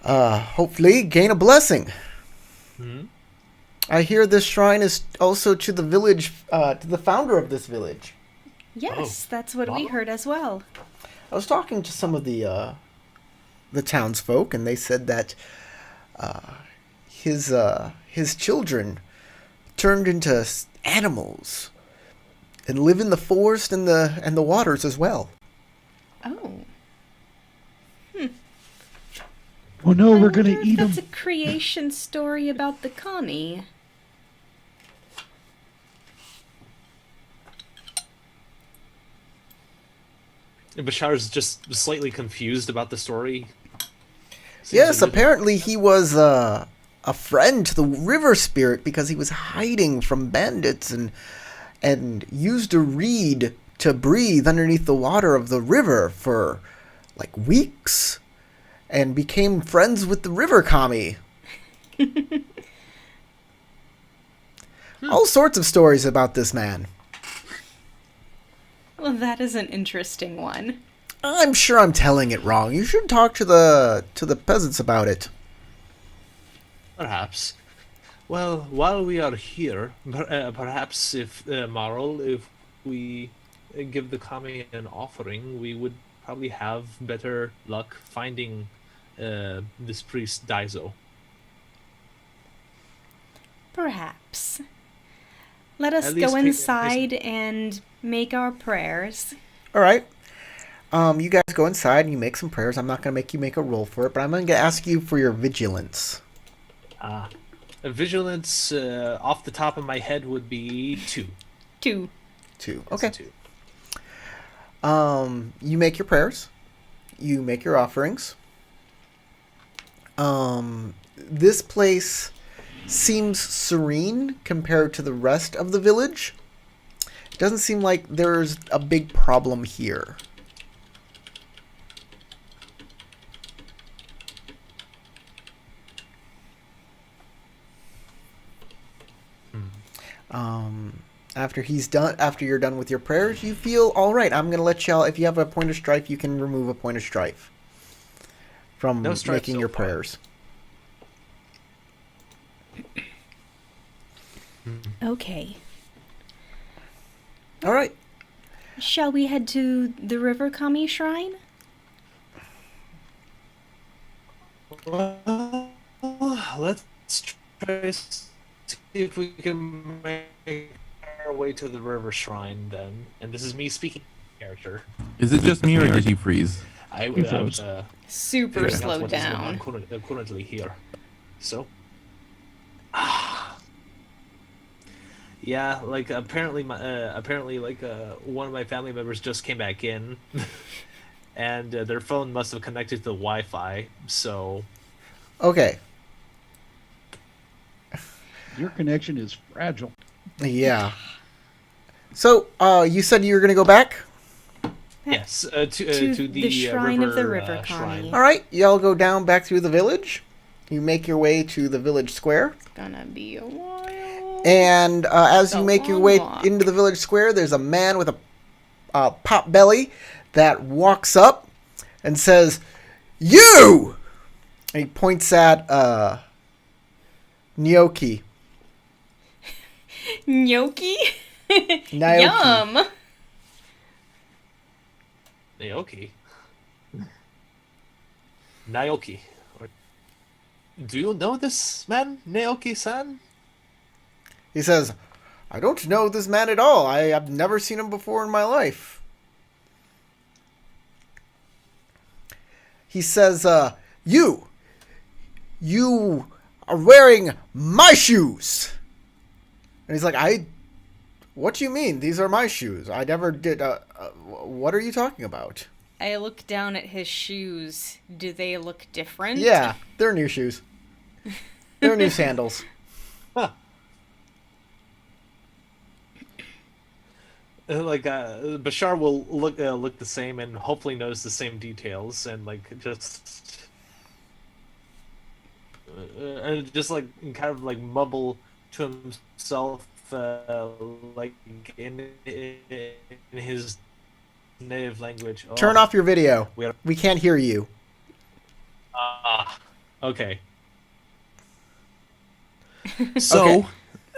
Speaker 1: hopefully gain a blessing.
Speaker 2: Hmm?
Speaker 1: I hear this shrine is also to the village, to the founder of this village.
Speaker 3: Yes, that's what we
Speaker 2: wow.
Speaker 3: heard as well.
Speaker 1: I was talking to some of the townsfolk, and they said that his children turned into animals and live in the forest and the waters as well.
Speaker 3: Oh.
Speaker 5: Oh no,
Speaker 3: I
Speaker 5: we're gonna
Speaker 3: wonder if
Speaker 5: eat them.
Speaker 3: that's a creation story about the kami.
Speaker 2: Bashar's just slightly confused about the story. Seems
Speaker 1: Yes,
Speaker 2: a bit-
Speaker 1: apparently he was a friend to the river spirit because he was hiding from bandits and used a reed to breathe underneath the water of the river for like weeks and became friends with the river kami. All sorts of stories about this man.
Speaker 3: Well, that is an interesting one.
Speaker 1: I'm sure I'm telling it wrong. You should talk to the peasants about it.
Speaker 2: Perhaps. Well, while we are here, perhaps if Marl, if we give the kami an offering, we would probably have better luck finding this priest Daizo.
Speaker 3: Perhaps. Let us
Speaker 2: At least
Speaker 3: go
Speaker 2: pay-
Speaker 3: inside and make our prayers.
Speaker 1: All right. You guys go inside and you make some prayers. I'm not going to make you make a roll for it, but I'm going to ask you for your vigilance.
Speaker 2: Vigilance, off the top of my head, would be 2.
Speaker 3: 2.
Speaker 1: 2.
Speaker 2: It's a
Speaker 1: Okay.
Speaker 2: 2.
Speaker 1: You make your prayers. You make your offerings. This place seems serene compared to the rest of the village. It doesn't seem like there's a big problem here. After you're done with your prayers, you feel all right. I'm gonna let y'all. If you have a point of strife, you can remove a point of strife from
Speaker 2: No strife
Speaker 1: making
Speaker 2: so
Speaker 1: your
Speaker 2: far.
Speaker 1: prayers.
Speaker 3: Okay.
Speaker 1: All right.
Speaker 3: Shall we head to the River Kami Shrine?
Speaker 2: Well, let's try to see if we can make our way to the river shrine then. And this is me speaking character.
Speaker 4: Is it just me or did he freeze?
Speaker 2: I
Speaker 5: He
Speaker 2: was
Speaker 5: froze.
Speaker 3: Super
Speaker 2: figuring out
Speaker 3: slow
Speaker 2: what is going on
Speaker 3: down.
Speaker 2: currently here. So, yeah, like apparently one of my family members just came back in, and their phone must have connected to the Wi-Fi. So
Speaker 1: Okay.
Speaker 5: Your connection is fragile.
Speaker 1: Yeah. So, you said you were gonna go back.
Speaker 2: yes,
Speaker 3: To the shrine of the river
Speaker 2: shrine.
Speaker 3: Kami.
Speaker 1: All right. Y'all go down back through the village. You make your way to the village square.
Speaker 3: Gonna be a while.
Speaker 1: And as you
Speaker 3: a
Speaker 1: make your
Speaker 3: long
Speaker 1: way
Speaker 3: walk.
Speaker 1: into the village square, there's a man with a pot belly that walks up and says, "You!" And he points at Gnocchi.
Speaker 3: Gnocchi?
Speaker 1: Naoki.
Speaker 3: Yum!
Speaker 2: Naoki. Naoki. Do you know this man, Naoki-san?
Speaker 1: He says, "I don't know this man at all. I have never seen him before in my life." He says, You are wearing my shoes." And he's like, what do you mean? These are my shoes. I never did, what are you talking about?
Speaker 3: I look down at his shoes. Do they look different?
Speaker 1: Yeah, they're new shoes. They're new sandals.
Speaker 2: Huh. Bashar will look the same and hopefully notice the same details and kind of like mumble to himself in his Native language. Oh,
Speaker 1: Turn off your video.
Speaker 2: We are-
Speaker 1: We can't hear you.
Speaker 2: Okay. So,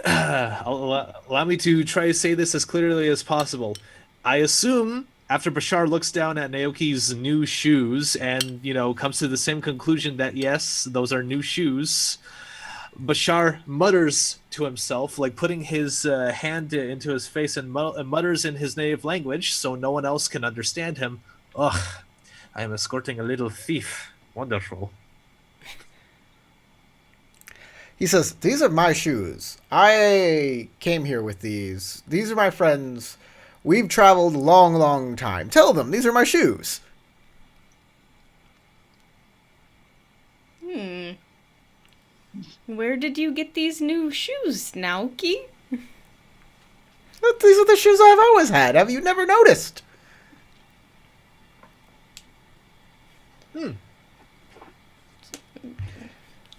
Speaker 2: allow me to try to say this as clearly as possible. I assume after Bashar looks down at Naoki's new shoes and, comes to the same conclusion that yes, those are new shoes, Bashar mutters to himself, like putting his hand into his face and mutters in his native language so no one else can understand him. Ugh, I am escorting a little thief. Wonderful.
Speaker 1: He says, "These are my shoes. I came here with these. These are my friends. We've traveled a long, long time. Tell them, these are my shoes."
Speaker 3: Where did you get these new shoes, Naoki?
Speaker 1: These are the shoes I've always had. Have you never noticed? The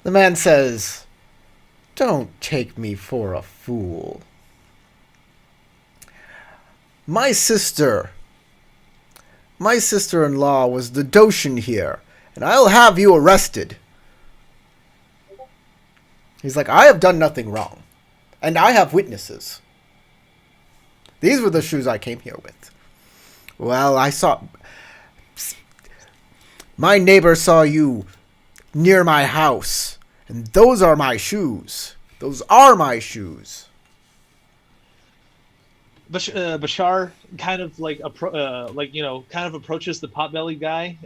Speaker 1: man says, "Don't take me for a fool. My sister-in-law was the Doshin here, and I'll have you arrested." He's like, "I have done nothing wrong, and I have witnesses. These were the shoes I came here with. Well, my neighbor saw you near my house, and those are my shoes. Those are my shoes."
Speaker 2: Bashar kind of approaches the potbelly guy,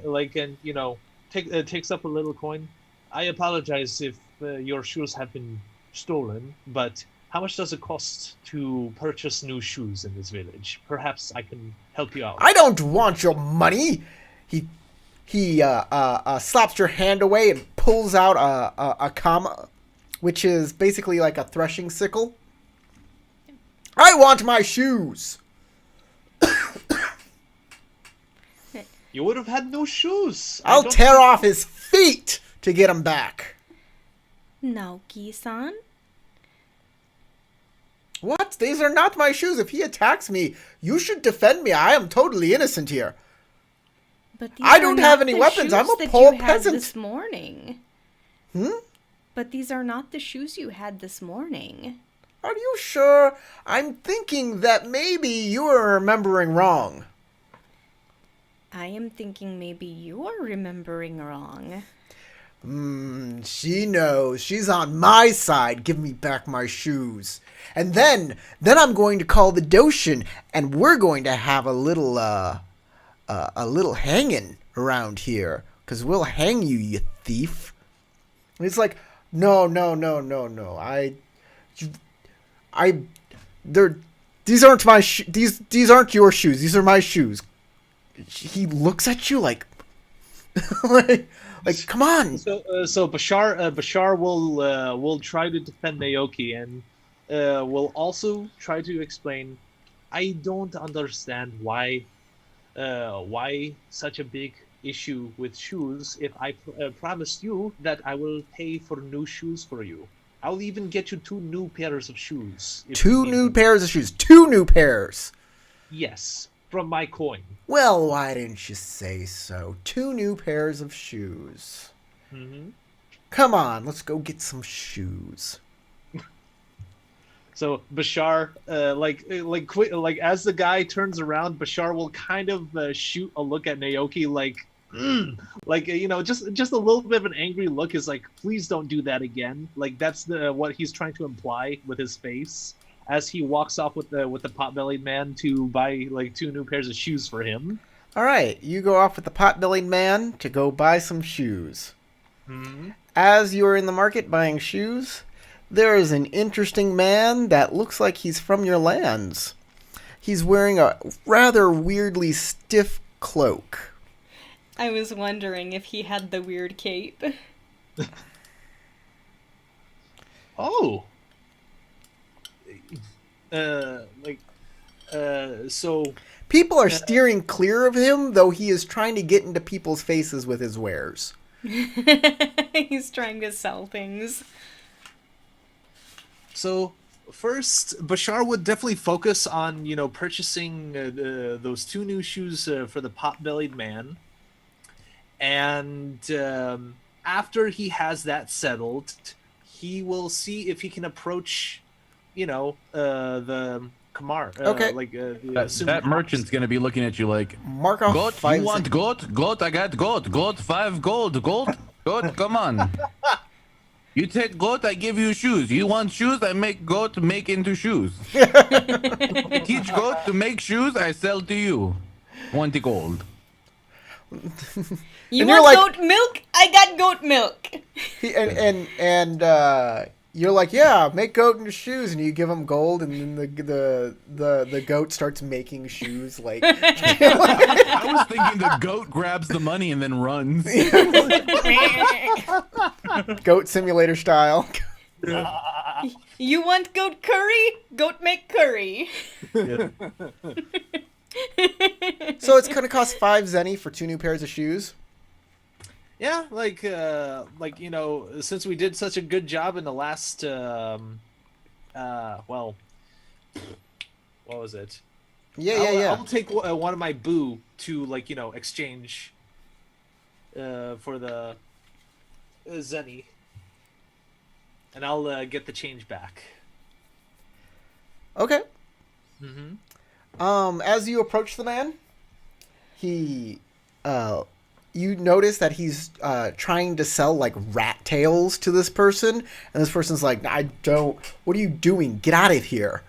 Speaker 2: takes up a little coin. I apologize if your shoes have been stolen, but how much does it cost to purchase new shoes in this village? Perhaps I can help you out.
Speaker 1: "I don't want your money." He slaps your hand away and pulls out a kama, which is basically like a threshing sickle. "I want my shoes."
Speaker 2: You would have had no shoes.
Speaker 1: I'll tear off his feet to get them back.
Speaker 3: Naoki-san?
Speaker 1: What? These are not my shoes. If he attacks me, you should defend me. I am totally innocent here.
Speaker 3: But
Speaker 1: I don't have any weapons. I'm a poor peasant.
Speaker 3: This morning. But these are not the shoes you had this morning.
Speaker 1: Are you sure? I'm thinking that maybe you are remembering wrong.
Speaker 3: I am thinking maybe you are remembering wrong.
Speaker 1: She knows. She's on my side. Give me back my shoes. And then I'm going to call the Doshin, and we're going to have a little hanging around here. 'Cause we'll hang you, you thief. And he's like, no. These aren't my these aren't your shoes. These are my shoes. He looks at you like, like come on.
Speaker 2: So Bashar will try to defend Naoki and will also try to explain. I don't understand why such a big issue with shoes. If I promised you that I will pay for new shoes for you. I'll even get you 2 new pairs of shoes.
Speaker 1: Two new pairs of shoes. 2 new pairs.
Speaker 2: Yes, from my coin.
Speaker 1: Well, why didn't you say so? 2 new pairs of shoes. Come on, let's go get some shoes.
Speaker 2: So Bashar, as the guy turns around, Bashar will kind of shoot a look at Naoki, just a little bit of an angry look. Is like, please don't do that again. Like that's what he's trying to imply with his face as he walks off with the pot-bellied man to buy 2 new pairs of shoes for him.
Speaker 1: All right, you go off with the pot-bellied man to go buy some shoes. As you are in the market buying shoes, there is an interesting man that looks like he's from your lands. He's wearing a rather weirdly stiff cloak.
Speaker 3: I was wondering if he had the weird cape.
Speaker 2: Oh. So
Speaker 1: People are steering clear of him, though he is trying to get into people's faces with his wares.
Speaker 3: He's trying to sell things.
Speaker 2: So, first, Bashar would definitely focus on, purchasing those 2 new shoes for the pot-bellied man. And after he has that settled, he will see if he can approach, the Kamar.
Speaker 1: Okay.
Speaker 4: That merchant's gonna be looking at you like,
Speaker 1: Mark off
Speaker 4: goat,
Speaker 1: 5
Speaker 4: you want goat? Goat, I got goat. Goat, 5 gold. Goat, come on. You take goat, I give you shoes. You want shoes, I make goat make into shoes. I teach goat to make shoes, I sell to you. 20 gold.
Speaker 3: You
Speaker 1: And you're
Speaker 3: want
Speaker 1: like-
Speaker 3: goat milk? I got goat milk.
Speaker 1: And you're like, yeah, make goat into shoes, and you give him gold, and then the goat starts making shoes. Like,
Speaker 4: I was thinking the goat grabs the money and then runs.
Speaker 1: Goat Simulator style.
Speaker 3: You want goat curry? Goat make curry.
Speaker 1: So it's gonna cost 5 zenny for 2 new pairs of shoes.
Speaker 2: Yeah, since we did such a good job in the last, what was it?
Speaker 1: Yeah.
Speaker 2: I'll take one of my boo to, exchange for the zenny, and I'll get the change back.
Speaker 1: Okay.
Speaker 2: Mm-hmm.
Speaker 1: As you approach the man, you notice that he's trying to sell like rat tails to this person, and this person's like, I don't. What are you doing? Get out of here.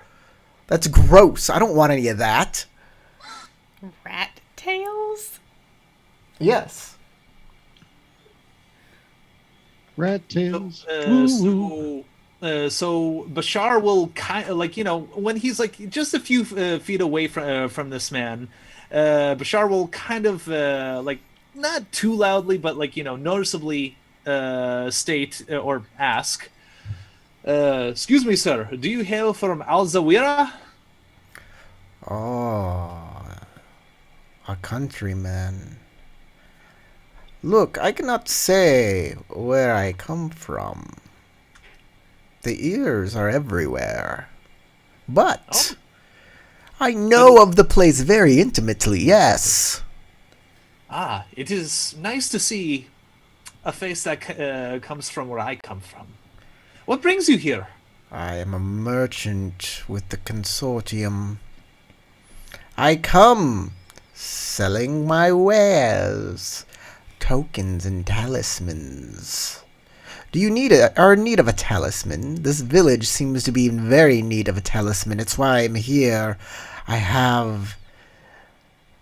Speaker 1: That's gross. I don't want any of that.
Speaker 3: Rat tails?
Speaker 1: Yes.
Speaker 5: Rat tails.
Speaker 2: So Bashar will kind of when he's like just a few feet away from this man, Bashar will kind of not too loudly, but noticeably state or ask, "Excuse me, sir. Do you hail from Al Zawira?"
Speaker 1: Oh, a countryman. Look, I cannot say where I come from. The ears are everywhere. But I know of the place very intimately, yes.
Speaker 2: Ah, it is nice to see a face that comes from where I come from. What brings you here?
Speaker 1: I am a merchant with the consortium. I come selling my wares, tokens and talismans. Do you are in need of a talisman? This village seems to be in very need of a talisman. It's why I'm here. I have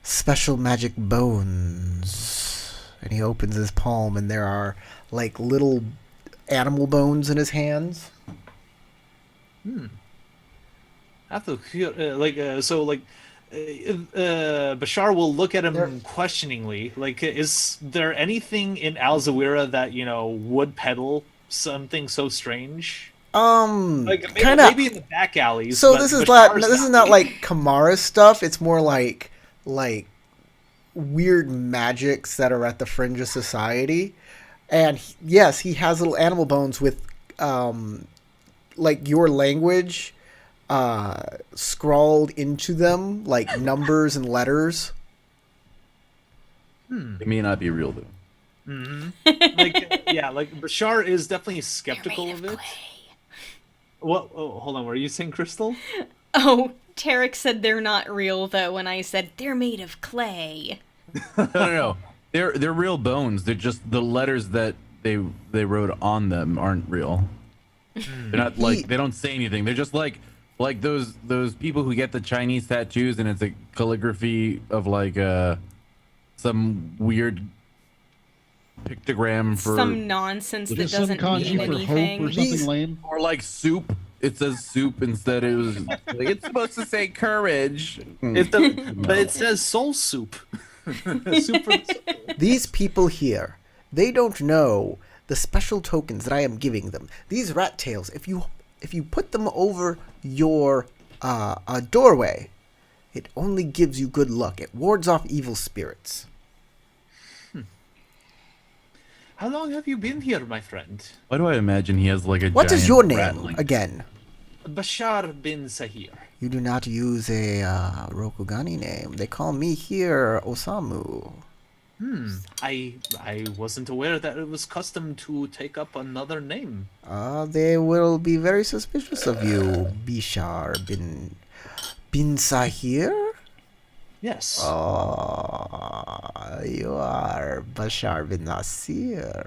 Speaker 1: special magic bones. And he opens his palm, and there are like little animal bones in his hands.
Speaker 2: I have to hear, Bashar will look at him
Speaker 1: There-
Speaker 2: questioningly. Like, is there anything in Al Zawira that would peddle something so strange? Like
Speaker 1: kind of.
Speaker 2: maybe in the back alleys.
Speaker 1: So
Speaker 2: but
Speaker 1: this is
Speaker 2: Bashar's
Speaker 1: not like Kamara stuff. It's more like weird magics that are at the fringe of society. And yes, he has little animal bones with like your language scrawled into them, like numbers and letters.
Speaker 4: It may not be real though.
Speaker 2: like Bashar is definitely skeptical of it. What? Oh, hold on. Were you saying Crystal?
Speaker 3: Oh, Tarek said they're not real though when I said they're made of clay.
Speaker 4: No. They're real bones. They're just the letters that they wrote on them aren't real. They're not like they don't say anything. They're just like those people who get the Chinese tattoos and it's a calligraphy of like some weird pictogram for
Speaker 3: Some nonsense that
Speaker 5: Just some
Speaker 3: doesn't
Speaker 5: kanji
Speaker 3: mean
Speaker 5: for
Speaker 3: anything.
Speaker 5: hope or something
Speaker 1: These-
Speaker 5: lame.
Speaker 4: or like soup. It says soup instead. It was like it's supposed to say courage.
Speaker 2: But it says soul soup. Soup for the soul.
Speaker 1: These people here, they don't know the special tokens that I am giving them. These rat tails, if you put them over your doorway, it only gives you good luck. It wards off evil spirits.
Speaker 2: How long have you been here, my friend?
Speaker 4: Why do I imagine he has like a
Speaker 1: What is
Speaker 4: giant
Speaker 1: your name
Speaker 4: rattling-
Speaker 1: again?
Speaker 2: Bashar bin Sahir.
Speaker 1: You do not use a Rokugani name. They call me here Osamu.
Speaker 2: I wasn't aware that it was custom to take up another name.
Speaker 1: They will be very suspicious of you, Bishar bin Sahir.
Speaker 2: Yes.
Speaker 1: You are Bashar bin Nasir.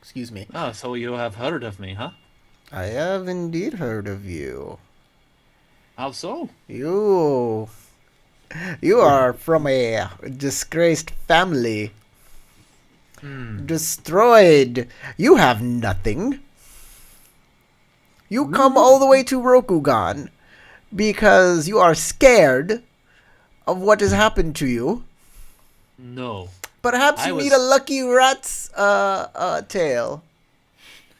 Speaker 1: Excuse me.
Speaker 2: Ah, so you have heard of me, huh?
Speaker 1: I have indeed heard of you.
Speaker 2: How so?
Speaker 1: You are from a disgraced family. Destroyed. You have nothing. You come all the way to Rokugan because you are scared of what has happened to you.
Speaker 2: No.
Speaker 1: Perhaps you need a lucky rat's tail.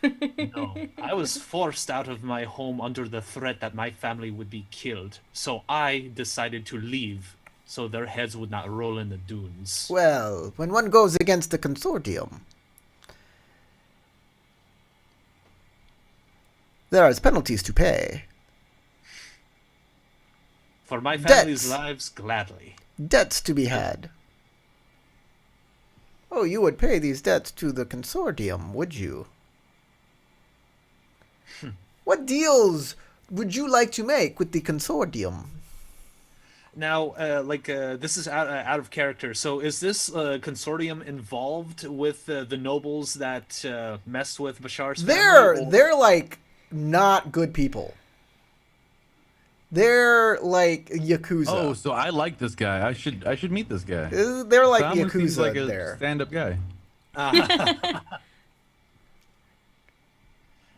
Speaker 2: No. I was forced out of my home under the threat that my family would be killed. So I decided to leave so their heads would not roll in the dunes.
Speaker 1: Well, when one goes against the consortium, there are penalties to pay.
Speaker 2: For my family's
Speaker 1: Debts.
Speaker 2: lives, gladly.
Speaker 1: Debts to be had. Oh, you would pay these debts to the consortium, would you? What deals would you like to make with the consortium?
Speaker 2: Now, this is out of character. So, is this consortium involved with the nobles that messed with Bashar's family?
Speaker 1: They're like not good people. They're like Yakuza.
Speaker 4: Oh, so I like this guy. I should meet this guy.
Speaker 1: They're like
Speaker 4: Someone seems
Speaker 1: Yakuza
Speaker 4: like a
Speaker 1: there.
Speaker 4: stand-up guy.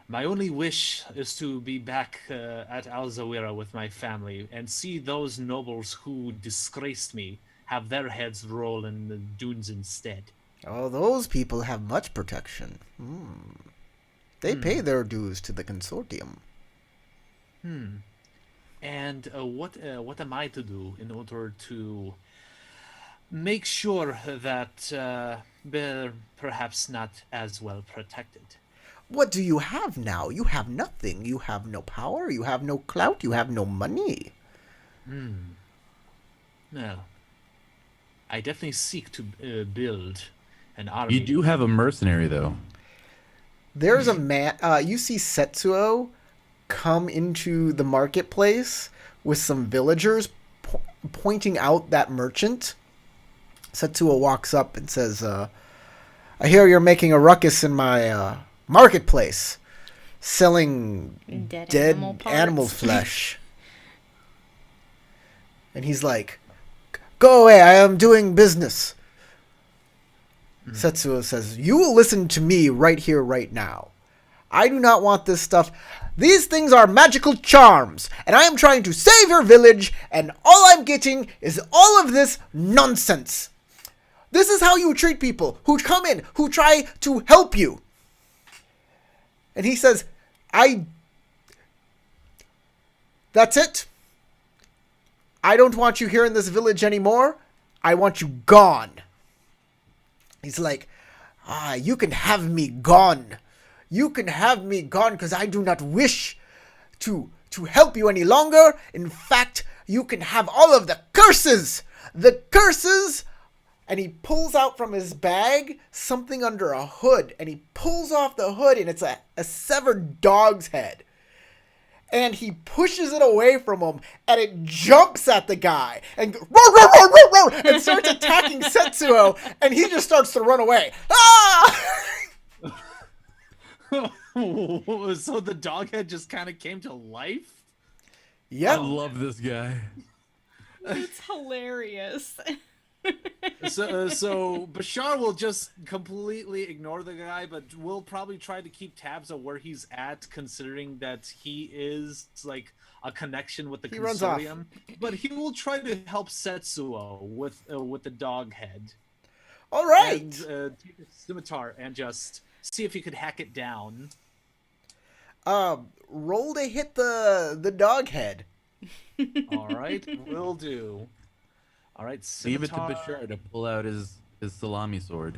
Speaker 2: My only wish is to be back at Al Zawira with my family and see those nobles who disgraced me have their heads roll in the dunes instead.
Speaker 1: Oh, those people have much protection. They pay their dues to the consortium.
Speaker 2: And what am I to do in order to make sure that they're perhaps not as well protected?
Speaker 1: What do you have now? You have nothing. You have no power. You have no clout. You have no money.
Speaker 2: Well, I definitely seek to build an army.
Speaker 4: You do have a mercenary though.
Speaker 1: There's a man. You see Setsuo come into the marketplace with some villagers pointing out that merchant. Setsuo walks up and says, I hear you're making a ruckus in my marketplace, selling dead animal flesh. And he's like, go away, I am doing business. Setsuo says, you will listen to me right here, right now. I do not want this stuff. These things are magical charms, and I am trying to save your village, and all I'm getting is all of this nonsense. This is how you treat people who come in, who try to help you. And he says, that's it. I don't want you here in this village anymore. I want you gone. He's like, you can have me gone. You can have me gone because I do not wish to help you any longer. In fact, you can have all of the curses. The curses. And he pulls out from his bag something under a hood. And he pulls off the hood and it's a severed dog's head. And he pushes it away from him, and it jumps at the guy, and roar, roar, roar, roar, roar, and starts attacking Setsuo, and he just starts to run away. Ah!
Speaker 2: So the dog head just kind of came to life?
Speaker 1: Yep.
Speaker 4: I love this guy.
Speaker 3: It's hilarious.
Speaker 2: So Bashar will just completely ignore the guy, but we'll probably try to keep tabs on where he's at, considering that he is like a connection with the consortium. But he will try to help Setsuo with the dog head.
Speaker 1: All right.
Speaker 2: And take a scimitar and just see if he could hack it down.
Speaker 1: Roll to hit the dog head.
Speaker 2: All right, will do. All right,
Speaker 4: Leave it to
Speaker 2: scimitar.
Speaker 4: Bashar to pull out his salami sword.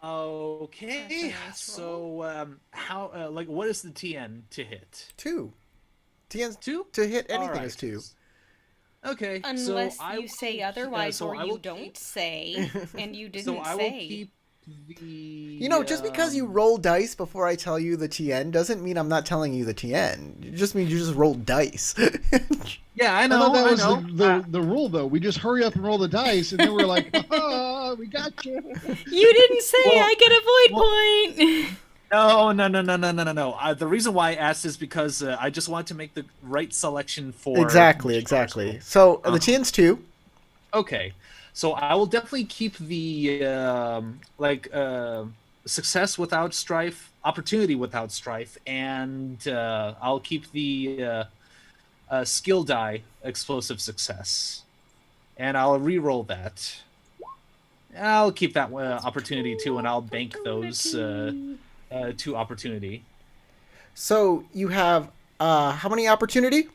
Speaker 2: Okay.
Speaker 3: That's a nice roll.
Speaker 2: So, how, like, what is the TN to hit?
Speaker 1: 2. TN's
Speaker 2: Two?
Speaker 1: to hit
Speaker 2: All
Speaker 1: anything is
Speaker 2: right.
Speaker 1: 2.
Speaker 2: Okay. So
Speaker 3: Unless
Speaker 2: I
Speaker 3: you
Speaker 2: will,
Speaker 3: say otherwise,
Speaker 2: so
Speaker 3: or
Speaker 2: I
Speaker 3: you
Speaker 2: will
Speaker 3: don't
Speaker 2: keep,
Speaker 3: say, and you
Speaker 2: so
Speaker 3: didn't
Speaker 2: I will
Speaker 3: say.
Speaker 2: keep
Speaker 1: You
Speaker 2: the,
Speaker 1: know, just because you roll dice before I tell you the TN doesn't mean I'm not telling you the TN. It just means you just roll dice.
Speaker 2: yeah, I
Speaker 5: I thought
Speaker 2: know,
Speaker 5: that
Speaker 2: I
Speaker 5: was
Speaker 2: know.
Speaker 5: the rule, though. We just hurry up and roll the dice, and then we're like, "Ah, we got you."
Speaker 3: You didn't say
Speaker 2: Well,
Speaker 3: I get a void point.
Speaker 2: No. The reason why I asked is because I just want to make the right selection for
Speaker 1: exactly,
Speaker 2: Bashar's
Speaker 1: exactly.
Speaker 2: role.
Speaker 1: So the
Speaker 2: Uh-huh.
Speaker 1: TN's 2.
Speaker 2: Okay, so I will definitely keep the success without strife, opportunity without strife, and I'll keep the skill die explosive success, and I'll re-roll that. I'll keep that opportunity too, and I'll bank those two opportunity.
Speaker 1: So you have how many opportunity?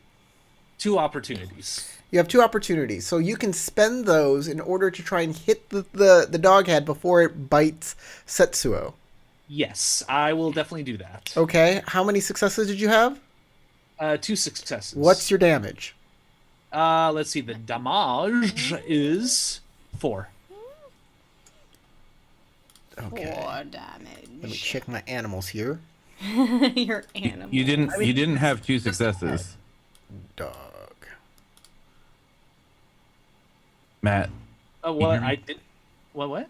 Speaker 2: Two opportunities.
Speaker 1: You have 2 opportunities. So you can spend those in order to try and hit the dog head before it bites Setsuo.
Speaker 2: Yes, I will definitely do that.
Speaker 1: Okay. How many successes did you have?
Speaker 2: Two successes.
Speaker 1: What's your damage?
Speaker 2: Let's see. The damage is 4.
Speaker 1: Okay.
Speaker 3: 4 damage.
Speaker 1: Let me check my animals here.
Speaker 3: Your animal.
Speaker 4: You didn't have 2 successes,
Speaker 1: Dog.
Speaker 4: Matt.
Speaker 2: What
Speaker 4: hear me?
Speaker 2: I did? What?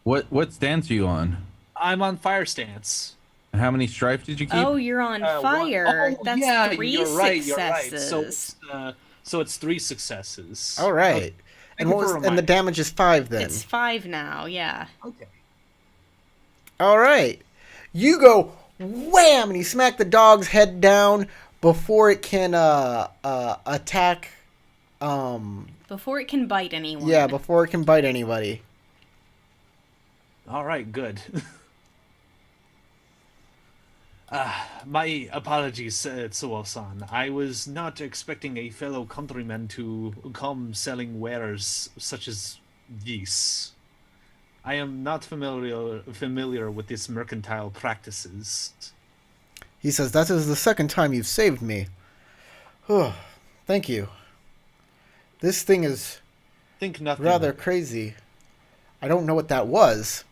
Speaker 4: What stance are you on?
Speaker 2: I'm on fire stance.
Speaker 4: And how many strife did you keep?
Speaker 3: Oh, you're on fire.
Speaker 2: Oh,
Speaker 3: That's
Speaker 2: yeah,
Speaker 3: 3
Speaker 2: you're right. You're right.
Speaker 3: successes.
Speaker 2: So it's 3 successes.
Speaker 1: All right.
Speaker 2: Okay.
Speaker 1: And
Speaker 2: you
Speaker 1: what
Speaker 2: for
Speaker 1: was and the
Speaker 2: reminding.
Speaker 1: damage is 5 then.
Speaker 3: It's 5 now, yeah.
Speaker 2: Okay.
Speaker 1: All right. You go wham and you smack the dog's head down before it can attack
Speaker 3: Before it can bite anyone.
Speaker 1: yeah, before it can bite anybody.
Speaker 2: All right. Good. My apologies, Tsuo-san. I was not expecting a fellow countryman to come selling wares such as these. I am not familiar with these mercantile practices.
Speaker 1: He says, "That is the second time you've saved me." Oh, thank you. This thing is
Speaker 2: Think nothing.
Speaker 1: rather
Speaker 2: of it.
Speaker 1: crazy. I don't know what that was.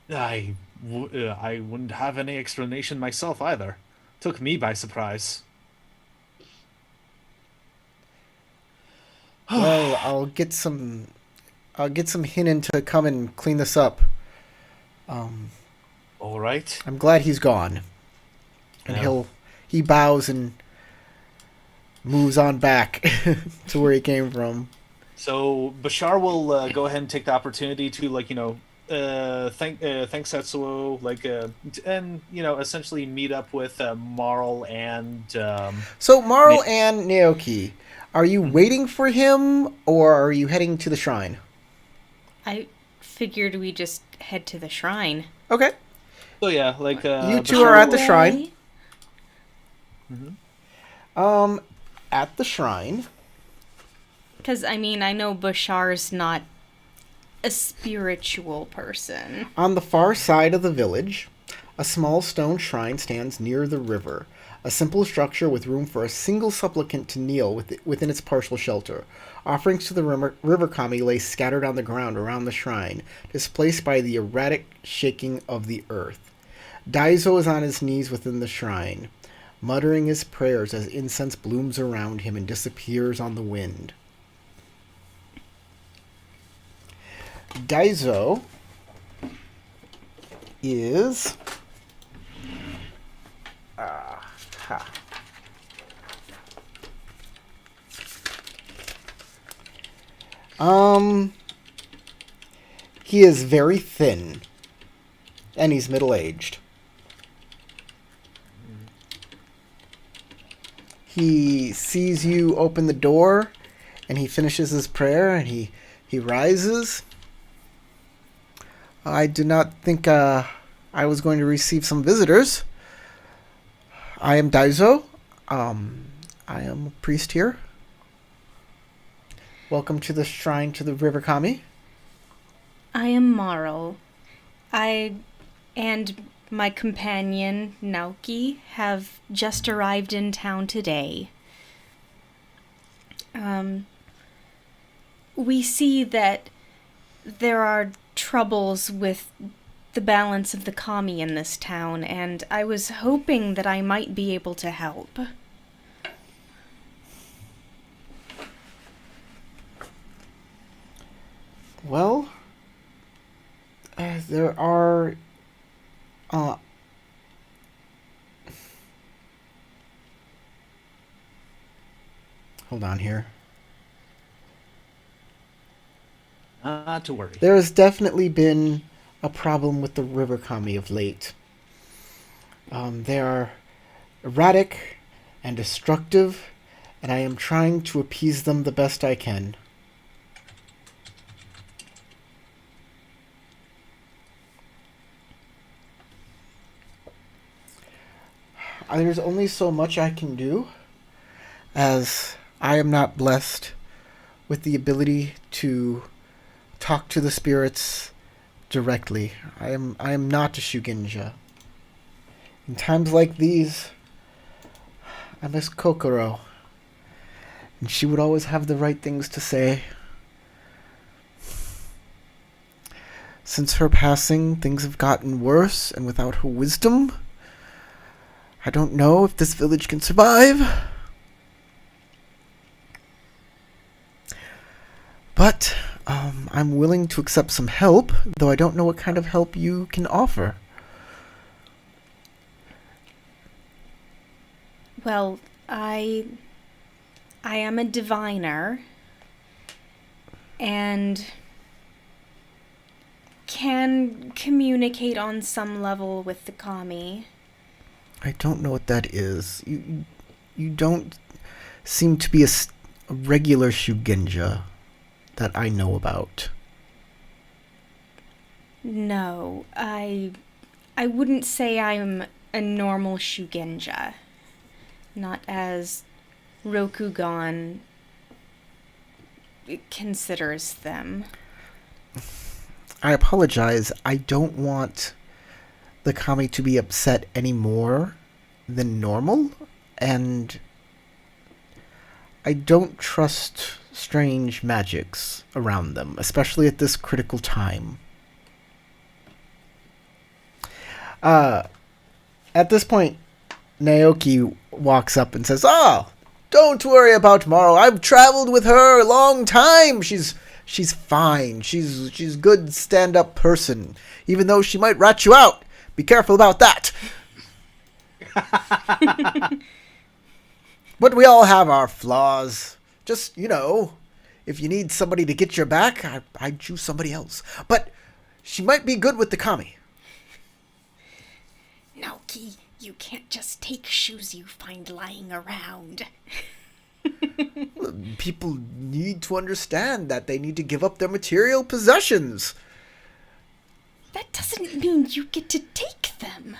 Speaker 2: I wouldn't have any explanation myself either. Took me by surprise.
Speaker 1: Well, I'll get some Hinnon to come and clean this up.
Speaker 2: All right.
Speaker 1: I'm glad he's gone. And
Speaker 2: Yeah.
Speaker 1: he bows and moves on back to where he came from.
Speaker 2: So Bashar will go ahead and take the opportunity to, thank Setsuo, and essentially meet up with Marl and
Speaker 1: So Marl and Naoki, are you waiting for him or are you heading to the shrine?
Speaker 3: I figured we just head to the shrine.
Speaker 1: Okay.
Speaker 2: so yeah,
Speaker 1: You two
Speaker 2: Bashar
Speaker 1: are at the
Speaker 2: will-
Speaker 1: shrine. At the shrine.
Speaker 3: Because, I mean, I know Bashar's not a spiritual person.
Speaker 1: On the far side of the village, a small stone shrine stands near the river, a simple structure with room for a single supplicant to kneel within its partial shelter. Offerings to the river kami lay scattered on the ground around the shrine, displaced by the erratic shaking of the earth. Daizo is on his knees within the shrine, muttering his prayers as incense blooms around him and disappears on the wind. Daizo is he is very thin and he's middle-aged. He sees you open the door and he finishes his prayer and he rises. I did not think I was going to receive some visitors. I am Daizo. I am a priest here. Welcome to the shrine to the River Kami.
Speaker 3: I am Marl. I and my companion, Naoki, have just arrived in town today. We see that there are troubles with the balance of the kami in this town, and I was hoping that I might be able to help.
Speaker 1: Well, there are. Hold on here.
Speaker 2: Not to worry.
Speaker 1: There has definitely been a problem with the river kami of late. They are erratic and destructive, and I am trying to appease them the best I can. There's only so much I can do, as I am not blessed with the ability to talk to the spirits directly. I am not a Shugenja. In times like these, I miss Kokoro, and she would always have the right things to say. Since her passing, things have gotten worse, and without her wisdom, I don't know if this village can survive. But I'm willing to accept some help, though I don't know what kind of help you can offer.
Speaker 3: Well, I am a diviner and can communicate on some level with the kami.
Speaker 1: I don't know what that is. You don't seem to be a regular Shugenja that I know about.
Speaker 3: No, I wouldn't say I'm a normal Shugenja. Not as Rokugan considers them.
Speaker 1: I apologize. I don't want the kami to be upset any more than normal, and I don't trust strange magics around them, especially at this critical time. At this point, Naoki walks up and says, "Oh, don't worry about Maro. I've traveled with her a long time. She's fine. She's good stand-up person, even though she might rat you out. Be careful about that." But we all have our flaws. Just, if you need somebody to get your back, I'd choose somebody else. But she might be good with the kami.
Speaker 3: Naoki, you can't just take shoes you find lying around.
Speaker 1: People need to understand that they need to give up their material possessions.
Speaker 3: That doesn't mean you get to take them.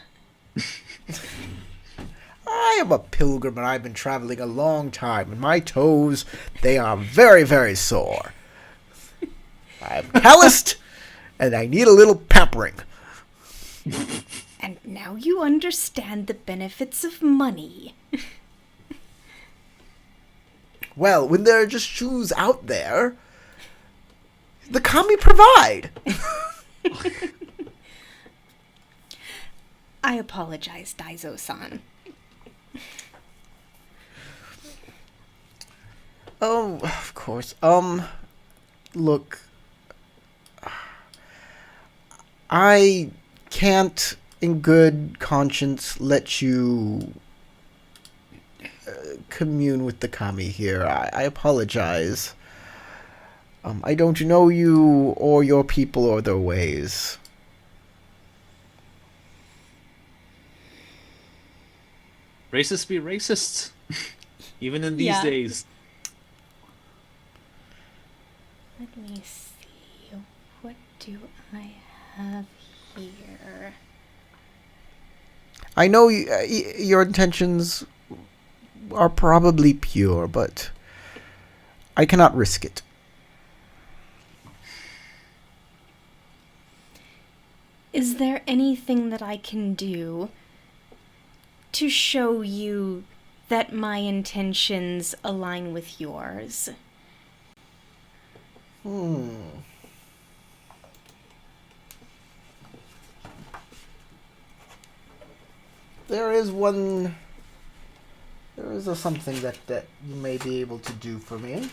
Speaker 1: I am a pilgrim and I've been traveling a long time, and my toes, they are very, very sore. I'm calloused and I need a little pampering.
Speaker 3: And now you understand the benefits of money.
Speaker 1: Well, when there are just shoes out there, the kami provide.
Speaker 3: I apologize, Daizo-san.
Speaker 1: Oh, of course. Look, I can't, in good conscience, let you commune with the kami here. I apologize. I don't know you or your people or their ways.
Speaker 2: Racists be racists, even in these days.
Speaker 3: Let me see. What do I have here?
Speaker 1: I know your intentions are probably pure, but I cannot risk it.
Speaker 3: Is there anything that I can do to show you that my intentions align with yours?
Speaker 1: There is one. There is something that you may be able to do for me.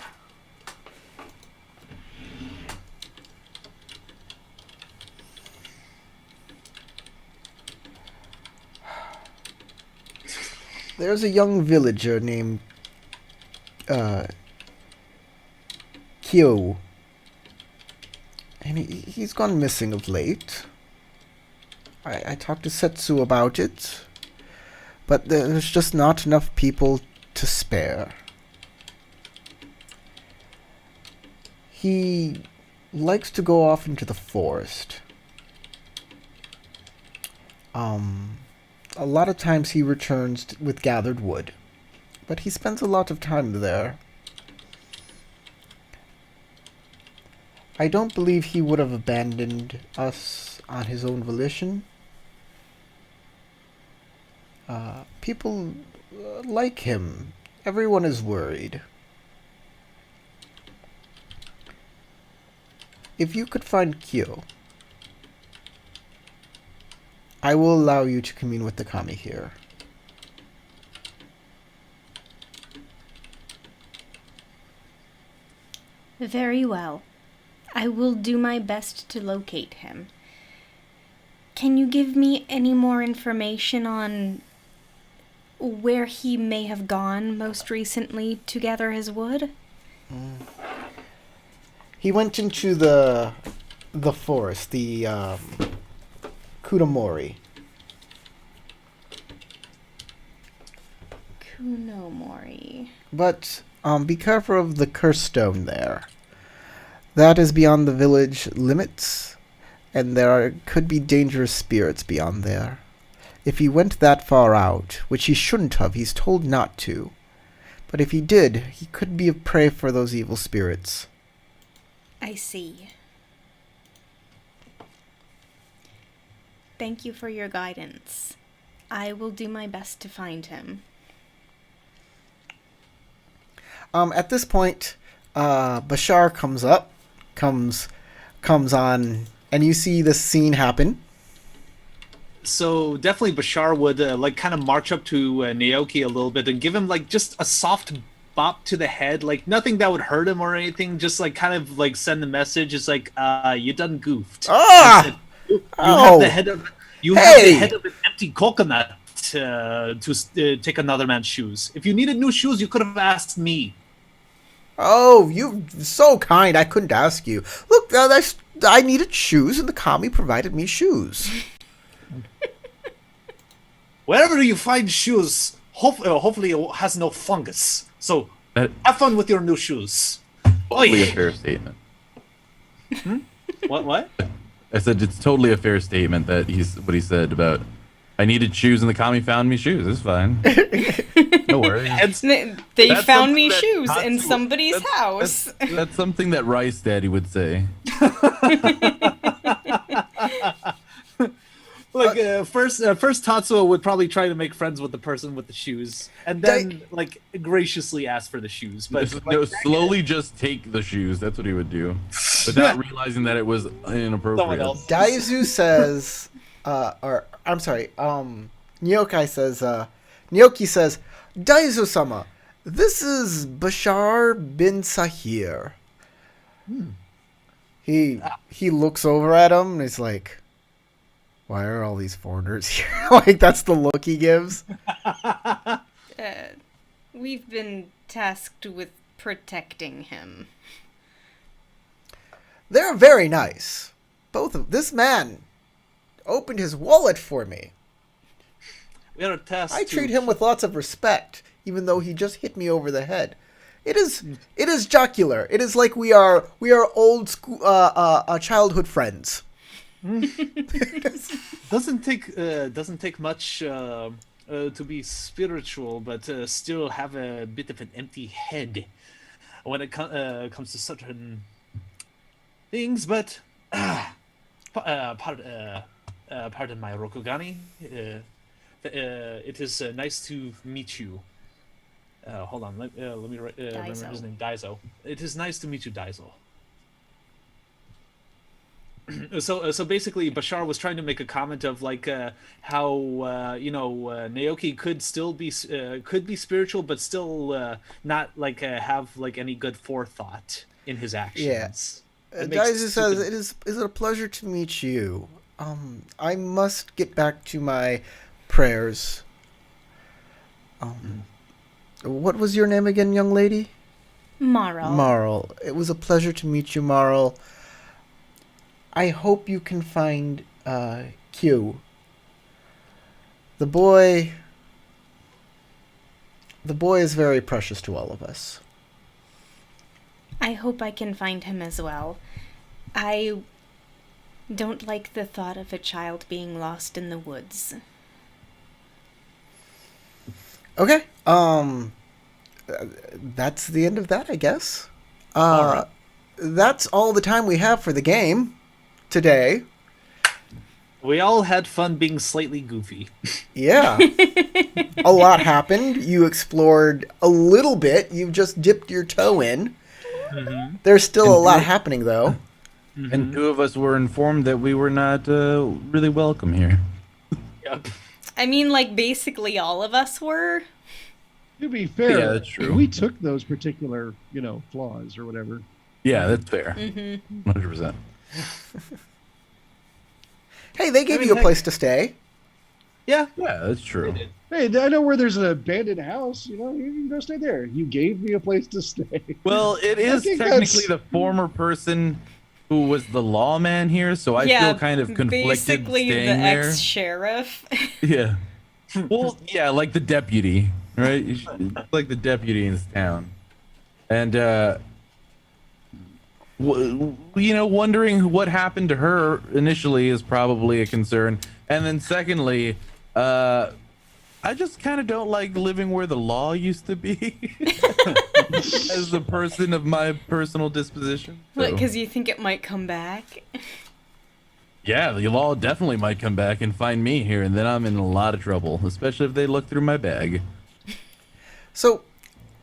Speaker 1: There's a young villager named Kyo, and he's gone missing of late. I talked to Setsu about it, but there's just not enough people to spare. He likes to go off into the forest. A lot of times he returns with gathered wood, but he spends a lot of time there. I don't believe he would have abandoned us on his own volition. People like him. Everyone is worried. If you could find Kyo, I will allow you to commune with the kami here.
Speaker 3: Very well. I will do my best to locate him. Can you give me any more information on where he may have gone most recently to gather his wood?
Speaker 1: He went into the forest, the Kudomori.
Speaker 3: Kunomori.
Speaker 1: But be careful of the curse stone there. That is beyond the village limits, and could be dangerous spirits beyond there. If he went that far out, which he shouldn't have, he's told not to. But if he did, he could be a prey for those evil spirits.
Speaker 3: I see. Thank you for your guidance. I will do my best to find him.
Speaker 1: At this point, Bashar comes on, and you see this scene happen.
Speaker 2: So definitely Bashar would kind of march up to Naoki a little bit and give him like just a soft bop to the head, like nothing that would hurt him or anything, just like kind of like send the message. It's like you done goofed.
Speaker 1: Ah!
Speaker 2: You
Speaker 1: Oh!
Speaker 2: have the head of have the head of an empty coconut to take another man's shoes. If you needed new shoes, you could have asked me.
Speaker 1: Oh, you're so kind. I couldn't ask you. Look, I needed shoes, and the kami provided me shoes.
Speaker 2: Wherever you find shoes, hopefully it has no fungus. So
Speaker 4: That
Speaker 2: have fun with your new shoes.
Speaker 4: totally a
Speaker 2: Oi!
Speaker 4: fair statement.
Speaker 2: What?
Speaker 4: I said it's totally a fair statement that what he said about I needed shoes and the kami found me shoes. It's fine. No worries.
Speaker 3: They
Speaker 4: That's
Speaker 3: found
Speaker 4: something
Speaker 3: me
Speaker 4: that
Speaker 3: shoes in
Speaker 4: Tatsu-
Speaker 3: somebody's house.
Speaker 4: That's something that Rice Daddy would say.
Speaker 2: Like first Tatsuo would probably try to make friends with the person with the shoes, and then like graciously ask for the shoes. But
Speaker 4: No, slowly just take the shoes. That's what he would do, without realizing that it was
Speaker 2: Someone
Speaker 4: inappropriate.
Speaker 2: else.
Speaker 1: Daizu says, or I'm sorry, Nyoki says, Daizu-sama, this is Bashar bin Sahir. He looks over at him and he's like, why are all these foreigners here? Like, that's the look he gives.
Speaker 3: We've been tasked with protecting him.
Speaker 1: They're very nice. Both of this man opened his wallet for me.
Speaker 2: We are tasked.
Speaker 1: I treat him with lots of respect, even though he just hit me over the head. It is jocular. It is like we are old school childhood friends.
Speaker 2: Doesn't take much to be spiritual, but still have a bit of an empty head when it comes to certain things. But pardon my Rokugani. It is nice to meet you. Hold on, let me remember his name. Daizo. It is nice to meet you, Daizo. So basically, Bashar was trying to make a comment of like how Naoki could be spiritual, but still not like have like any good forethought in his actions.
Speaker 1: Daizu says, "Is it a pleasure to meet you? I must get back to my prayers. What was your name again, young lady?"
Speaker 3: Marl.
Speaker 1: Marl. It was a pleasure to meet you, Marl. I hope you can find Q. The boy is very precious to all of us.
Speaker 3: I hope I can find him as well. I don't like the thought of a child being lost in the woods.
Speaker 1: Okay. That's the end of that, I guess.
Speaker 2: Alright.
Speaker 1: That's all the time we have for the game today.
Speaker 2: We all had fun being slightly goofy.
Speaker 1: Yeah. A lot happened. You explored a little bit. You just dipped your toe in. There's still a lot happening, though.
Speaker 4: And two of us were informed that we were not really welcome here.
Speaker 2: Yep.
Speaker 3: I mean, like, basically all of us were.
Speaker 5: To be fair,
Speaker 4: Yeah, that's true.
Speaker 5: we took those particular, flaws or whatever.
Speaker 4: Yeah, that's fair. 100%.
Speaker 1: Hey, they gave
Speaker 2: I mean,
Speaker 1: you a
Speaker 2: heck-
Speaker 1: place to stay.
Speaker 2: Yeah.
Speaker 4: Yeah, that's true.
Speaker 5: Hey, I know where there's an abandoned house. You can go stay there. You gave me a place to stay.
Speaker 4: Well, it is
Speaker 5: think
Speaker 4: technically
Speaker 5: that's-
Speaker 4: the former person who was the lawman here, so I feel kind of conflicted
Speaker 3: basically
Speaker 4: staying
Speaker 3: the
Speaker 4: there.
Speaker 3: ex-sheriff.
Speaker 4: Yeah. Well, yeah, like the deputy, right? Like the deputy in this town. And, wondering what happened to her initially is probably a concern. And then secondly, I just kind of don't like living where the law used to be as a person of my personal disposition.
Speaker 3: What,
Speaker 4: So,
Speaker 3: because you think it might come back?
Speaker 4: yeah, the law definitely might come back and find me here, and then I'm in a lot of trouble, especially if they look through my bag.
Speaker 1: So,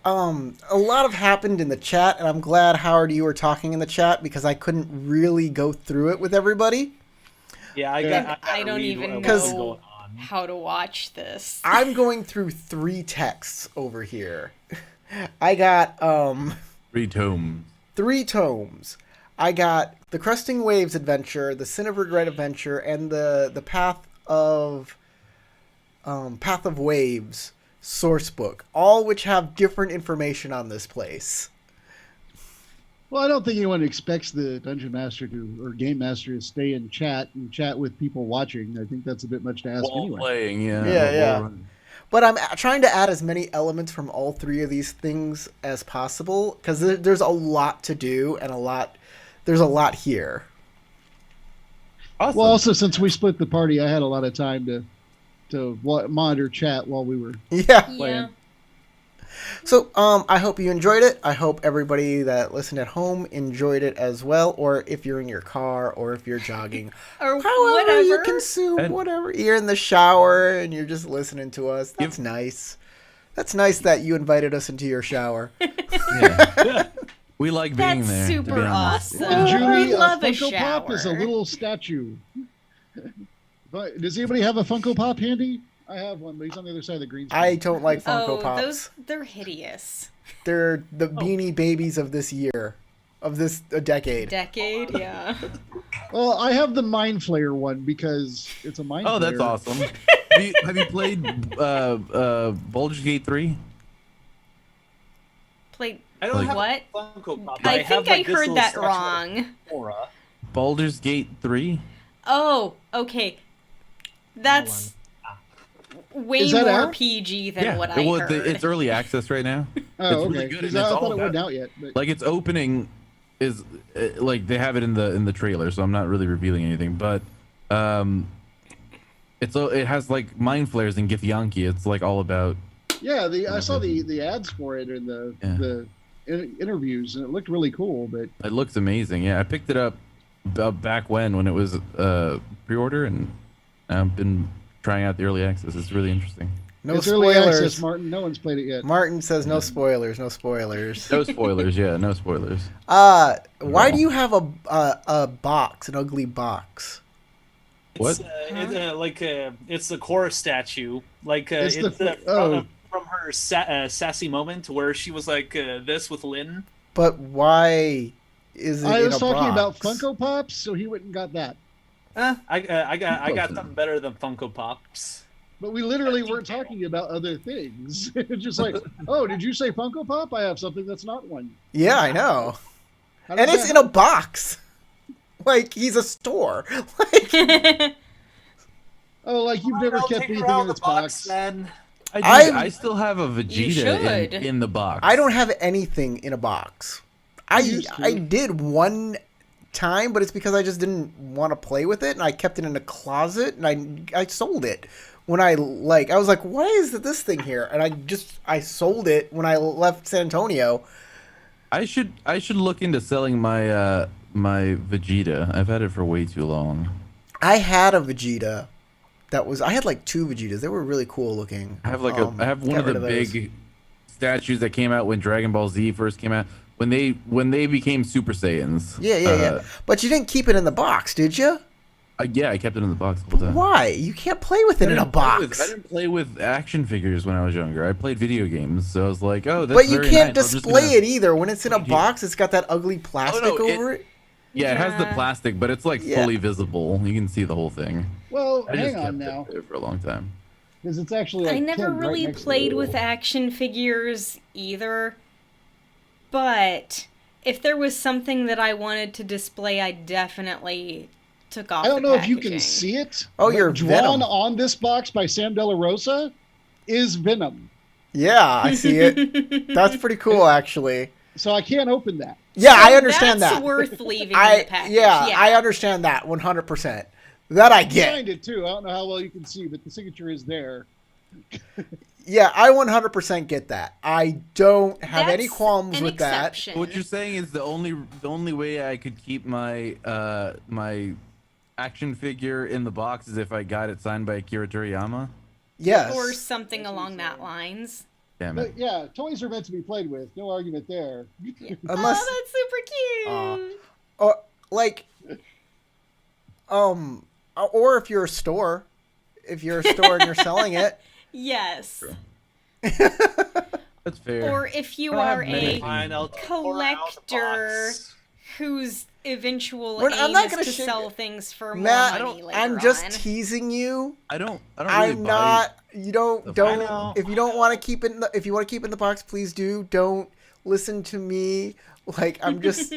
Speaker 1: a lot have happened in the chat, and I'm glad, Howard, you were talking in the chat because I couldn't really go through it with everybody.
Speaker 2: Yeah,
Speaker 3: I
Speaker 2: gotta
Speaker 3: don't
Speaker 2: read
Speaker 3: even
Speaker 2: what's
Speaker 3: know
Speaker 2: going on.
Speaker 3: how to watch this.
Speaker 1: I'm going through 3 texts over here. I got
Speaker 4: 3 tomes.
Speaker 1: 3 tomes. I got the Cresting Waves adventure, the Sin of Regret adventure, and the Path of Waves source book, all which have different information on this place.
Speaker 5: Well, I don't think anyone expects the dungeon master or game master to stay and chat with people watching. I think that's a bit much to ask
Speaker 4: While
Speaker 5: anyway.
Speaker 4: playing, yeah.
Speaker 1: Yeah. But I'm trying to add as many elements from all 3 of these things as possible because there's a lot to do and there's a lot here.
Speaker 4: Awesome.
Speaker 5: Well, also since we split the party, I had a lot of time to monitor chat while we were.
Speaker 1: Yeah.
Speaker 3: Yeah.
Speaker 1: So, I hope you enjoyed it. I hope everybody that listened at home enjoyed it as well, or if you're in your car, or if you're jogging,
Speaker 3: Or
Speaker 1: however you
Speaker 3: whatever.
Speaker 1: consume,
Speaker 4: And-
Speaker 1: whatever. You're in the shower and you're just listening to us. That's nice. That's nice that you invited us into your shower.
Speaker 4: Yeah. We like being
Speaker 3: That's
Speaker 4: there.
Speaker 3: super
Speaker 4: to be honest.
Speaker 3: awesome.
Speaker 5: And Julie,
Speaker 3: we love a
Speaker 5: Funko Pop is a
Speaker 3: shower.
Speaker 5: little statue. But does anybody have a Funko Pop handy? I have one, but he's on the other side of the green screen.
Speaker 1: I don't like Funko
Speaker 3: Oh,
Speaker 1: Pops.
Speaker 3: they're hideous.
Speaker 1: They're the beanie babies of this year, of this decade.
Speaker 3: Decade, yeah.
Speaker 5: Well, I have the Mind Flayer one because it's a Mind
Speaker 4: Oh, that's
Speaker 5: Flayer.
Speaker 4: awesome. have you played Baldur's Gate 3?
Speaker 3: Played
Speaker 2: I don't have
Speaker 3: what?
Speaker 2: a Funko Pop.
Speaker 3: I
Speaker 2: have,
Speaker 3: think I
Speaker 2: like, this
Speaker 3: heard
Speaker 2: little
Speaker 3: that
Speaker 2: statue of
Speaker 3: wrong.
Speaker 2: Aura.
Speaker 4: Baldur's Gate 3?
Speaker 3: Oh, okay. That's way
Speaker 5: Is that
Speaker 3: more
Speaker 5: out?
Speaker 3: PG than what I
Speaker 4: well,
Speaker 3: heard.
Speaker 4: it's early access right now.
Speaker 5: Oh,
Speaker 4: It's really
Speaker 5: okay.
Speaker 4: good,
Speaker 5: 'Cause
Speaker 4: and
Speaker 5: I
Speaker 4: it's
Speaker 5: thought
Speaker 4: all
Speaker 5: it wasn't
Speaker 4: about-
Speaker 5: out yet. But
Speaker 4: Like its opening is like they have it in the trailer, so I'm not really revealing anything. But it has like mind flares and Githyanki. It's like all about.
Speaker 5: yeah, I saw the ads for it in the interviews, and it looked really cool. But
Speaker 4: It looks amazing. Yeah, I picked it up back when it was pre-order, and I've been trying out the early access. It's really interesting.
Speaker 1: No
Speaker 5: It's early access,
Speaker 1: spoilers.
Speaker 5: Martin. No one's played it yet.
Speaker 1: Martin says no spoilers. No spoilers.
Speaker 4: No spoilers. Yeah, no spoilers.
Speaker 1: Why do you have a box, an ugly box?
Speaker 4: What?
Speaker 2: It's the Korra statue.
Speaker 5: It's
Speaker 2: It's
Speaker 5: the-
Speaker 2: from her sassy moment where she was like this with Lynn.
Speaker 1: But why is it
Speaker 5: I
Speaker 1: in
Speaker 5: was
Speaker 1: a
Speaker 5: talking about
Speaker 1: box?
Speaker 5: Funko Pops, so he went and got that.
Speaker 2: I got something better than Funko Pops.
Speaker 5: But we literally weren't talking about other things. It's just like, oh, did you say Funko Pop? I have something that's not one.
Speaker 1: Yeah, I know.
Speaker 5: How does
Speaker 1: And it's
Speaker 5: that
Speaker 1: in a box. Like he's a store. Like
Speaker 5: Oh, like you've never
Speaker 2: I'll
Speaker 5: kept
Speaker 2: take her
Speaker 5: anything
Speaker 2: out
Speaker 5: in
Speaker 2: of
Speaker 5: its
Speaker 2: the
Speaker 5: box.
Speaker 2: then.
Speaker 4: I still have a Vegeta
Speaker 3: should.
Speaker 4: in the box.
Speaker 1: I don't have anything in a box.
Speaker 5: used to.
Speaker 1: I did one time, but it's because I just didn't want to play with it, and I kept it in a closet, and I sold it when I was like, why is this thing here? And I sold it when I left San Antonio.
Speaker 4: I should look into selling my my Vegeta. I've had it for way too long.
Speaker 1: I had a Vegeta. I had like 2 Vegetas. They were really cool looking.
Speaker 4: I have I have one
Speaker 1: got
Speaker 4: of the
Speaker 1: rid those.
Speaker 4: big statues that came out when Dragon Ball Z first came out. When they became Super Saiyans.
Speaker 1: Yeah. But you didn't keep it in the box, did you?
Speaker 4: Yeah, I kept it in the box the whole time.
Speaker 1: Why? You can't play with it in a
Speaker 4: I
Speaker 1: box.
Speaker 4: didn't play with action figures when I was younger. I played video games, so I was like, oh, that's
Speaker 1: But you
Speaker 4: very
Speaker 1: can't
Speaker 4: nice. I'm just
Speaker 1: display
Speaker 4: gonna-
Speaker 1: it either. When it's in a box, it's got that ugly plastic over it.
Speaker 4: Yeah, it has the
Speaker 3: Yeah.
Speaker 4: plastic, but it's like
Speaker 1: Yeah.
Speaker 4: fully visible. You can see the whole thing.
Speaker 5: Well,
Speaker 4: I just
Speaker 5: hang on
Speaker 4: kept
Speaker 5: now,
Speaker 4: it there for a long time.
Speaker 5: because it's actually. Like
Speaker 3: I never
Speaker 5: pinned right
Speaker 3: really
Speaker 5: next to
Speaker 3: played
Speaker 5: it.
Speaker 3: with action figures either. But if there was something that I wanted to display, I definitely took off
Speaker 5: I don't
Speaker 3: the
Speaker 5: know if you can
Speaker 3: packaging.
Speaker 5: see it.
Speaker 1: Oh,
Speaker 5: but
Speaker 1: you're
Speaker 5: drawn
Speaker 1: Venom.
Speaker 5: on this box by Sam De La Rosa is Venom.
Speaker 1: Yeah, I see it. That's pretty cool, actually.
Speaker 5: So I can't open that.
Speaker 1: Yeah, I
Speaker 3: So
Speaker 1: understand
Speaker 3: that's
Speaker 1: that.
Speaker 3: worth leaving in the package.
Speaker 1: Yeah, I understand that 100%. That I get.
Speaker 5: Signed it too. I don't know how well you can see, but the signature is there.
Speaker 1: Yeah, I 100% get that. I don't have any
Speaker 3: That's
Speaker 1: qualms
Speaker 3: an
Speaker 1: with that.
Speaker 3: exception.
Speaker 4: What you're saying is the only way I could keep my my action figure in the box is if I got it signed by Akira Toriyama.
Speaker 1: Yes.
Speaker 3: Or something along that lines.
Speaker 4: Damn it.
Speaker 5: But yeah, toys are meant to be played with. No argument there.
Speaker 1: Unless,
Speaker 3: Oh, that's super cute.
Speaker 1: or like, or if you're a store, and you're selling it.
Speaker 3: Yes.
Speaker 4: That's fair.
Speaker 3: Or if you
Speaker 4: I don't have
Speaker 3: are
Speaker 4: many
Speaker 3: a
Speaker 4: things.
Speaker 2: Fine, I'll pour her out the
Speaker 3: collector
Speaker 2: box.
Speaker 3: whose eventual
Speaker 1: I'm
Speaker 3: aim
Speaker 1: not
Speaker 3: is
Speaker 1: gonna
Speaker 3: to
Speaker 1: shit-
Speaker 3: sell things for more
Speaker 1: Matt,
Speaker 3: money later
Speaker 1: I'm just
Speaker 3: on.
Speaker 1: teasing you.
Speaker 4: I don't really
Speaker 1: I'm
Speaker 4: buy-
Speaker 1: not. You don't.
Speaker 4: I
Speaker 1: Don't.
Speaker 2: know,
Speaker 1: If you don't want to keep it, if you want to keep it in the box, please do. Don't listen to me. Like I'm just.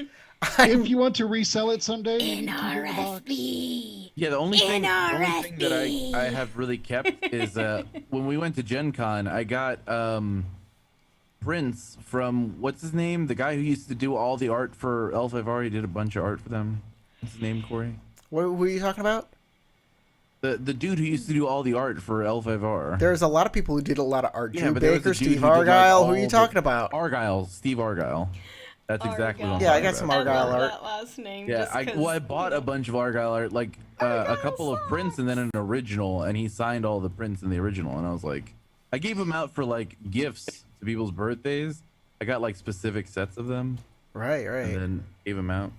Speaker 5: If you want to resell it someday, you need to keep it in the box.
Speaker 3: NRFB.
Speaker 4: Yeah, the only thing that
Speaker 3: NRFB.
Speaker 4: I have really kept is when we went to Gen Con, I got Prince from what's his name? The guy who used to do all the art for L5R. He did a bunch of art for them. What's his name, Corey?
Speaker 1: What were you talking about?
Speaker 4: The dude who used to do all the art for L5R.
Speaker 1: There's a lot of people who did a lot of art.
Speaker 4: Yeah,
Speaker 1: Drew
Speaker 4: but there was
Speaker 1: Baker,
Speaker 4: a dude
Speaker 1: Steve
Speaker 4: who did, like,
Speaker 1: Argyle. Who are
Speaker 4: all
Speaker 1: you
Speaker 4: the-
Speaker 1: talking about?
Speaker 4: Argyle, Steve Argyle. That's exactly what I'm
Speaker 1: Yeah, I
Speaker 4: talking
Speaker 1: got some
Speaker 4: about.
Speaker 1: Argyle
Speaker 3: I love
Speaker 1: art.
Speaker 3: that last name.
Speaker 4: Yeah,
Speaker 3: just
Speaker 4: I
Speaker 3: 'cause,
Speaker 4: bought a bunch of Argyle art, like a couple of prints and then an original, and he signed all the prints in the original, and I was like, I gave them out for like gifts to people's birthdays. I got like specific sets of them,
Speaker 1: Right, right.
Speaker 4: and then gave them out.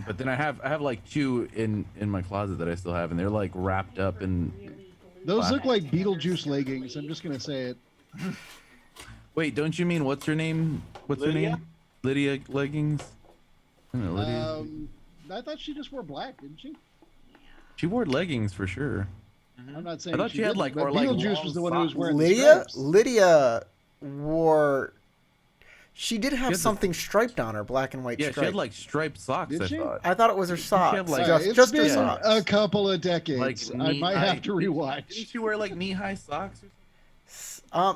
Speaker 4: But then I have like 2 in my closet that I still have, and they're like wrapped up in.
Speaker 5: Those look like Beetlejuice leggings. I'm just gonna say it.
Speaker 4: Wait, don't you mean what's her name? What's her
Speaker 2: Lydia?
Speaker 4: name? Lydia leggings. I don't know, Lydia.
Speaker 5: I thought she just wore black, didn't she?
Speaker 4: She wore leggings for sure.
Speaker 5: I'm not saying.
Speaker 4: I thought she had,
Speaker 5: didn't,
Speaker 4: like-
Speaker 5: but
Speaker 4: or, like,
Speaker 5: Beetlejuice
Speaker 4: long
Speaker 5: was the one who was
Speaker 4: socks.
Speaker 5: wearing the
Speaker 1: Lydia,
Speaker 5: stripes.
Speaker 1: Lydia wore. She did have
Speaker 4: had the-
Speaker 1: something striped on her, black and white
Speaker 4: Yeah,
Speaker 1: striped.
Speaker 4: she had like striped socks.
Speaker 5: Did
Speaker 4: I
Speaker 5: she?
Speaker 4: thought.
Speaker 1: I thought it was her socks.
Speaker 4: have, like-
Speaker 5: Sorry, it's
Speaker 1: just her
Speaker 5: been
Speaker 1: socks.
Speaker 5: a couple of decades.
Speaker 4: Like
Speaker 5: I might
Speaker 4: knee-high-
Speaker 5: have to
Speaker 4: Didn't
Speaker 5: rewatch.
Speaker 4: she wear like knee-high socks?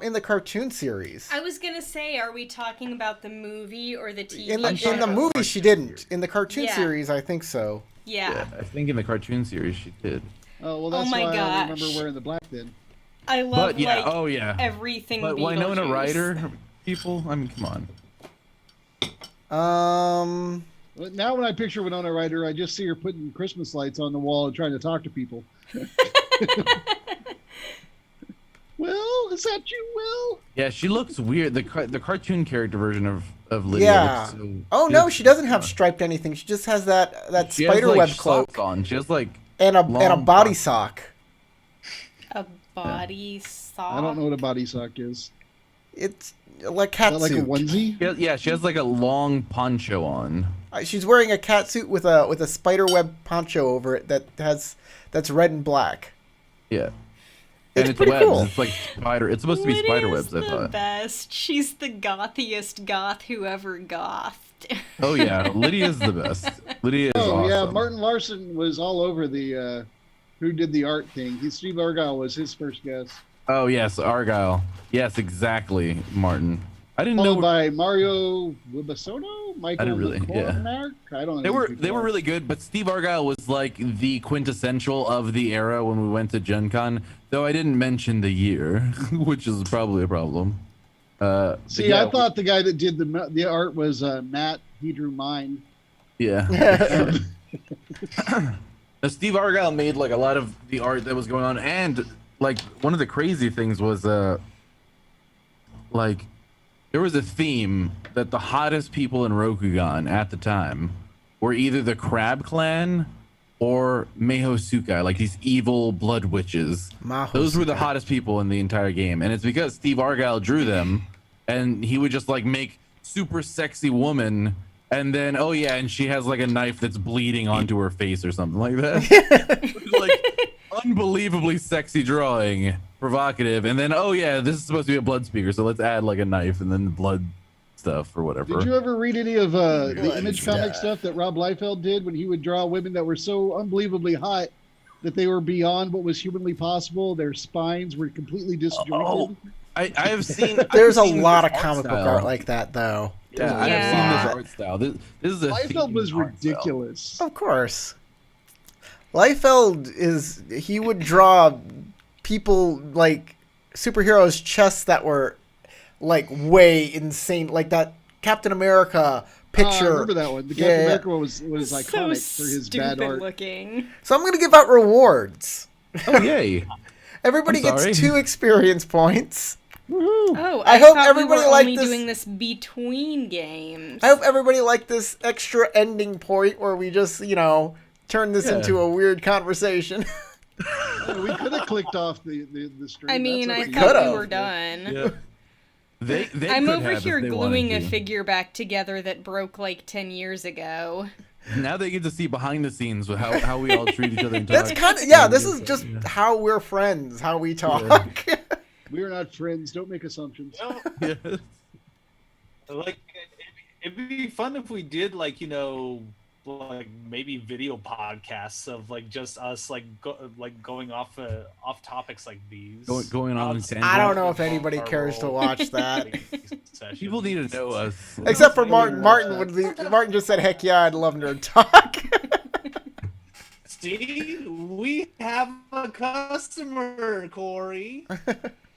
Speaker 1: In the cartoon series.
Speaker 3: I was gonna say, are we talking about the movie or the TV
Speaker 1: In the
Speaker 3: show?
Speaker 1: in the movie, she didn't. In the cartoon
Speaker 3: Yeah.
Speaker 1: series, I think so.
Speaker 3: Yeah.
Speaker 4: I think in the cartoon series she did.
Speaker 5: Oh well, that's
Speaker 3: my
Speaker 5: why I
Speaker 3: gosh.
Speaker 5: remember wearing the black then.
Speaker 3: I love
Speaker 4: But yeah,
Speaker 3: like
Speaker 4: oh yeah.
Speaker 3: everything.
Speaker 4: But Winona Ryder, people. I mean, come on.
Speaker 5: But now when I picture Winona Ryder, I just see her putting Christmas lights on the wall and trying to talk to people. Will, is that you, Will?
Speaker 4: Yeah, she looks weird. The cartoon character version of Lydia.
Speaker 1: Yeah.
Speaker 4: Looks so,
Speaker 1: Oh no, she doesn't have striped anything. She just has that
Speaker 4: she has,
Speaker 1: spider
Speaker 4: like,
Speaker 1: web
Speaker 4: socks
Speaker 1: cloak
Speaker 4: on. She has like
Speaker 1: and a
Speaker 4: long
Speaker 1: body
Speaker 4: socks.
Speaker 1: sock.
Speaker 3: A body sock.
Speaker 5: I don't know what a body sock is.
Speaker 1: It's like
Speaker 5: Is
Speaker 1: cat
Speaker 5: that like a
Speaker 1: suit.
Speaker 5: onesie?
Speaker 4: Yeah, she has like a long poncho on.
Speaker 1: She's wearing a cat suit with a spider web poncho over it that's red and black.
Speaker 4: Yeah.
Speaker 1: It's
Speaker 4: And it's
Speaker 1: pretty
Speaker 4: webs.
Speaker 1: cool.
Speaker 4: It's like spider. It's supposed to be spider
Speaker 3: Lydia's
Speaker 4: webs, I
Speaker 3: the
Speaker 4: thought.
Speaker 3: best. She's the gothiest goth who ever gothed.
Speaker 4: Oh yeah, Lydia's the best. Lydia is
Speaker 5: Oh
Speaker 4: awesome.
Speaker 5: yeah, Martin Larson was all over the who did the art thing. Steve Argyle was his first guest.
Speaker 4: Oh yes, Argyle. Yes, exactly, Martin. I didn't
Speaker 5: Followed
Speaker 4: know
Speaker 5: by Mario Wibisono, Michael
Speaker 4: I didn't really-
Speaker 5: McCormack. I don't know.
Speaker 4: they
Speaker 5: who
Speaker 4: were
Speaker 5: these
Speaker 4: they
Speaker 5: people
Speaker 4: were
Speaker 5: are.
Speaker 4: really good, but Steve Argyle was like the quintessential of the era when we went to Gen Con. Though I didn't mention the year, which is probably a problem. But
Speaker 5: See,
Speaker 4: yeah,
Speaker 5: I thought the guy that did the art was Matt. He drew mine.
Speaker 4: yeah. Steve Argyle made like a lot of the art that was going on, and like one of the crazy things was like there was a theme that the hottest people in Rokugan at the time were either the Crab Clan or Mehosukai, like these evil blood witches. Those were the
Speaker 1: Mahosukai.
Speaker 4: hottest people in the entire game, and it's because Steve Argyle drew them, and he would just like make super sexy woman, and then oh yeah, and she has like a knife that's bleeding onto her face or something like that. Like unbelievably sexy drawing, provocative, and then oh yeah, this is supposed to be a blood speaker, so let's add like a knife and then blood stuff or whatever.
Speaker 5: Did you ever read any of the
Speaker 1: Blood
Speaker 5: Image
Speaker 1: stuff.
Speaker 5: comic stuff that Rob Liefeld did when he would draw women that were so unbelievably hot that they were beyond what was humanly possible? Their spines were completely disjointed.
Speaker 4: Oh, I have seen.
Speaker 1: There's a
Speaker 4: I've seen
Speaker 1: lot
Speaker 4: this
Speaker 1: of
Speaker 4: art
Speaker 1: comic book
Speaker 4: style.
Speaker 1: art like that, though.
Speaker 4: Yeah, I
Speaker 3: Yeah.
Speaker 4: have seen this art style. This is a
Speaker 5: Liefeld
Speaker 4: themed
Speaker 5: was
Speaker 4: art style.
Speaker 5: ridiculous.
Speaker 1: Of course. Liefeld he would draw people like superheroes' chests that were like way insane, like that Captain America
Speaker 5: I
Speaker 1: picture.
Speaker 5: remember that one. The
Speaker 1: Yeah,
Speaker 5: Captain
Speaker 1: yeah.
Speaker 5: America one was
Speaker 3: So
Speaker 5: iconic for his bad
Speaker 3: stupid
Speaker 5: art.
Speaker 3: looking.
Speaker 1: So I'm gonna give out rewards.
Speaker 4: Oh yay!
Speaker 1: Everybody
Speaker 4: I'm
Speaker 1: gets
Speaker 4: sorry.
Speaker 1: 2 experience points.
Speaker 3: Oh,
Speaker 1: I hope
Speaker 3: thought
Speaker 1: everybody
Speaker 3: we were
Speaker 1: liked
Speaker 3: only
Speaker 1: this-
Speaker 3: doing this between games.
Speaker 1: I hope everybody liked this extra ending point where we just, turn this
Speaker 4: Yeah.
Speaker 1: into a weird conversation.
Speaker 5: We could have clicked off the stream.
Speaker 3: I mean,
Speaker 5: That's
Speaker 3: I
Speaker 5: up to
Speaker 3: thought
Speaker 1: could've.
Speaker 3: we were done.
Speaker 4: Yeah. They
Speaker 3: I'm
Speaker 4: could
Speaker 3: over
Speaker 4: have if
Speaker 3: here
Speaker 4: they
Speaker 3: gluing
Speaker 4: wanted
Speaker 3: a
Speaker 4: to.
Speaker 3: figure back together that broke like 10 years ago.
Speaker 4: Now they get to see behind the scenes with how we all treat each other. And
Speaker 1: That's
Speaker 4: talk.
Speaker 1: kind of, yeah, this is just how we're friends, how we talk.
Speaker 5: We are not friends. Don't make assumptions.
Speaker 4: Yes.
Speaker 2: Like it'd be fun if we did like like maybe video podcasts of like just us like going off topics like these.
Speaker 4: Going on
Speaker 2: Outside
Speaker 1: I don't
Speaker 2: of
Speaker 1: know if
Speaker 2: our
Speaker 1: anybody cares to
Speaker 2: role
Speaker 1: watch that.
Speaker 2: sessions.
Speaker 4: People need to know us.
Speaker 1: Except for Martin. Martin just said, heck yeah, I'd love nerd talk.
Speaker 2: See, we have a customer, Corey.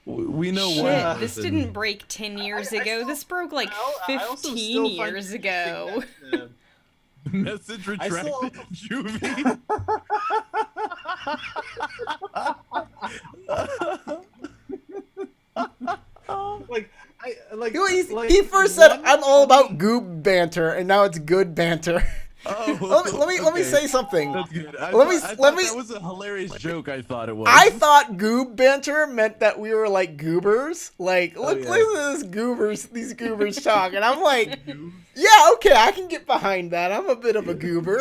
Speaker 4: We know
Speaker 3: Shit,
Speaker 4: what.
Speaker 3: this didn't break 10 years ago. This broke like
Speaker 2: I also
Speaker 3: 15
Speaker 2: still find
Speaker 3: years
Speaker 2: it
Speaker 3: ago.
Speaker 2: interesting that,
Speaker 4: Message
Speaker 2: I still-
Speaker 4: retracted. Juvie.
Speaker 2: like
Speaker 1: He first said, I'm all about goob banter, and now it's good banter.
Speaker 4: Oh,
Speaker 1: Let me
Speaker 4: okay.
Speaker 1: say something.
Speaker 4: That's good. I
Speaker 1: Let
Speaker 4: thought
Speaker 1: me-
Speaker 4: that was a hilarious joke. I thought it was.
Speaker 1: I thought goob banter meant that we were like goobers. Like, look,
Speaker 4: yeah.
Speaker 1: listen to these goobers talk. And I'm like, yeah, okay, I can get behind that. I'm a bit of a goober.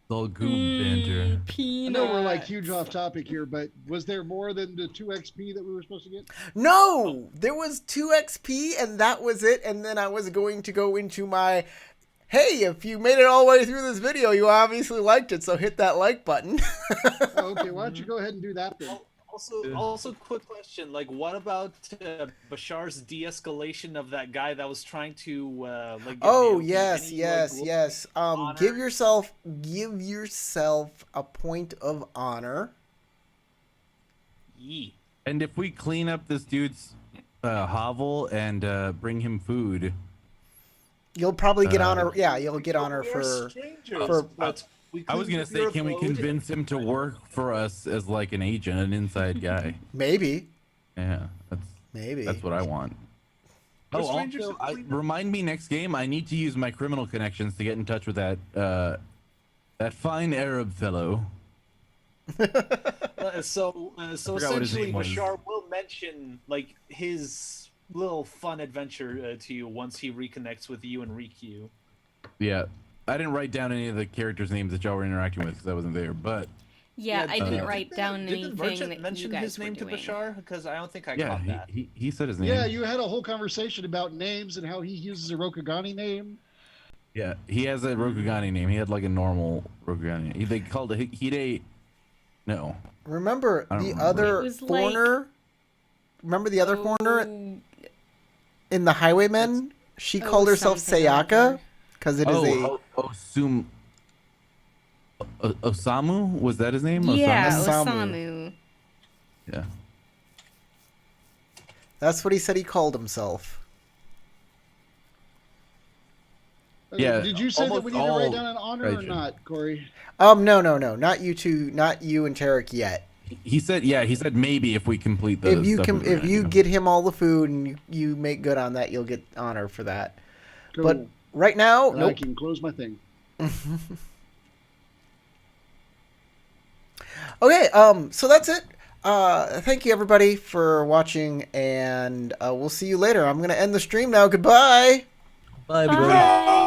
Speaker 4: It's all goob banter.
Speaker 5: I
Speaker 3: Peanuts.
Speaker 5: know we're like huge off topic here, but was there more than the 2 XP that we were supposed to get?
Speaker 1: No, there was 2 XP, and that was it. And then I was going to go into my, hey, if you made it all the way through this video, you obviously liked it, so hit that like button.
Speaker 5: Oh, okay, why don't you go ahead and do that then?
Speaker 2: Also, quick question: like, what about Bashar's de-escalation of that guy that was trying to like? get
Speaker 1: Oh
Speaker 2: nailed?
Speaker 1: yes,
Speaker 2: Any,
Speaker 1: yes,
Speaker 2: like,
Speaker 1: yes.
Speaker 2: honor?
Speaker 1: Give yourself a point of honor.
Speaker 2: Yee.
Speaker 4: And if we clean up this dude's hovel and bring him food,
Speaker 1: You'll probably get honor. Yeah, you'll get honor
Speaker 2: We're
Speaker 1: for.
Speaker 2: strangers,
Speaker 1: for-
Speaker 2: but
Speaker 4: I was gonna say, can we convince him to work for us as like an agent, an inside guy?
Speaker 1: Maybe.
Speaker 4: Yeah,
Speaker 1: Maybe.
Speaker 4: that's what I want. Oh,
Speaker 2: strangers
Speaker 4: also,
Speaker 2: to clean up.
Speaker 4: remind me next game. I need to use my criminal connections to get in touch with that fine Arab fellow.
Speaker 2: So
Speaker 4: forgot what his
Speaker 2: essentially,
Speaker 4: name was.
Speaker 2: Bashar will mention like his little fun adventure to you once he reconnects with you and Riku.
Speaker 4: Yeah, I didn't write down any of the characters' names that y'all were interacting with because I wasn't there. But
Speaker 3: Yeah, I didn't write
Speaker 2: Did
Speaker 3: down
Speaker 2: the
Speaker 3: anything
Speaker 2: merchant
Speaker 3: that you
Speaker 2: mention
Speaker 3: guys
Speaker 2: his name
Speaker 3: were
Speaker 2: to
Speaker 3: doing.
Speaker 2: Bashar? Because I don't think I
Speaker 4: yeah,
Speaker 2: caught that.
Speaker 4: he said his name.
Speaker 5: Yeah, you had a whole conversation about names and how he uses a Rokugani name.
Speaker 4: Yeah, he has a Rokugani name. He had like a normal Rokugani name. They called it Hide. No.
Speaker 1: Remember
Speaker 4: I don't
Speaker 1: the
Speaker 4: remember.
Speaker 1: other
Speaker 3: It was
Speaker 1: foreigner? Remember the other foreigner
Speaker 3: Oh,
Speaker 1: in the Highwaymen? She
Speaker 3: Oh,
Speaker 1: called herself
Speaker 3: something or
Speaker 1: Sayaka
Speaker 3: other.
Speaker 1: because it is
Speaker 4: Osamu? Was that his name?
Speaker 3: yeah,
Speaker 1: Osamu.
Speaker 3: Osamu.
Speaker 4: Yeah.
Speaker 1: That's what he said he called himself.
Speaker 4: Yeah,
Speaker 5: Did you say that
Speaker 4: almost
Speaker 5: we need to
Speaker 4: all
Speaker 5: write down an honor or
Speaker 4: Raijin.
Speaker 5: not, Corey?
Speaker 1: No, not you two, not you and Tarek yet.
Speaker 4: He said, yeah, he said maybe if we complete the
Speaker 1: If you
Speaker 4: stuff
Speaker 1: can,
Speaker 4: we were
Speaker 1: if you
Speaker 4: doing.
Speaker 1: get him all the food and you make good on that, you'll get honor for that.
Speaker 5: Cool.
Speaker 1: But right now,
Speaker 5: And I
Speaker 1: nope.
Speaker 5: can close my thing.
Speaker 1: Okay, so that's it. Thank you everybody for watching, and we'll see you later. I'm gonna end the stream now. Goodbye.
Speaker 4: Bye, everybody.
Speaker 3: Bye.